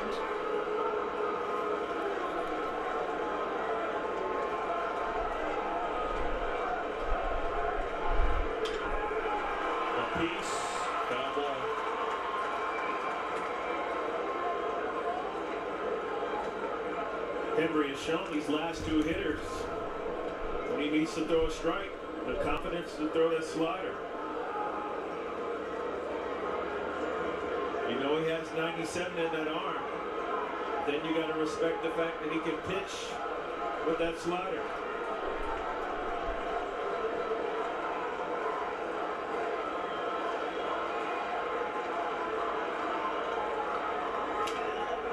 Peace, foul ball. Henry has shown these last two hitters when he needs to throw a strike, the confidence to throw that slider. You know he has 97 in that arm. Then you got to respect the fact that he can pitch with that slider.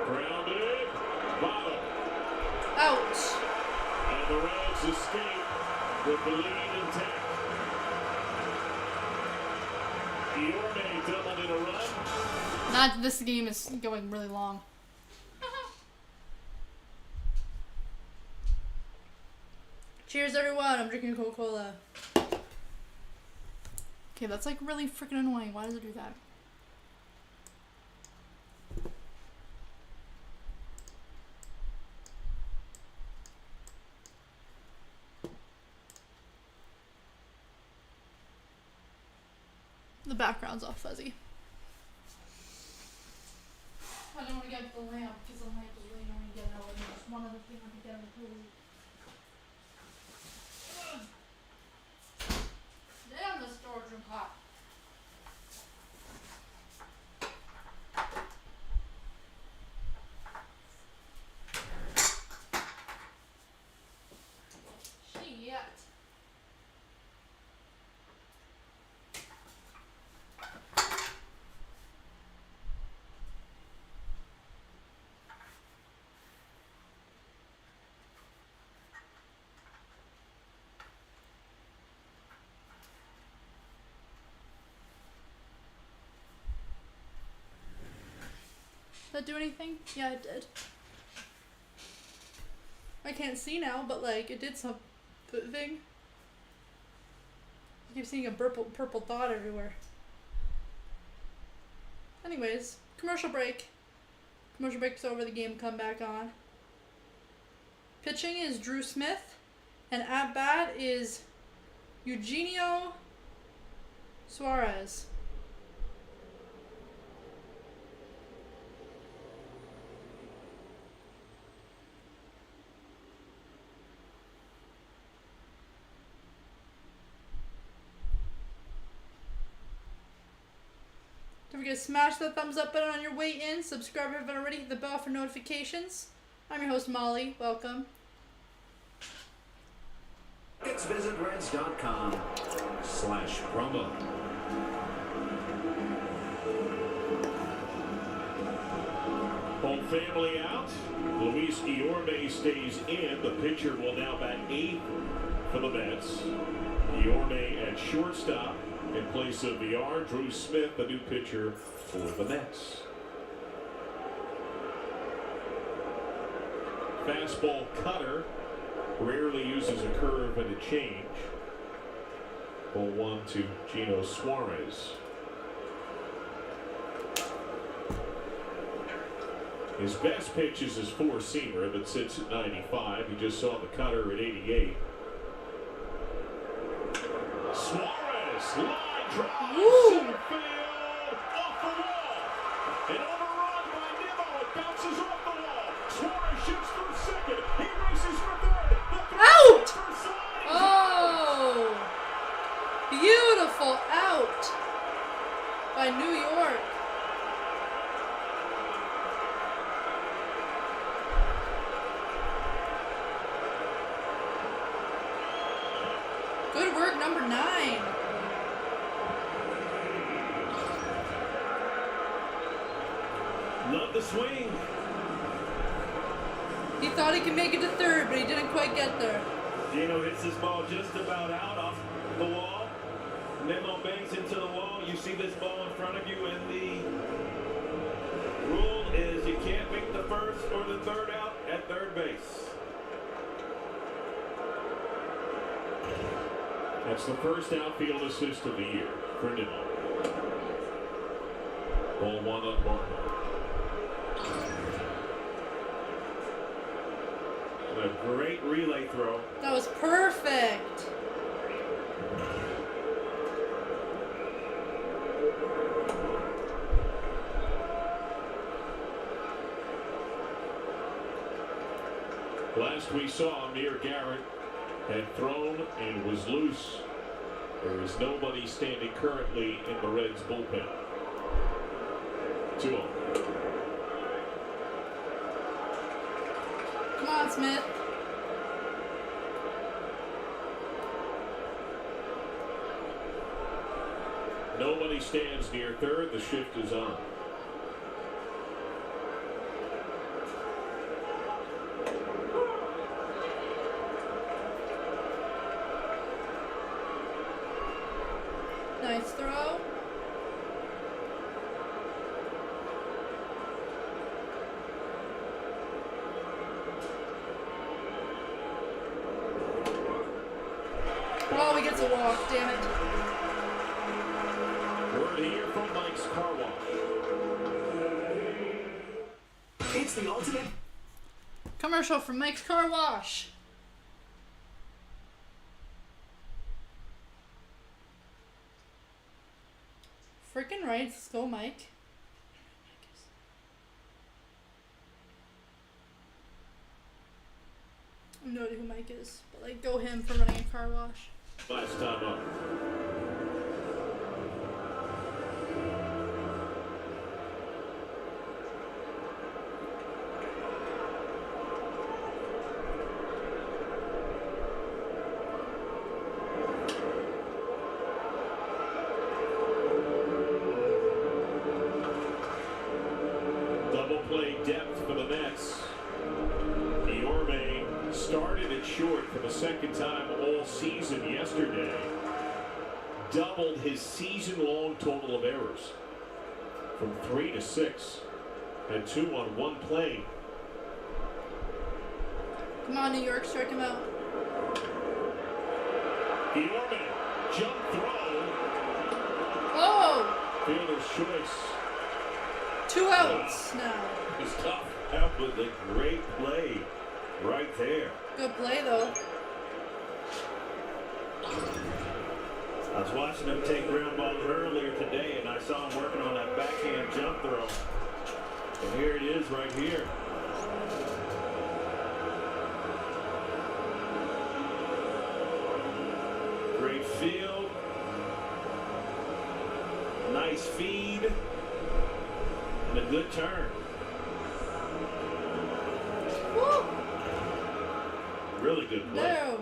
Grounded, bottom. Ouch. And the Reds escape with the lead intact. Yorme doubled in a run. Not this game is going really long. Cheers, everyone. I'm drinking Coca-Cola. Okay, that's like really freaking annoying. Why does it do that? The background's all fuzzy. I don't want to get the lamp because the lamp is really annoying to get out. And there's one other thing I can get out of the pool. Damn, the storage room hot. Shit. that do anything? Yeah, it did. I can't see now, but like it did something. I keep seeing a purple dot everywhere. Anyways, commercial break. Commercial break's over, the game come back on. Pitching is Drew Smith, and at bat is Eugenio Suarez. Don't forget to smash that thumbs up button on your way in. Subscribe if you haven't already. Hit the bell for notifications. I'm your host, Molly. Welcome. Visit Reds.com/promo. Home family out. Luis Guillorme stays in. The pitcher will now bat 8th for the Mets. Guillorme at shortstop in place of VR. Drew Smith, the new pitcher for the Mets. Fastball cutter. Rarely uses a curve and a change. 0-1 to Gino Suarez. His best pitch is his four-seamer that sits at 95. You just saw the cutter at 88. Suarez, line drive, center field, off the wall. An overrun by Nimmo. It bounces off the wall. Suarez shoots from second. He races for third. Out! Oh! Beautiful out by New York. Good work, number 9. Love the swing. He thought he could make it to third, but he didn't quite get there. Gino hits this ball just about out off the wall. Nimmo bangs into the wall. You see this ball in front of you, and the rule is you can't make the first or the third out at third base. That's the first outfield assist of the year for Nimmo. 0-1 on Barnhart. A great relay throw. That was perfect. Last we saw, Amir Garrett had thrown and was loose. There is nobody standing currently in the Reds bullpen. 2-0. Come on, Smith. Nobody stands near third. The shift is on. Nice throw. Oh, he gets a walk, damn it. Word here from Mike's Car Wash. It's the ultimate Commercial from Mike's Car Wash. Freaking right, let's go, Mike. I have no idea who Mike is, but like, go him for running a car wash. Last time up. Double play depth for the Mets. Guillorme started it short for the second time all season yesterday. Doubled his season-long total of errors from 3 to 6. and 2 on 1 play. Come on, New York, strike him out. Eorman, jump throw. Oh! Fielder's choice. 2 outs now. It's tough. That was a great play right there. Good play, though. I was watching him take ground balls earlier today, and I saw him working on that backhand jump throw. And here it is right here. Great field. Nice feed. And a good turn. Woo! Really good play. No.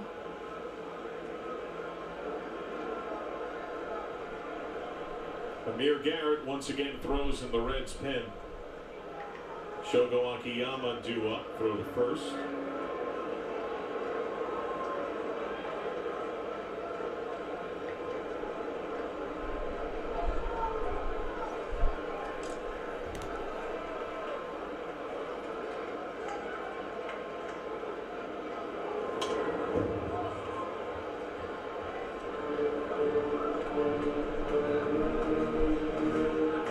Amir Garrett once again throws in the Reds' pen. Shogo Akiyama due up, throw the first.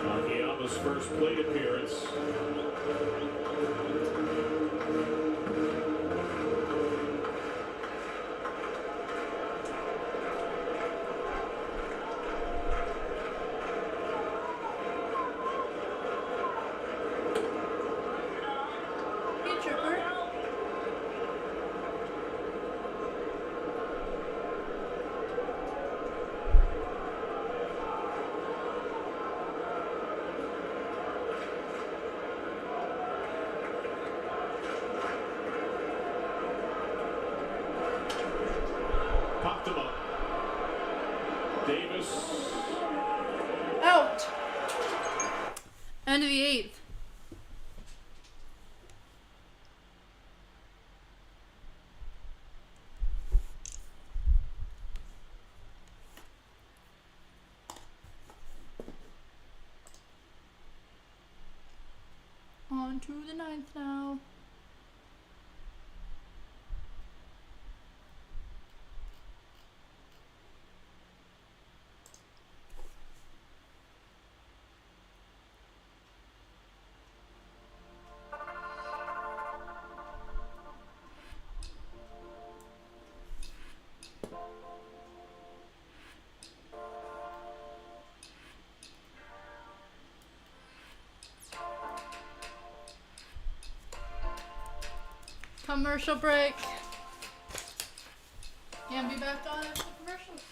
Akiyama's first plate appearance. Hey, Tripper. Popped him up. Davis. Out. End of the 8th. On to the 9th now. Commercial break. And be back on after the commercials.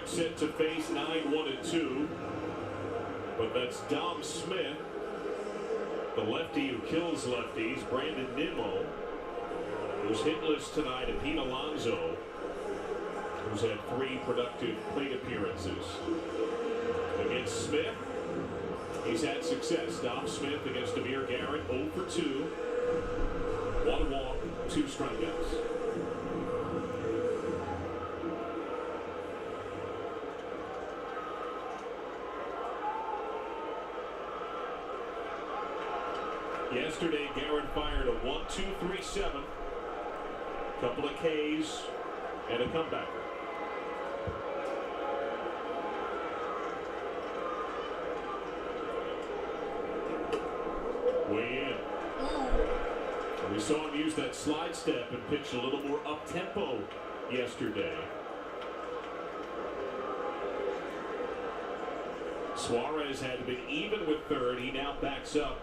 Set to face 9-1-2, but that's Dom Smith, the lefty who kills lefties. Brandon Nimmo, who's hitless tonight, and Pete Alonso, who's had 3 productive plate appearances. Against Smith, He's had success. Dom Smith against Amir Garrett, 0 for 2. 1 walk, 2 strikeouts. Yesterday, Garrett fired a 1-2-3-7. Couple of Ks and a comeback. Way in. And we saw him use that slide step and pitch a little more up-tempo yesterday. Suarez had been even with third. He now backs up.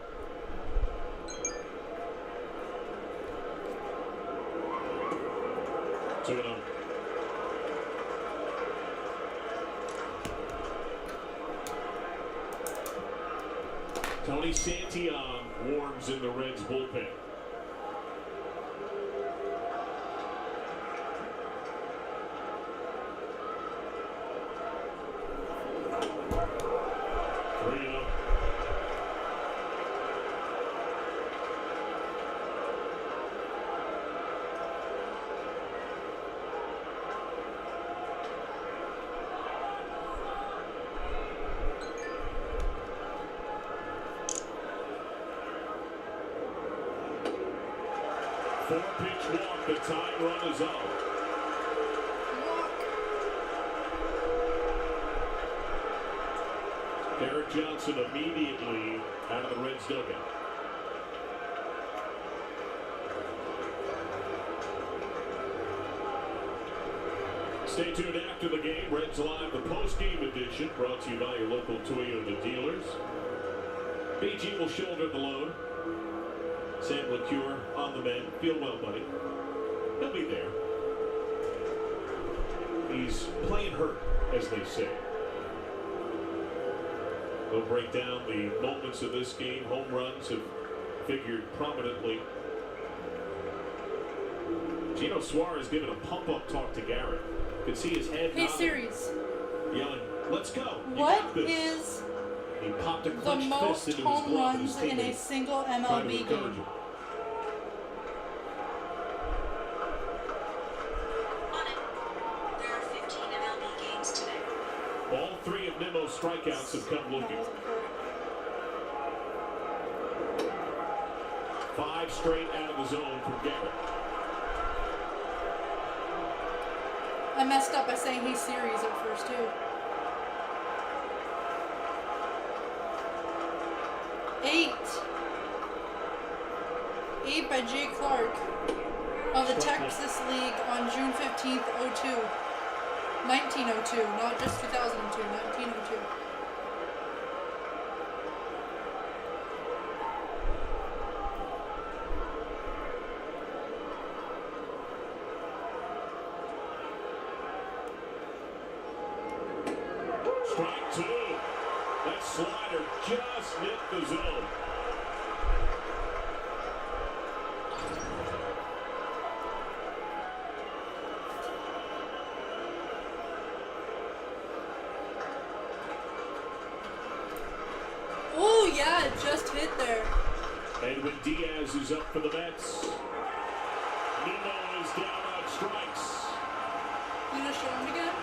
So Tony Santillan warms in the Reds bullpen. Four-pitch walk, the tying run is up. Derek Johnson immediately out of the Reds dugout. Stay tuned after the game. Reds Live, the post-game edition, brought to you by your local Toyota dealers. BG will shoulder the load. Sam LeCure on the mend. Feel well, buddy. He'll be there. He's playing hurt, as they say. They'll break down the moments of this game. Home runs have figured prominently. Gino Suarez giving a pump-up talk to Garrett. You can see his head Hey, Series. yelling, "Let's go. What is He popped a the clenched most fist into his home glove, and his runs in a teammates single tried to MLB encourage game? him. There are 15 MLB games today. All 3 of Nemo's strikeouts have come looking. 5 straight out of the zone from Garrett. I messed up by saying hey Series at first too. 8 by Jay Clark of the Texas League on June 15th, 1902, not just 2002, 1902. Strike 2. That slider just hit the zone. Oh yeah, it just hit there. Edwin Diaz is up for the Mets. Nemo is down on strikes. You gonna show him again?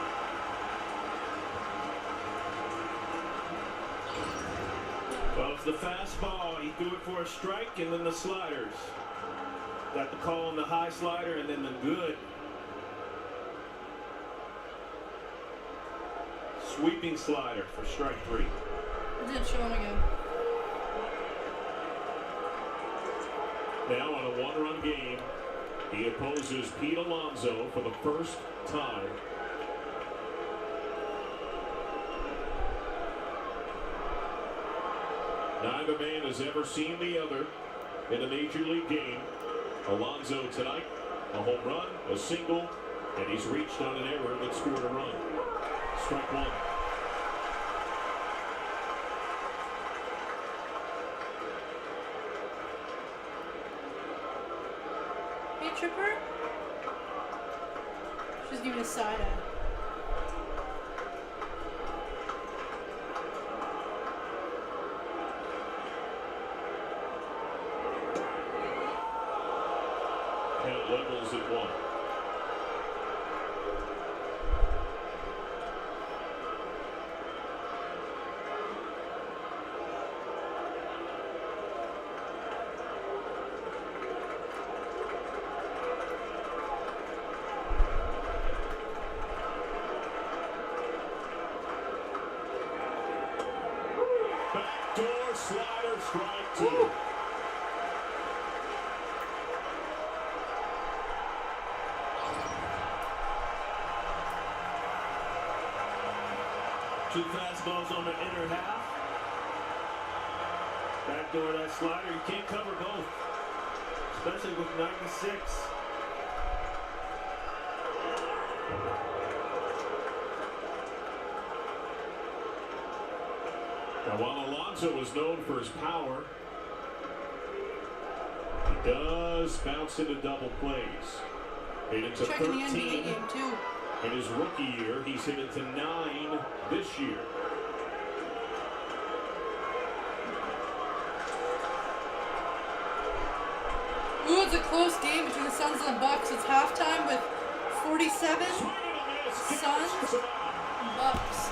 Well, it's the fastball. He threw it for a strike, and then the sliders. Got the call on the high slider, and then the good sweeping slider for strike 3. Didn't show him again. Now on a 1-run game, he opposes Pete Alonso for the first time. Neither man has ever seen the other in a major league game. Alonso tonight, a home run, a single, and he's reached on an error that scored a run. Strike 1. Hey Tripper? She's giving a side eye. levels at 1. Backdoor slider, strike 2. Two fastballs on the inner half. Backdoor that slider. You can't cover both, especially with 96. Now, while Alonso is known for his power, he does bounce into double plays. Hit into Checking the 13 NBA game too. in his rookie year. He's hit into 9 this year. Ooh, it's a close game between the Suns and the Bucks. It's halftime with 47 Suns and Bucks.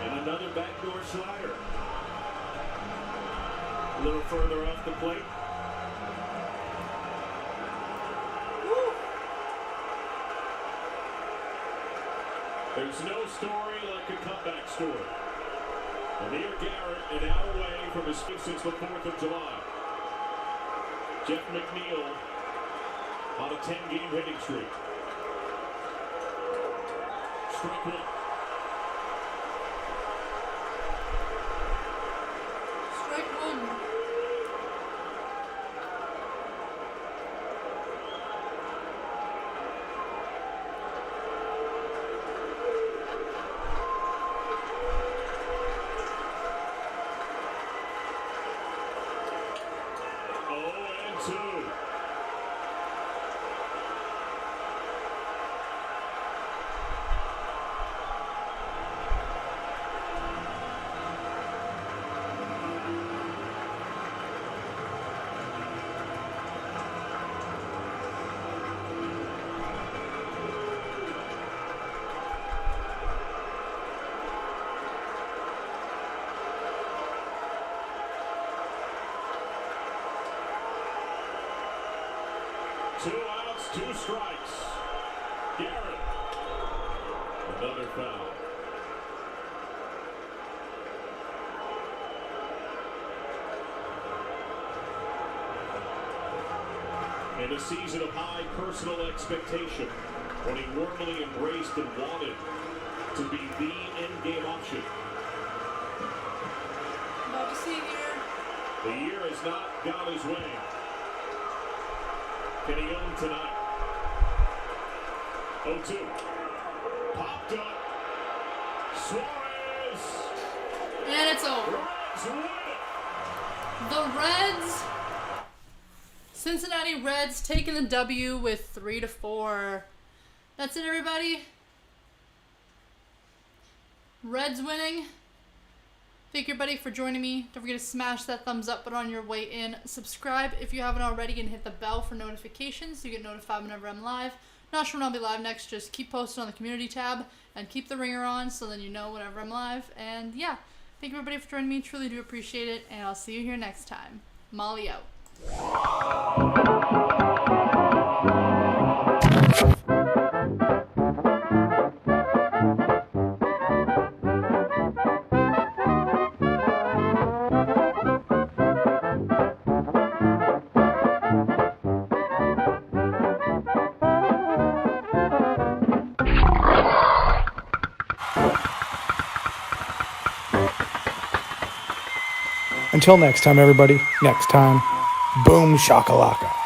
And another backdoor slider. A little further off the plate. There's no story like a comeback story. Amir Garrett an out away from his feet since the 4th of July. Jeff McNeil on a 10-game hitting streak. Strike 1. Strike 1. Two outs, 2 strikes. Garrett. Another foul. In a season of high personal expectation, when he warmly embraced and wanted to be the end-game option. About to see here. The year has not gone his way. Can he own tonight? 0-2. Popped up. Suarez. And it's over. Reds win it. The Reds, Cincinnati Reds taking the W with 3-4. That's it, everybody. Reds winning. Thank you, everybody, for joining me. Don't forget to smash that thumbs up button on your way in. Subscribe if you haven't already, and hit the bell for notifications so you get notified whenever I'm live. Not sure when I'll be live next. Just keep posting on the community tab and keep the ringer on so then you know whenever I'm live. And yeah, thank you, everybody, for joining me. Truly do appreciate it, and I'll see you here next time. Molly out. Until next time, everybody. Next time, boom shakalaka.